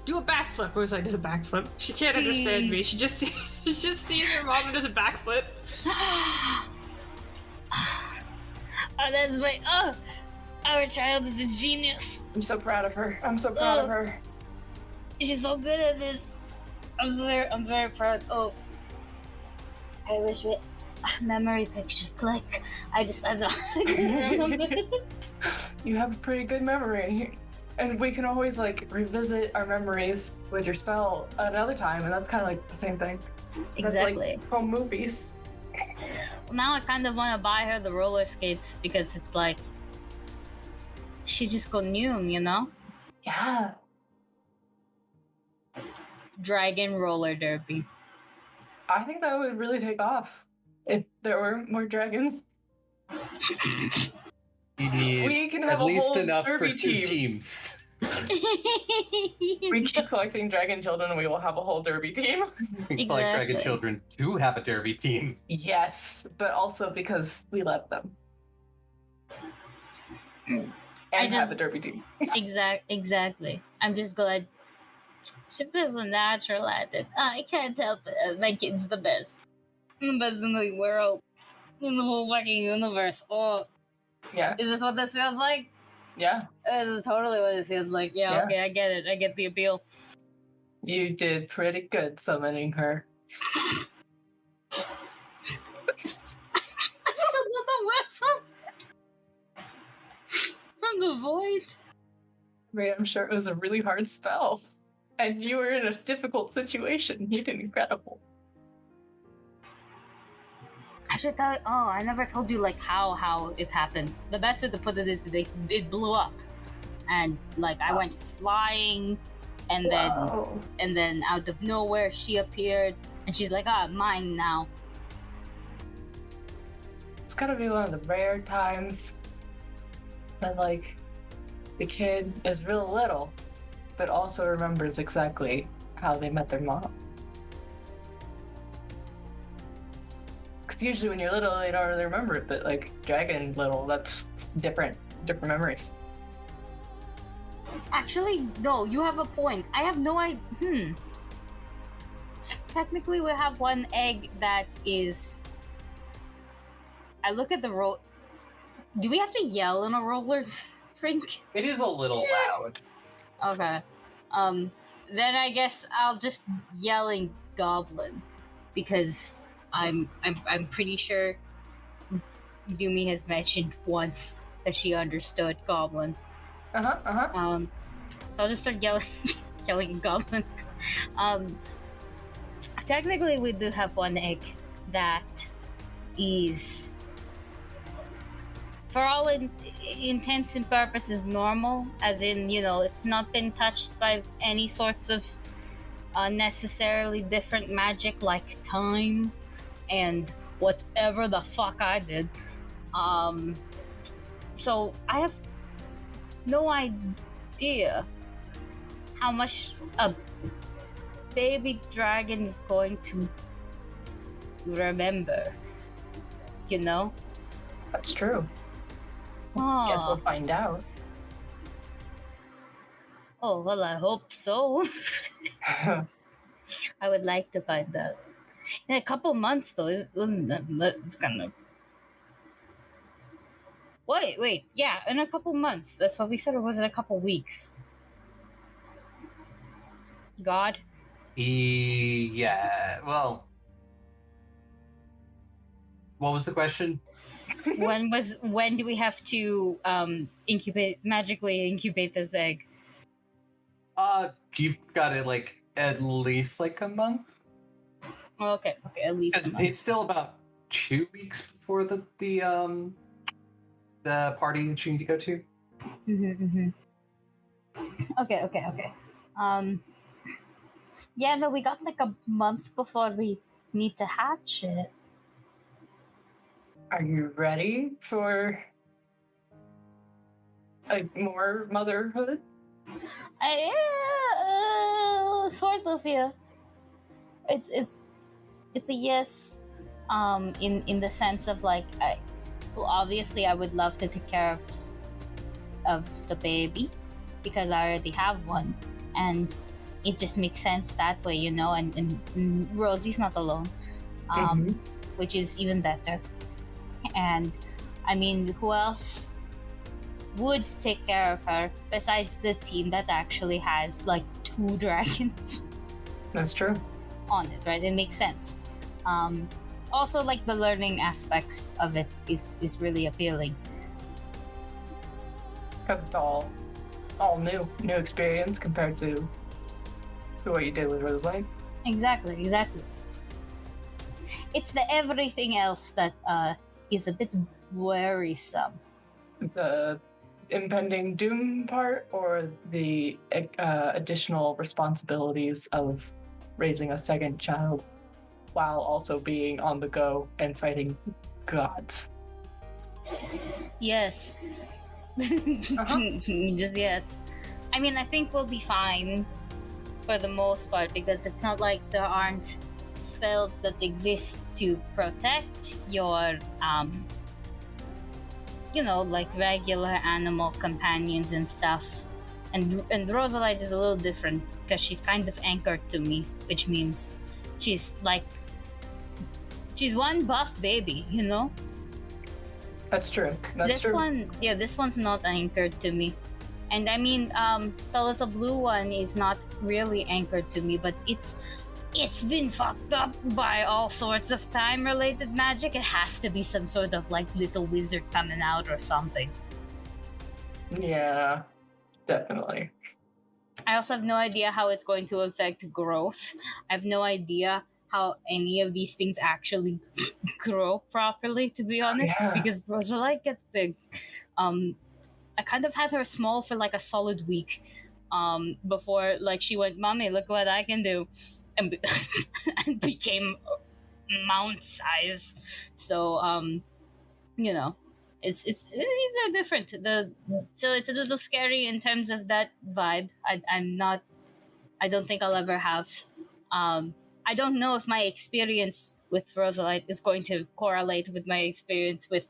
S4: Do a backflip. Rosalie does a backflip. She can't understand me. She just sees her mom and does a backflip.
S2: Oh, that's our child is a genius.
S3: I'm so proud of her.
S2: She's so good at this. I'm very proud. Oh, I wish we memory picture. Click. I just had to.
S3: You have a pretty good memory, and we can always like revisit our memories with your spell another time, and that's kind of like the same thing.
S2: Exactly.
S3: That's like home movies.
S2: Now I kind of want to buy her the roller skates because it's like she just go new, you know?
S3: Yeah.
S2: Dragon roller derby.
S3: I think that would really take off if there were more dragons.
S1: You need
S3: We can have
S1: at
S3: a
S1: least
S3: whole
S1: enough for
S3: derby
S1: 2
S3: team.
S1: teams.
S3: We keep collecting dragon children and we will have a whole derby team.
S1: We collect dragon
S2: Exactly.
S1: children to have a derby team.
S3: Yes, but also because we love them. And have a derby team.
S2: Exactly. I'm just glad she's just a natural at it. I can't help it. My kid's the best. The best in the world. In the whole fucking universe. Oh,
S3: Yeah,
S2: is this what this feels like?
S3: yeah.
S2: This is totally what it feels like. Yeah,
S3: Yeah.
S2: okay, I get it. I get the appeal.
S3: You did pretty good summoning her.
S2: I still got the whip from the void.
S3: Right, I'm sure it was a really hard spell. And you were in a difficult situation. You did incredible.
S2: I should tell. Oh, I never told you like how it happened. The best way to put it is it blew up, and like I went flying, and
S3: Wow.
S2: then out of nowhere she appeared, and she's like, "Ah, mine now."
S3: It's gotta be one of the rare times that like the kid is real little, but also remembers exactly how they met their mom. Because usually when you're little, they don't really remember it, but like dragon little, that's different memories.
S2: Actually, no, you have a point. I have no idea. Technically, we have one egg that is. I look at the roll. Do we have to yell in a roller rink?
S1: It is a little loud.
S2: Okay. Then I guess I'll just yelling goblin because I'm pretty sure Doomy has mentioned once that she understood goblin. So I'll just start yelling goblin. Technically we do have one egg that is for all intents and purposes normal, as in, you know, it's not been touched by any sorts of necessarily different magic like time and whatever the fuck I did. So I have no idea how much a baby dragon is going to remember, you know?
S3: That's true.
S2: Oh.
S3: Guess we'll find out.
S2: Oh, well, I hope so. I would like to find out. In a couple months, though, it's gonna. Wait, yeah, in a couple months. That's what we said, or was it a couple weeks? God?
S1: Yeah, well. What was the question?
S2: When do we have to magically incubate this egg?
S1: You've got it like at least like a month.
S2: Okay, at least a month.
S1: It's still about 2 weeks before the party that you need to go to.
S2: Okay. Yeah, but we got like a month before we need to hatch it.
S3: Are you ready for more motherhood?
S2: Sort of, yeah. It's a yes, in the sense of like, obviously I would love to take care of the baby because I already have one, and it just makes sense that way, you know. And Rosie's not alone, which is even better. And I mean, who else would take care of her besides the team that actually has like 2 dragons?
S3: That's true.
S2: On it, right? It makes sense. Also, like the learning aspects of it is really appealing.
S3: Because it's all new experience compared to what you did with Roselight.
S2: Exactly. It's the everything else that is a bit worrisome.
S3: The impending doom part, or the additional responsibilities of raising a second child while also being on the go and fighting gods.
S2: Yes. Just yes. I mean, I think we'll be fine for the most part, because it's not like there aren't spells that exist to protect your like regular animal companions and stuff. And Rosalite is a little different because she's kind of anchored to me, which means she's one buff baby,
S3: That's true.
S2: This one's not anchored to me. And I mean, the little blue one is not really anchored to me, but it's been fucked up by all sorts of time-related magic. It has to be some sort of like little wizard coming out or something.
S3: Yeah, definitely.
S2: I also have no idea how it's going to affect growth. I have no idea how any of these things actually grow properly, to be honest, because Rosalite gets big. I kind of had her small for like a solid week before like she went, "Mommy, look what I can do," and became mount size. So it's these are different. So it's a little scary in terms of that vibe. I don't think I'll ever have. I don't know if my experience with Rosalite is going to correlate with my experience with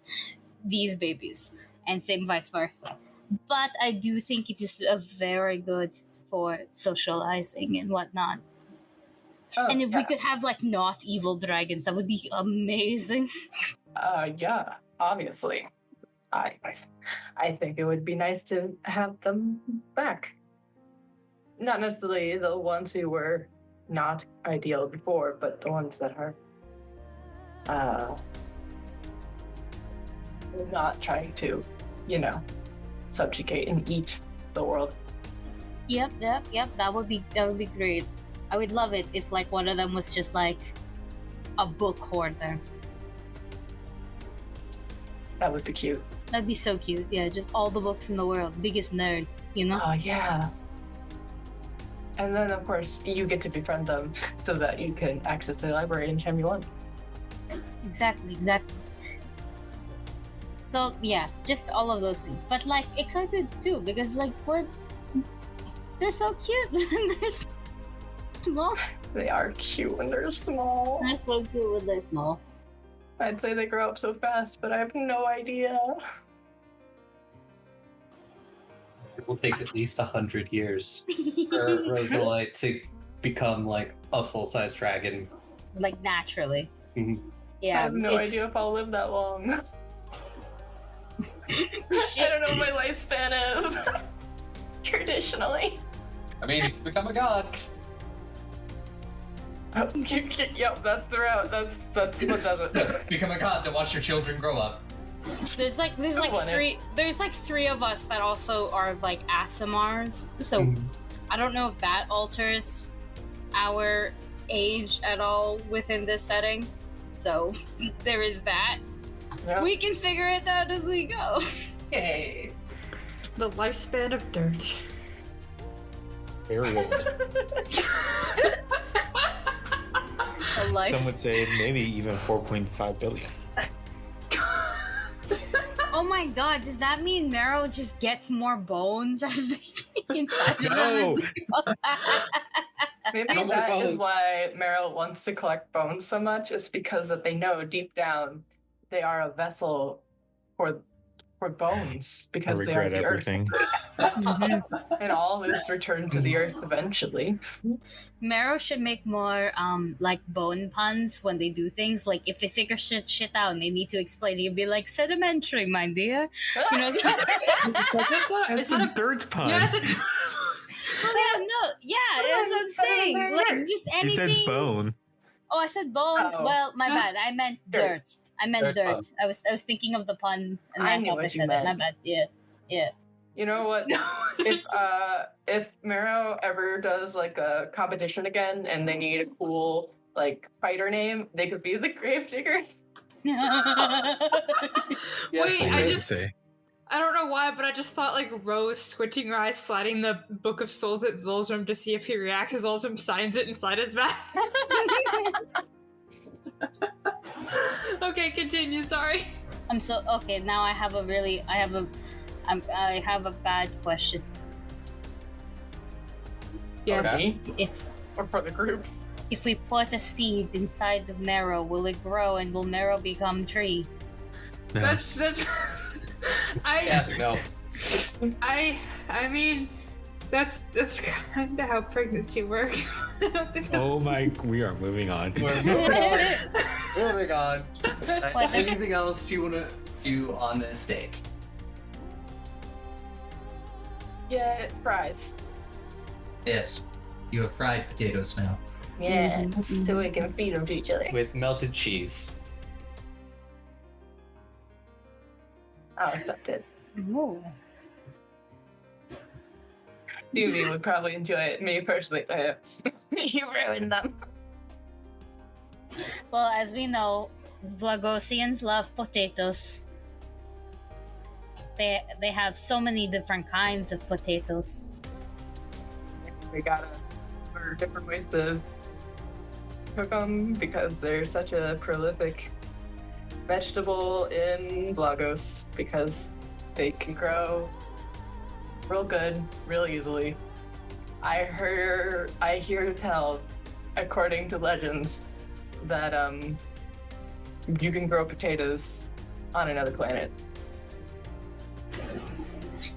S2: these babies, and same vice versa. But I do think it is very good for socializing and whatnot. And if we could have like not evil dragons, that would be amazing.
S3: Yeah, obviously. I think it would be nice to have them back. Not necessarily the ones who were not ideal before, but the ones that are not trying to, subjugate and eat the world.
S2: Yep. That would be great. I would love it if like one of them was just like a book hoarder.
S3: That would be cute.
S2: That'd be so cute. Yeah, just all the books in the world. Biggest nerd,
S3: Oh, yeah. And then, of course, you get to befriend them so that you can access the library anytime you want.
S2: Exactly. So, yeah, just all of those things. But, like, excited, too, because, like, they're so cute when they're small.
S3: They are cute when they're small.
S2: They're so cute when they're small.
S3: I'd say they grow up so fast, but I have no idea.
S1: It will take at least 100 years for Rosalite to become like a full-size dragon.
S2: Like naturally.
S1: Mm-hmm.
S2: Yeah.
S3: I have no idea if I'll live that long. I don't know what my lifespan is. Traditionally.
S1: I mean, if you become a god.
S3: Yep, that's the route. That's what does it.
S1: Become a god to watch your children grow up.
S2: There's three of us that also are like ASMRs. So I don't know if that alters our age at all within this setting. So there is that. Yep. We can figure it out as we go.
S1: Yay.
S4: The lifespan of dirt.
S5: Very old. Some would say maybe even 4.5 billion.
S2: Oh my god, does that mean Meryl just gets more bones as they get inside
S5: No.
S3: Maybe that is why Meryl wants to collect bones so much, is because that they know deep down they are a vessel for bones, because they are the
S5: everything.
S3: Earth. And all is returned to the earth eventually.
S2: Meryl should make more like bone puns when they do things. Like if they figure shit out and they need to explain it, you'd be like, sedimentary, my dear. You know,
S5: it's a dirt pun.
S4: Yeah,
S2: that's what I'm saying. Like just anything.
S5: You said bone.
S2: Oh, I said bone.
S3: Oh.
S2: Well, my bad. I meant dirt. I meant dirt. I was thinking of the pun, and I thought I said it. My bad. Yeah.
S3: You know what? If Mero ever does like a competition again, and they need a cool like fighter name, they could be the Gravedigger.
S1: Yes,
S4: Wait,
S1: I
S4: I
S1: did.
S4: just
S5: say.
S4: I don't know why, but I just thought like Rose squinting her eyes, sliding the Book of Souls at Zolzrum to see if he reacts. As Zolzrum signs it inside his mouth. Okay, continue. Sorry.
S2: I'm so okay. Now I have a bad question.
S4: Yes.
S3: Me
S2: If
S3: or for the group.
S2: if we put a seed inside the marrow, will it grow and will marrow become tree?
S5: No.
S4: That's.
S1: Yeah, no.
S4: I mean, that's kind of how pregnancy works. I don't think that's-
S5: Oh my, we are moving on.
S1: We're moving on. Moving on.
S2: What?
S1: Anything else you want to do on this date?
S3: Get fries.
S1: Yes. You have fried potatoes now
S3: Yeah,
S2: Mhm,
S3: so we can feed them to each other.
S1: with melted cheese.
S3: I'll accept it.
S2: Ooh.
S3: Doobie would probably enjoy it. Me personally, you ruined them.
S2: Well, as we know, Vlagosians love potatoes. They have so many different kinds of potatoes.
S3: We gotta learn different ways to cook them because they're such a prolific vegetable in Lagos because they can grow real good, real easily. I hear tell, according to legends, that you can grow potatoes on another planet.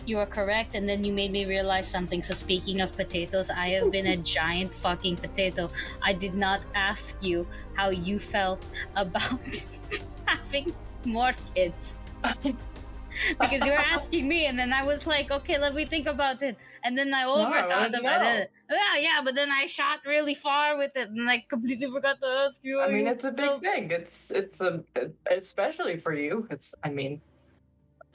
S2: You are correct, and then you made me realize something. So speaking of potatoes, I have been a giant fucking potato. I did not ask you how you felt about having more kids. Because you were asking me, and then I was like, okay, let me think about it. And then I
S3: I
S2: overthought
S3: wanted to
S2: about
S3: know.
S2: it. Yeah, but then I shot really far with it, and I completely forgot to ask you.
S3: I
S2: how
S3: mean,
S2: you
S3: it's a big
S2: felt.
S3: thing. It's especially for you.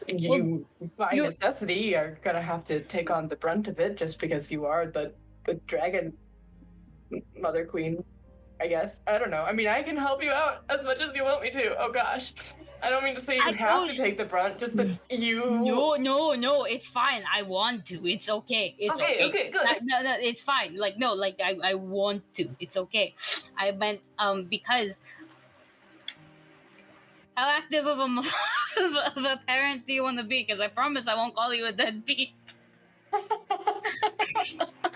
S3: You by
S2: you-
S3: necessity are gonna have to take on the brunt of it just because you are the dragon mother queen, I guess. I don't know. I mean, I can help you out as much as you want me to. Oh gosh, I don't mean to say you have to take the brunt, just that you.
S2: No, it's fine. I want to. It's okay. It's okay.
S3: Okay, good.
S2: No, it's fine. I want to. It's okay. I meant because how active of a of a parent do you want to be? Because I promise I won't call you a deadbeat.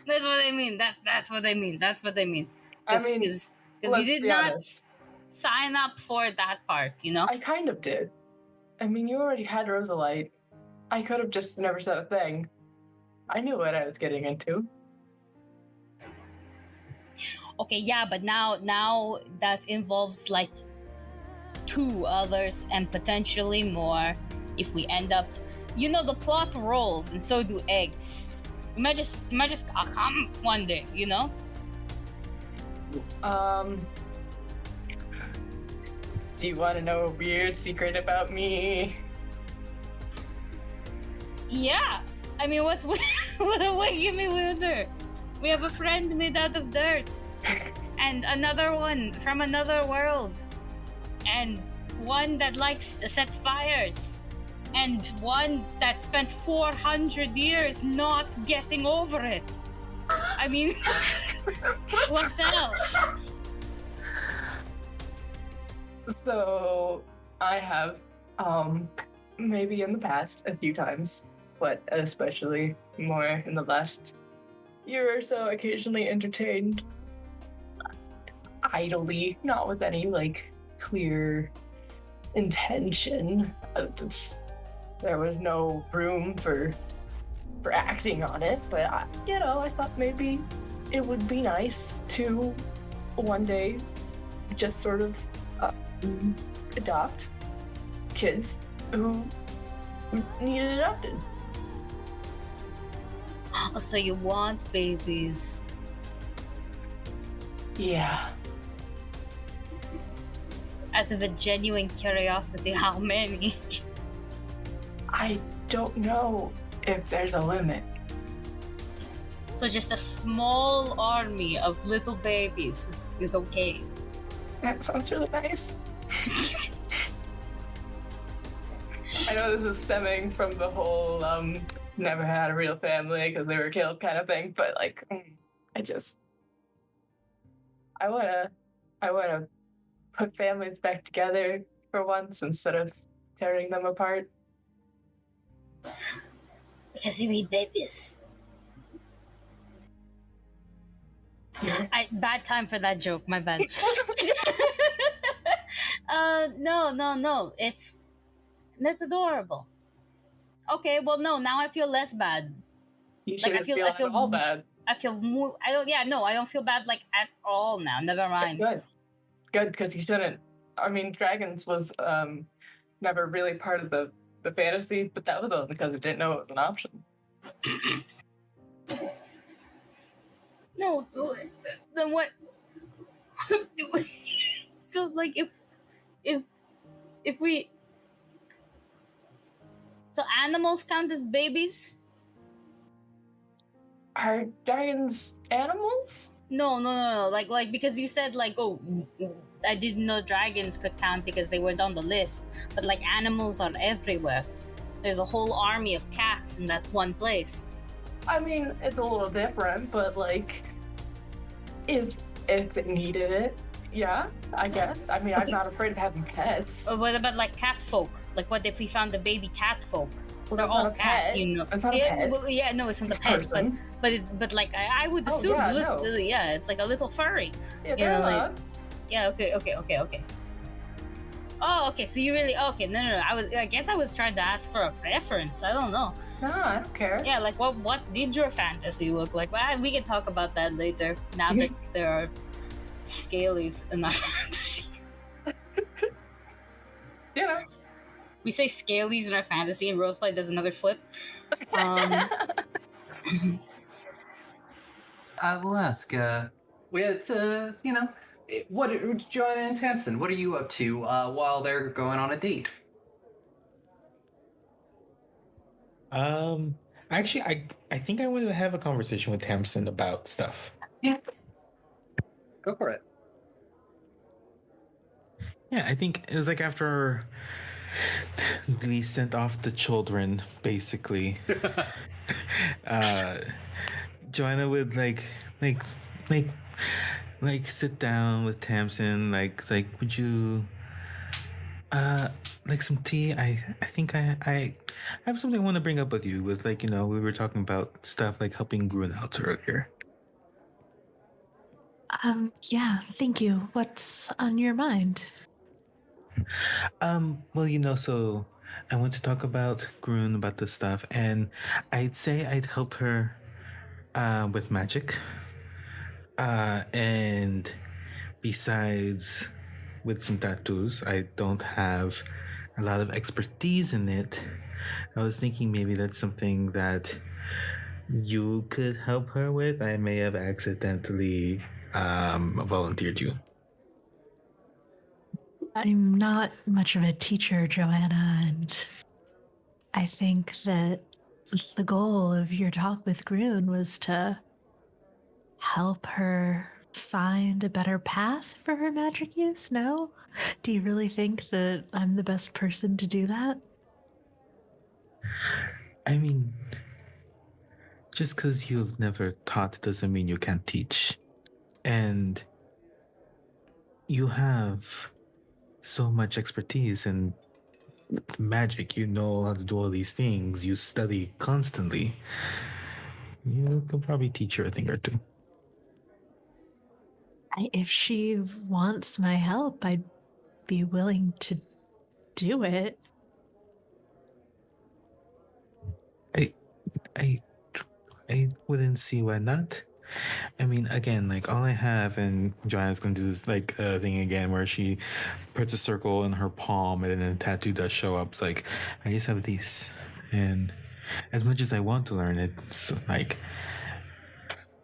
S2: That's what I mean. That's what I mean. That's what I mean.
S3: I mean,
S2: Because you
S3: let's
S2: did
S3: be
S2: not
S3: honest.
S2: sign up for that part. You know.
S3: I kind of did. I mean, you already had Rosalite. I could have just never said a thing. I knew what I was getting into.
S2: Okay, yeah, but now that involves like 2 others and potentially more if we end up, the cloth rolls and so do eggs. We might just come one day,
S3: Do you want to know a weird secret about me?
S2: Yeah, I mean, what's what give me weirder? We have a friend made out of dirt, and another one from another world, and one that likes to set fires, and one that spent 400 years not getting over it. I mean, what else?
S3: So I have, maybe in the past a few times, but especially more in the last year or so, occasionally entertained idly, not with any clear intention. There was no room for acting on it, but I thought maybe it would be nice to one day just sort of adopt kids who needed adopted.
S2: Oh, so you want babies?
S3: Yeah.
S2: Out of a genuine curiosity, how many?
S3: I don't know if there's a limit.
S2: So just a small army of little babies is okay.
S3: That sounds really nice. I know this is stemming from the whole never had a real family because they were killed kind of thing, but like I wanna put families back together for once instead of tearing them apart.
S2: Because you eat babies. Bad time for that joke, my bad. No. That's adorable. Okay, well no, now I feel less bad.
S3: You
S2: Like,
S3: shouldn't feel at all bad.
S2: I feel more I don't feel bad like at all now. Never mind.
S3: Good, because you shouldn't. I mean, dragons was never really part of the fantasy, but that was only because we didn't know it was an option.
S2: No, then what? So like if we, so animals count as babies?
S3: Are dragons animals?
S2: No. Like because you said like, oh, I didn't know dragons could count because they weren't on the list. But like animals are everywhere. There's a whole army of cats in that one place.
S3: I mean, it's a little different, but like, if it needed it, yeah, I guess. I mean, I'm not afraid of having pets.
S2: Or what about like cat folk? Like what if we found a baby cat folk?
S3: Well,
S2: They're
S3: that's
S2: all
S3: not a
S2: cat,
S3: pet.
S2: you know.
S3: It's not a
S2: Yeah,
S3: pet.
S2: well, yeah, no, it's not
S3: It's
S2: a pet,
S3: person.
S2: but like I would assume,
S3: yeah, no.
S2: yeah, it's like a little furry.
S3: Yeah, they're
S2: like-
S3: allowed.
S2: Yeah, okay. Oh, okay. So you really okay? No. I guess I was trying to ask for a preference. I don't know.
S3: No, I don't care.
S2: Yeah, like what did your fantasy look like? Well, we can talk about that later. Now that there are scalies in my fantasy.
S3: You know.
S2: We say scalies in our fantasy, and Roselight does another flip.
S1: I will ask. What Joanna and Tamsin? What are you up to while they're going on a date?
S5: Actually, I think I wanted to have a conversation with Tamsin about stuff.
S1: Yeah. Go for it.
S5: Yeah, I think it was like after we sent off the children, basically. Joanna would like sit down with Tamsin, like would you like some tea? I think I have something I want to bring up with you with like, we were talking about stuff like helping Grun out earlier.
S6: Yeah, thank you. What's on your mind?
S5: Well, so I want to talk about Grun, about this stuff, and I'd say I'd help her with magic. And besides with some tattoos, I don't have a lot of expertise in it. I was thinking maybe that's something that you could help her with. I may have accidentally volunteered you.
S6: I'm not much of a teacher, Joanna, and I think that the goal of your talk with Grun was to help her find a better path for her magic use, no? Do you really think that I'm the best person to do that?
S5: I mean, just because you've never taught doesn't mean you can't teach. And you have so much expertise in magic. You know how to do all these things. You study constantly. You could probably teach her a thing or two.
S6: If she wants my help, I'd be willing to do it.
S5: I wouldn't see why not. I mean, again, like all I have, and Joanna's gonna do this like thing again where she puts a circle in her palm and then a tattoo does show up. It's like, I just have these, and as much as I want to learn it, it's like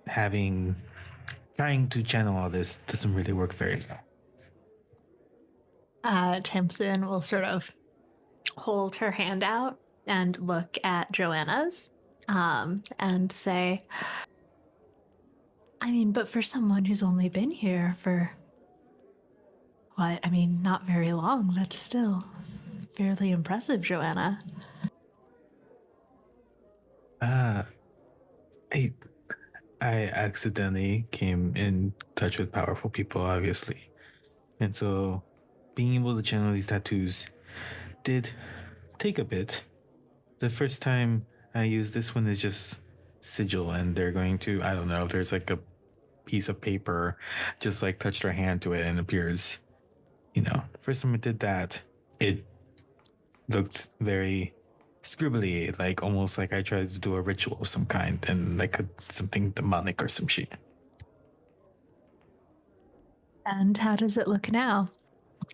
S5: trying to channel all this doesn't really work very well.
S6: Tamsin will sort of hold her hand out and look at Joanna's and say, I mean, but for someone who's only been here for What? I mean, not very long. That's still fairly impressive, Joanna.
S5: I accidentally came in touch with powerful people, obviously. And so being able to channel these tattoos did take a bit. The first time I used this one is just sigil, and they're going to, I don't know, there's like a piece of paper, just like touch their hand to it and appears. First time I did that, it looked very scribbly, like almost like I tried to do a ritual of some kind and like something demonic or some shit.
S6: And how does it look now?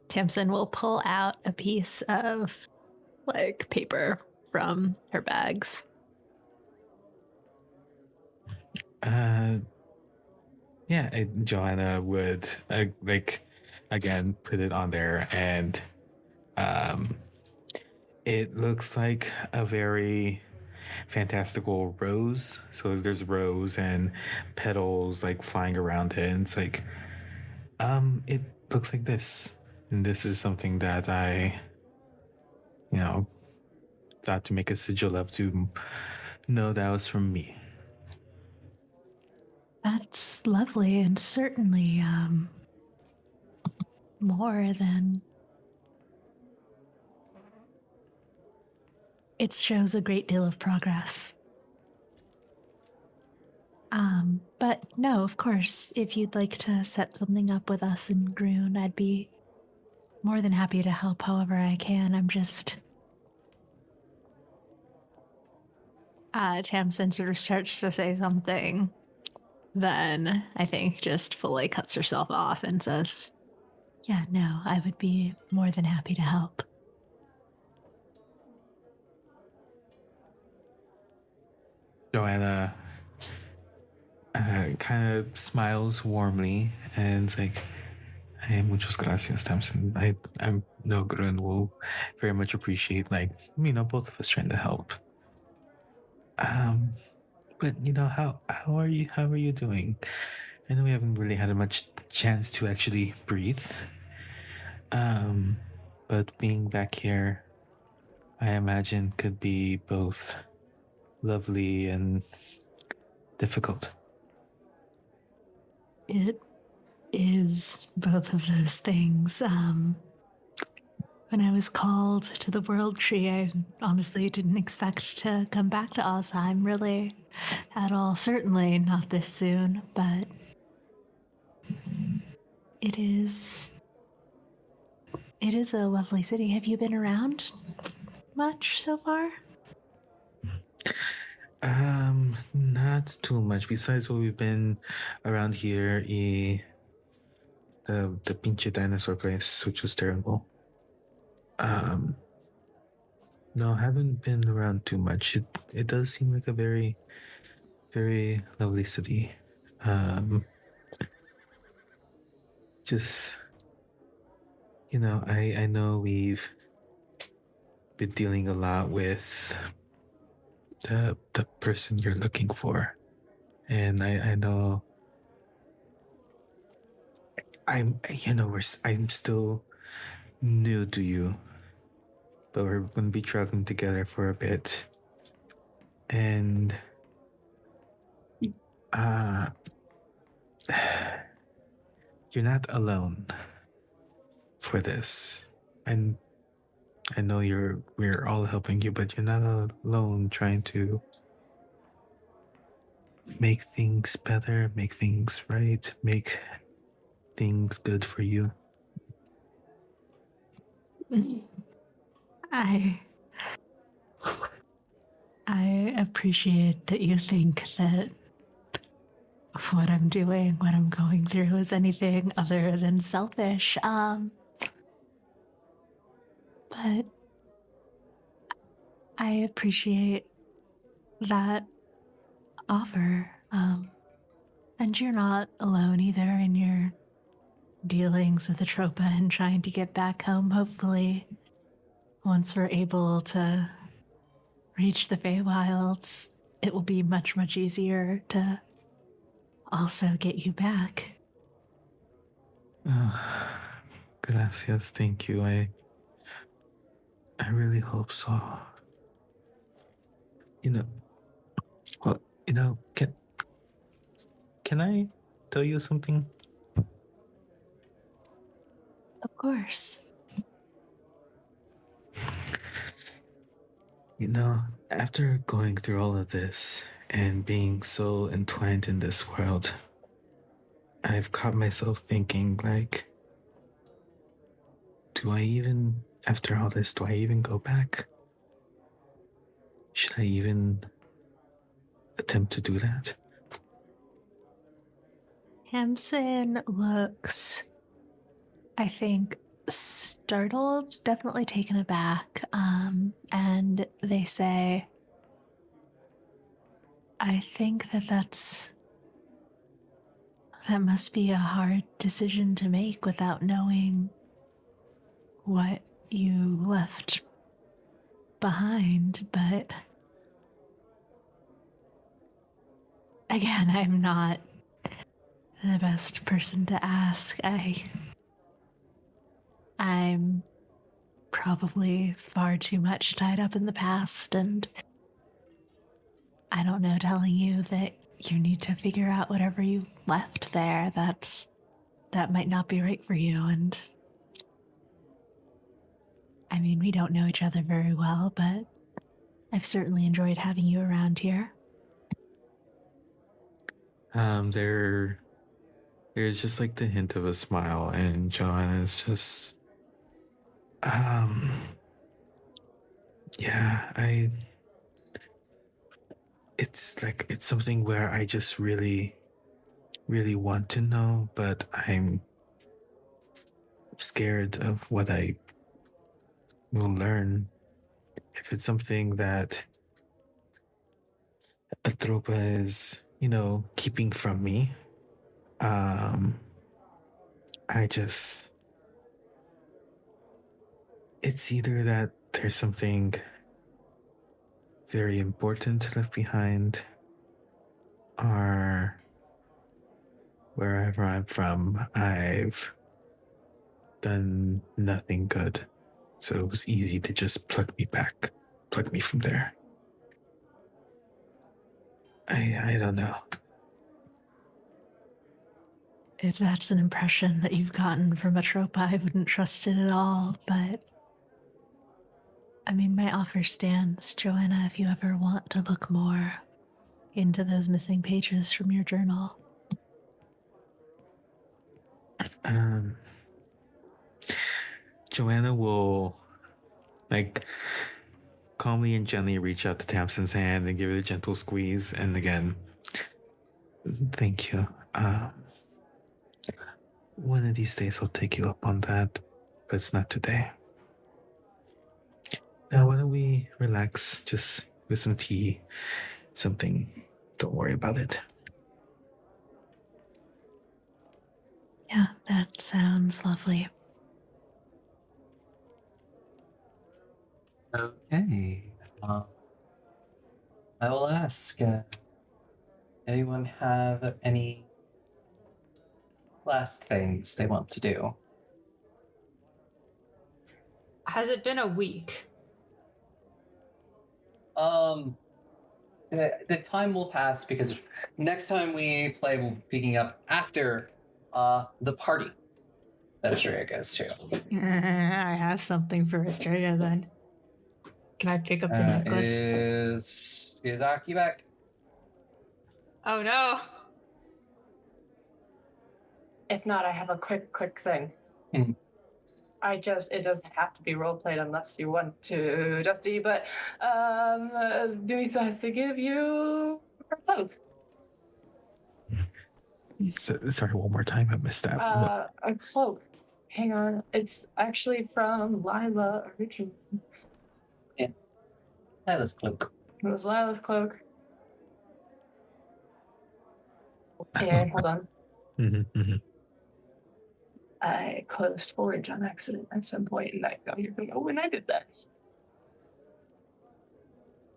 S6: Tamsin will pull out a piece of like paper from her bags.
S5: Yeah, Joanna would again put it on there, and it looks like a very fantastical rose. So there's rose and petals like flying around it, and it's like it looks like this. And this is something that I thought to make a sigil of, to know that was from me.
S6: That's lovely, and certainly more than... It shows a great deal of progress. But no, of course, if you'd like to set something up with us in Groon, I'd be more than happy to help however I can. I'm just... Tamsin sort of starts to say something, then I think just fully cuts herself off and says, yeah, no, I would be more than happy to help.
S5: Joanna kind of smiles warmly and it's like, hey, muchas gracias, Tamsin. I'm no good and will very much appreciate, both of us trying to help. But how are you doing? I know we haven't really had much chance to actually breathe. But being back here, I imagine could be both lovely and difficult.
S6: It is both of those things. When I was called to the World Tree, I honestly didn't expect to come back to Alzheim, really, at all. Certainly not this soon, but it is a lovely city. Have you been around much so far?
S5: Not too much. Besides what we've been around here, the pinche dinosaur place, which was terrible. No, haven't been around too much. It does seem like a very, very lovely city. Just I know we've been dealing a lot with the person you're looking for, and I know I'm still new to you, but we're going to be traveling together for a bit, and you're not alone for this. And I know we're all helping you, but you're not alone trying to make things better, make things right, make things good for you.
S6: I appreciate that you think that what I'm doing, what I'm going through is anything other than selfish. But I appreciate that offer. And you're not alone either in your dealings with Atropa and trying to get back home. Hopefully, once we're able to reach the Feywilds, it will be much, much easier to also get you back.
S5: Gracias, thank you. I really hope so. You know, well, can I tell you something?
S6: Of course.
S5: After going through all of this and being so entwined in this world, I've caught myself thinking, like, after all this, do I even go back? Should I even attempt to do that?
S6: Hamson looks, I think, startled, definitely taken aback, and they say, I think that must be a hard decision to make without knowing what you left behind, but again, I'm not the best person to ask. I'm probably far too much tied up in the past, and I don't know, telling you that you need to figure out whatever you left there, that might not be right for you. And I mean, we don't know each other very well, but I've certainly enjoyed having you around here.
S5: There's just like the hint of a smile, and Joanna's just, yeah, it's something where I just really, really want to know, but I'm scared of what I will learn. If it's something that Atropa is, keeping from me, I just, it's either that there's something very important left behind, or wherever I'm from, I've done nothing good. So it was easy to just plug me from there. I don't know.
S6: If that's an impression that you've gotten from Atropa, I wouldn't trust it at all, but I mean, my offer stands, Joanna, if you ever want to look more into those missing pages from your journal.
S5: Joanna will, like, calmly and gently reach out to Tamsin's hand and give it a gentle squeeze. And again, thank you. One of these days I'll take you up on that, but it's not today. Now, why don't we relax just with some tea, something. Don't worry about it.
S6: Yeah, that sounds lovely.
S1: Okay. I will ask, anyone have any last things they want to do?
S4: Has it been a week?
S1: The time will pass because next time we play, we'll be picking up after the party that Australia goes to.
S2: I have something for Australia then. Can I pick up the necklace?
S1: Is Aki back?
S4: Oh no.
S3: If not, I have a quick thing.
S1: Mhm.
S3: It doesn't have to be role played unless you want to, Dusty, but Dumisa has to give you her cloak.
S5: Sorry, one more time. I missed that.
S3: A cloak. Hang on. It's actually from Lila originally.
S1: Lila's cloak.
S3: It was Lila's cloak. And hold on. I closed Forge on accident at some point, and I know you're gonna know when I did that.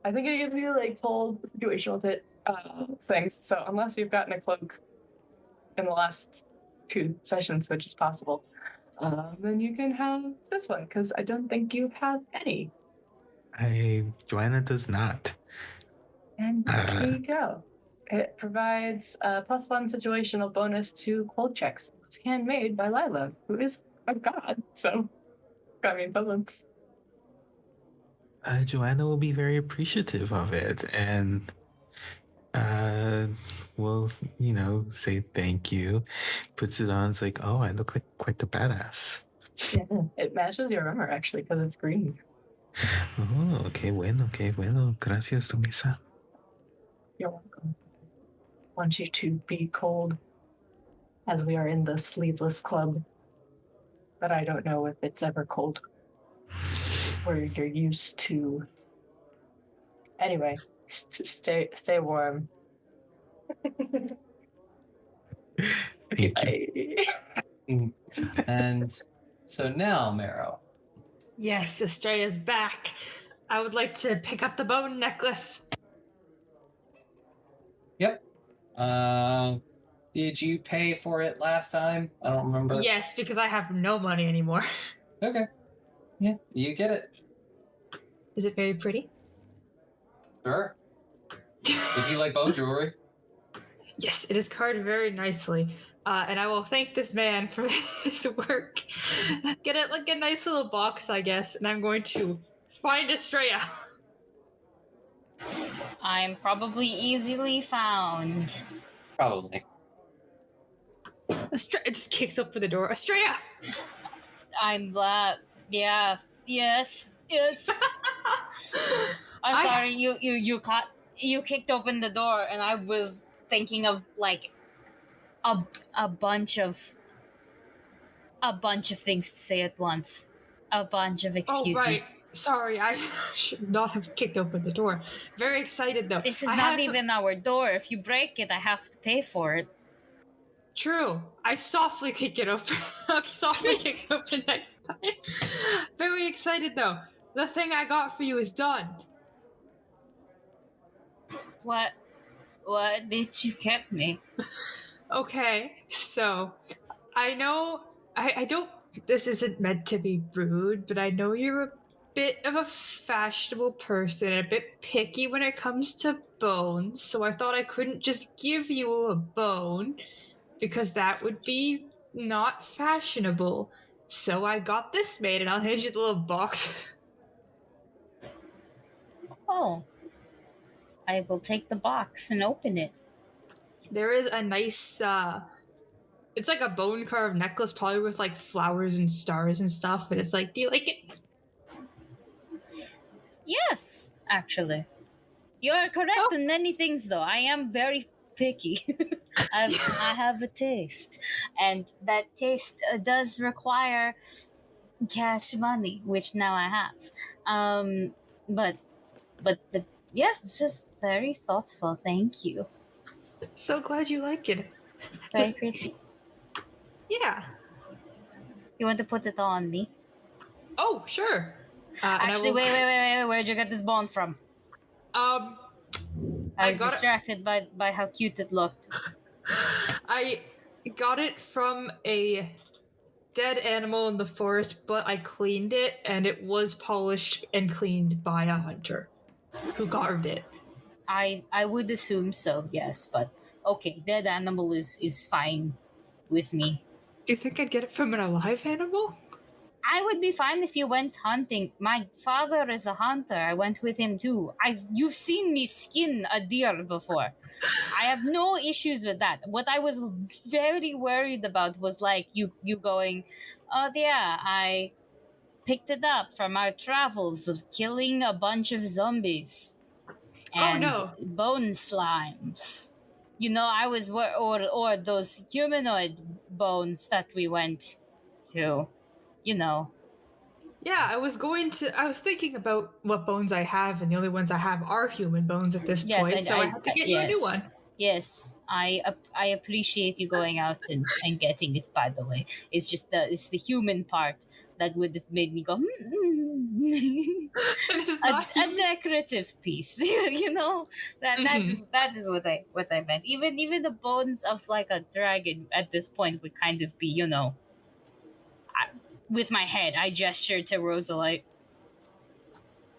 S3: I think it gives you like full situational things. So unless you've gotten a cloak in the last 2 sessions, which is possible, then you can have this one, because I don't think you have any.
S5: Joanna does not.
S3: And here you go. It provides a +1 situational bonus to cold checks. It's handmade by Lila, who is a god, so got me something.
S5: Joanna will be very appreciative of it and will, say thank you. Puts it on. It's like, oh, I look like quite the badass.
S3: Yeah, it matches your armor actually because it's green.
S5: Oh, qué bueno, qué bueno. Gracias, Tomisa.
S3: You're welcome. Want you to be cold as we are in the sleeveless club. But I don't know if it's ever cold where you're used to. Anyway, stay warm.
S5: Thank you.
S1: And so now, Marrow.
S4: Yes, Estrella's back. I would like to pick up the bone necklace.
S1: Yep. Did you pay for it last time? I don't remember.
S4: Yes, because I have no money anymore.
S1: Okay. Yeah, you get it.
S4: Is it very pretty?
S1: Sure. If you like bone jewelry.
S4: Yes, it is carved very nicely. And I will thank this man for his work. Get it like a nice little box, I guess, and I'm going to find Estrella.
S2: I'm probably easily found.
S1: Probably.
S4: Estrella just kicks open the door. Estrella!
S2: I'm glad. Yeah. Yes. I'm sorry. You kicked open the door, and I was thinking of like a bunch of things to say at once. A bunch of excuses.
S4: Oh, right. Sorry, I should not have kicked open the door. Very excited, though.
S2: This is not even our door. If you break it, I have to pay for it.
S4: True. I softly kick it open. Softly kick it open next time. Very excited, though. The thing I got for you is done.
S2: What did you get me?
S4: Okay, so I know I don't. This isn't meant to be rude, but I know you're a bit of a fashionable person and a bit picky when it comes to bones, so I thought I couldn't just give you a bone because that would be not fashionable. So I got this made, and I'll hand you the little box.
S2: Oh. I will take the box and open it.
S4: There is a nice, it's like a bone carved necklace, probably with like flowers and stars and stuff, and it's like, do you like it?
S2: Yes, actually. You are correct in many things, though. I am very picky. I have a taste, and that taste does require cash money, which now I have. But yes, this is very thoughtful. Thank you.
S4: So glad you like it.
S2: It's very pretty.
S4: Yeah.
S2: You want to put it on me?
S4: Oh, sure.
S2: Actually, wait. Where'd you get this bone from? I was distracted by how cute it looked.
S4: I got it from a dead animal in the forest, but I cleaned it, and it was polished and cleaned by a hunter who carved it.
S2: I would assume so, yes, but okay, dead animal is fine with me.
S4: Do you think I'd get it from an alive animal?
S2: I would be fine if you went hunting. My father is a hunter. I went with him too. You've seen me skin a deer before. I have no issues with that. What I was very worried about was like you going, oh yeah, I picked it up from our travels of killing a bunch of zombies and bone slimes. You know, I was or those humanoid bones that we went to. You know.
S4: Yeah, I was thinking about what bones I have, and the only ones I have are human bones at this point, so I had to get you a new one.
S2: Yes, I appreciate you going out and getting it, by the way. It's just it's the human part that would have made me go, a decorative piece, you know? That is what I meant. Even the bones of like a dragon at this point would kind of be, you know, with my head, I gestured to Rosalite.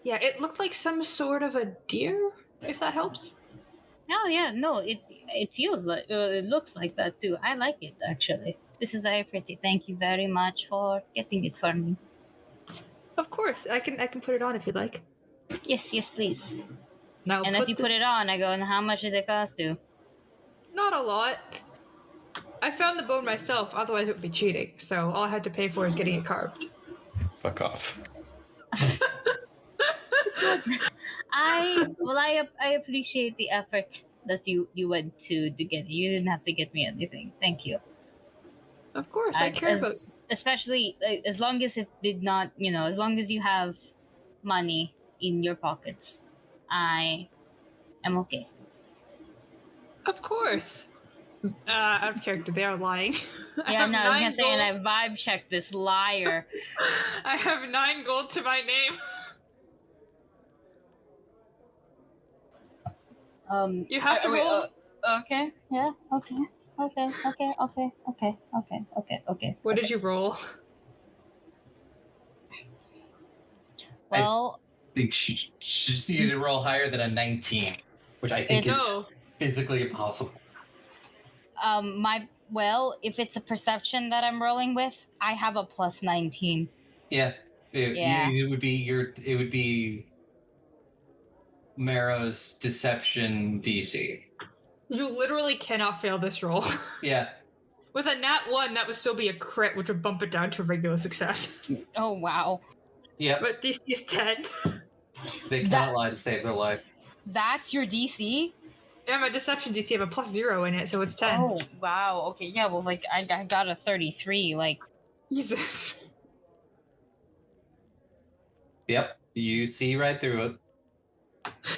S4: Yeah, it looked like some sort of a deer, if that helps.
S2: Oh yeah, no, it feels like it looks like that too. I like it actually. This is very pretty. Thank you very much for getting it for me.
S4: Of course, I can put it on if you'd like.
S2: Yes, yes, please.
S4: Now,
S2: And as you put it on, I go, and how much did it cost you?
S4: Not a lot. I found the bone myself, otherwise it would be cheating. So all I had to pay for is getting it carved.
S5: Fuck off.
S2: I appreciate the effort that you went to get it. You didn't have to get me anything. Thank you.
S4: Of course, I care about.
S2: Especially as long as it did not, as long as you have money in your pockets, I am okay.
S4: Of course. Out of character, they are lying.
S2: Yeah, no, I was gonna say, and I vibe checked this liar.
S4: I have 9 gold to my name. You have to roll.
S2: Okay. Yeah. Okay. Okay.
S4: What did you roll?
S2: Well,
S1: I think she just needed to roll higher than a 19, which I think is physically impossible.
S2: If it's a perception that I'm rolling with, I have a plus 19.
S1: Yeah. It would be Marrow's deception DC.
S4: You literally cannot fail this roll.
S1: Yeah.
S4: With a nat 1, that would still be a crit, which would bump it down to a regular success.
S2: Oh, wow.
S1: Yeah.
S4: But DC is 10.
S1: They cannot lie to save their life.
S2: That's your DC?
S4: Yeah, my deception DC, I have a plus 0 in it, so it's 10.
S2: Oh, wow. Okay, yeah, well, like, I got a 33, like...
S4: Jesus.
S1: Yep, you see right through it.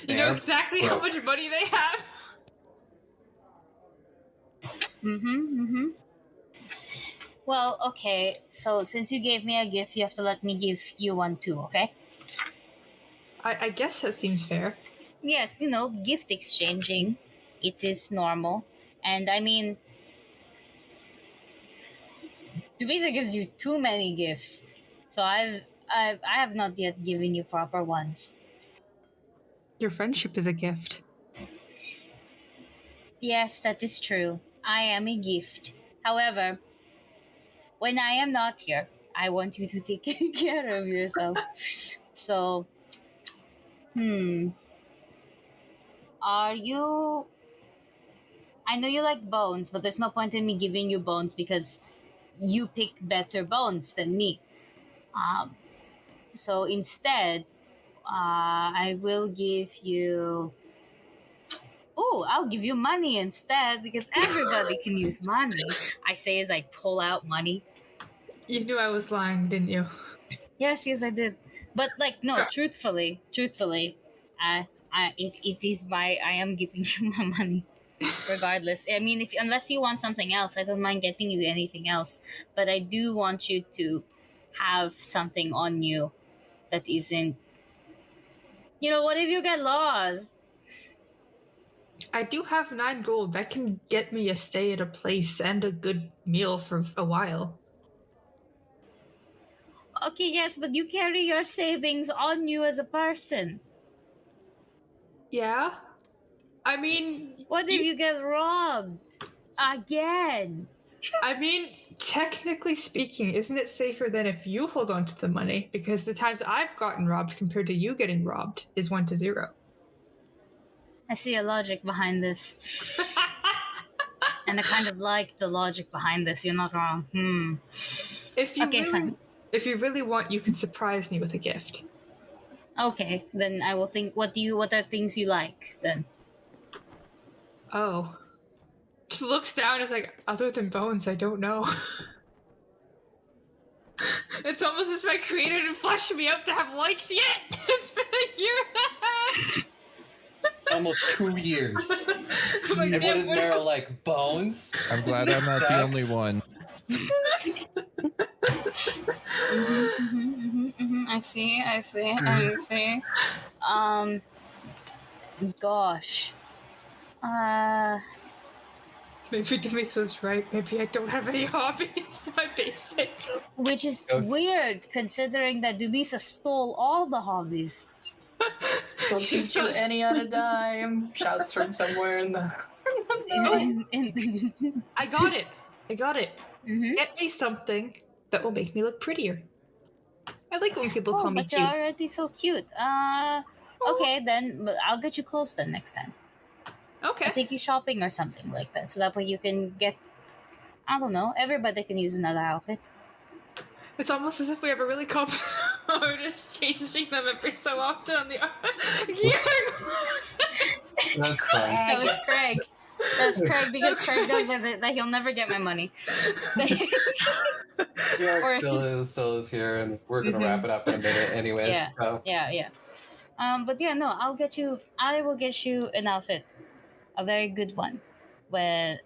S4: You know exactly how much money they have?
S2: Well, okay, so since you gave me a gift, you have to let me give you one too, okay?
S4: I guess that seems fair.
S2: Yes, gift exchanging. It is normal. And I mean, Dubisa gives you too many gifts. So I have not yet given you proper ones.
S4: Your friendship is a gift.
S2: Yes, that is true. I am a gift. However, when I am not here, I want you to take care of yourself. So, are you... I know you like bones, but there's no point in me giving you bones because you pick better bones than me. So instead, I will give you... Oh, I'll give you money instead because everybody can use money. I say as I pull out money.
S4: You knew I was lying, didn't you?
S2: Yes, I did. But no, truthfully, it is I am giving you my money, regardless. I mean, unless you want something else, I don't mind getting you anything else. But I do want you to have something on you that isn't. What if you get lost?
S4: I do have 9 gold. That can get me a stay at a place and a good meal for a while.
S2: Okay, yes, but you carry your savings on you as a person.
S4: Yeah? I mean...
S2: What if you get robbed? Again?
S4: I mean, technically speaking, isn't it safer than if you hold on to the money? Because the times I've gotten robbed compared to you getting robbed is 1 to 0.
S2: I see a logic behind this. And I kind of like the logic behind this. You're not wrong. Fine.
S4: If you really want, you can surprise me with a gift.
S2: Okay, then I will think. What are things you like then?
S4: Oh. Just looks down and is like, other than bones, I don't know. It's almost as if I created and fleshed me up to have likes yet. It's been a year and a half.
S1: Almost 2 years. And what is Meryl like? Bones?
S7: I'm glad I'm not the only one.
S2: I see. Gosh.
S4: Maybe Demise was right. Maybe I don't have any hobbies. My basic.
S2: Which is
S1: Ghost.
S2: weird, considering that Dubisa stole all the hobbies.
S3: We'll
S4: She's
S3: teach you
S4: not-
S3: any on a dime. Shouts from somewhere in the.
S4: I got it.
S2: Mhm.
S4: Get me something that will make me look prettier. I like when people call
S2: Oh,
S4: me
S2: but you're
S4: cute.
S2: already so cute. Okay, then but I'll get you clothes then next time.
S4: Okay.
S2: I'll take you shopping or something like that, so that way you can get. I don't know. Everybody can use another outfit.
S4: It's almost as if we have a really competent artist changing them every so often on the
S1: That's fine.
S2: That was Craig. That's Craig because Craig does that. He'll never get my money. Or-
S1: Still is here, and we're gonna
S2: Mhm.
S1: wrap it up in a minute, anyways.
S2: Yeah.
S1: So.
S2: Yeah. But yeah, no, I will get you an outfit, a very good one, where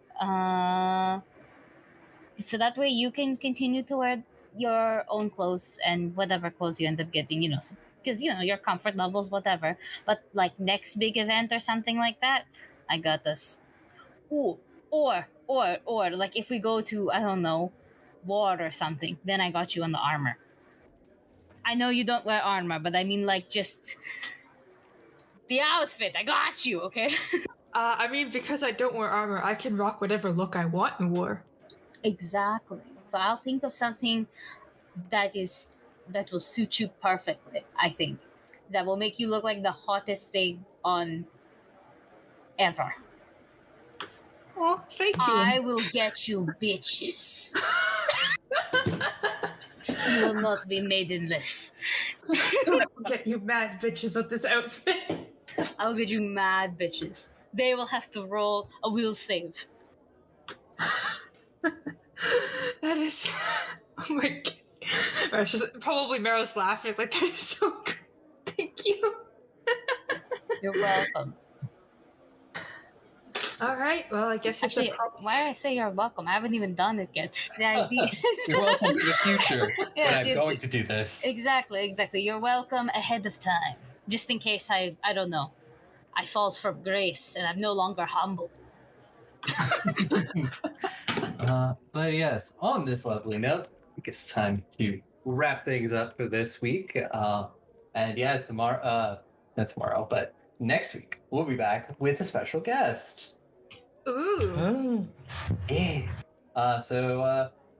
S2: so that way you can continue to wear your own clothes and whatever clothes you end up getting, because your comfort levels, whatever. But like next big event or something like that, I got this. Ooh, or like if we go to, I don't know, war or something, then I got you on the armor. I know you don't wear armor, but I mean like just the outfit. I got you, okay?
S4: I mean, because I don't wear armor, I can rock whatever look I want in war.
S2: Exactly. So I'll think of something that will suit you perfectly. I think that will make you look like the hottest thing on ever.
S4: Oh, thank you.
S2: I will get you bitches. You will not be maidenless.
S4: I'll get you mad bitches with this outfit.
S2: I'll get you mad bitches. They will have to roll a will save.
S4: That is. Oh my god. Probably Meryl's laughing like that is so good. Thank you.
S2: You're welcome.
S4: All right. Well, I guess it's
S2: Actually, why I say you're welcome? I haven't even done it yet. The idea.
S1: You're welcome to the future.
S2: Yes,
S1: but I'm going to do this.
S2: Exactly. You're welcome ahead of time, just in case I don't know, I fall from grace and I'm no longer humble.
S1: But yes, on this lovely note, I think it's time to wrap things up for this week. And yeah, not tomorrow, but next week we'll be back with a special guest.
S4: Ooh.
S1: Yeah.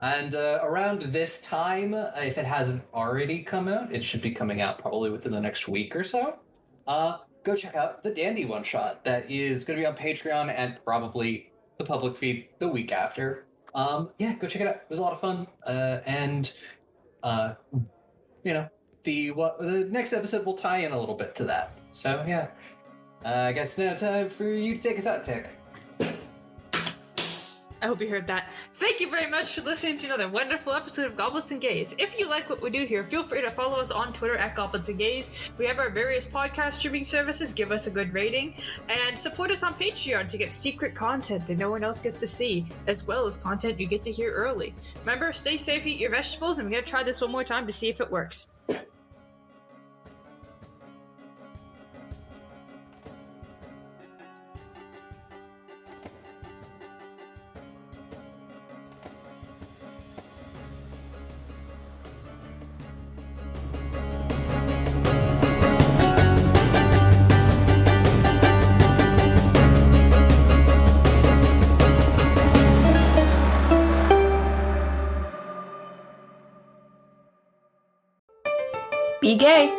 S1: And around this time, if it hasn't already come out, it should be coming out probably within the next week or so. Go check out the Dandy one shot that is going to be on Patreon and probably the public feed the week after. Yeah, go check it out. It was a lot of fun. The next episode will tie in a little bit to that. So yeah, I guess now time for you to take us out, Tick.
S4: I hope you heard that. Thank you very much for listening to another wonderful episode of Goblins and Gays. If you like what we do here, feel free to follow us on Twitter at Goblins and Gays. We have our various podcast streaming services. Give us a good rating and support us on Patreon to get secret content that no one else gets to see, as well as content you get to hear early. Remember, stay safe, eat your vegetables, and we're going to try this one more time to see if it works.
S8: Be gay.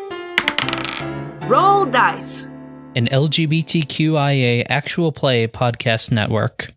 S8: Roll dice.
S9: An LGBTQIA actual play podcast network.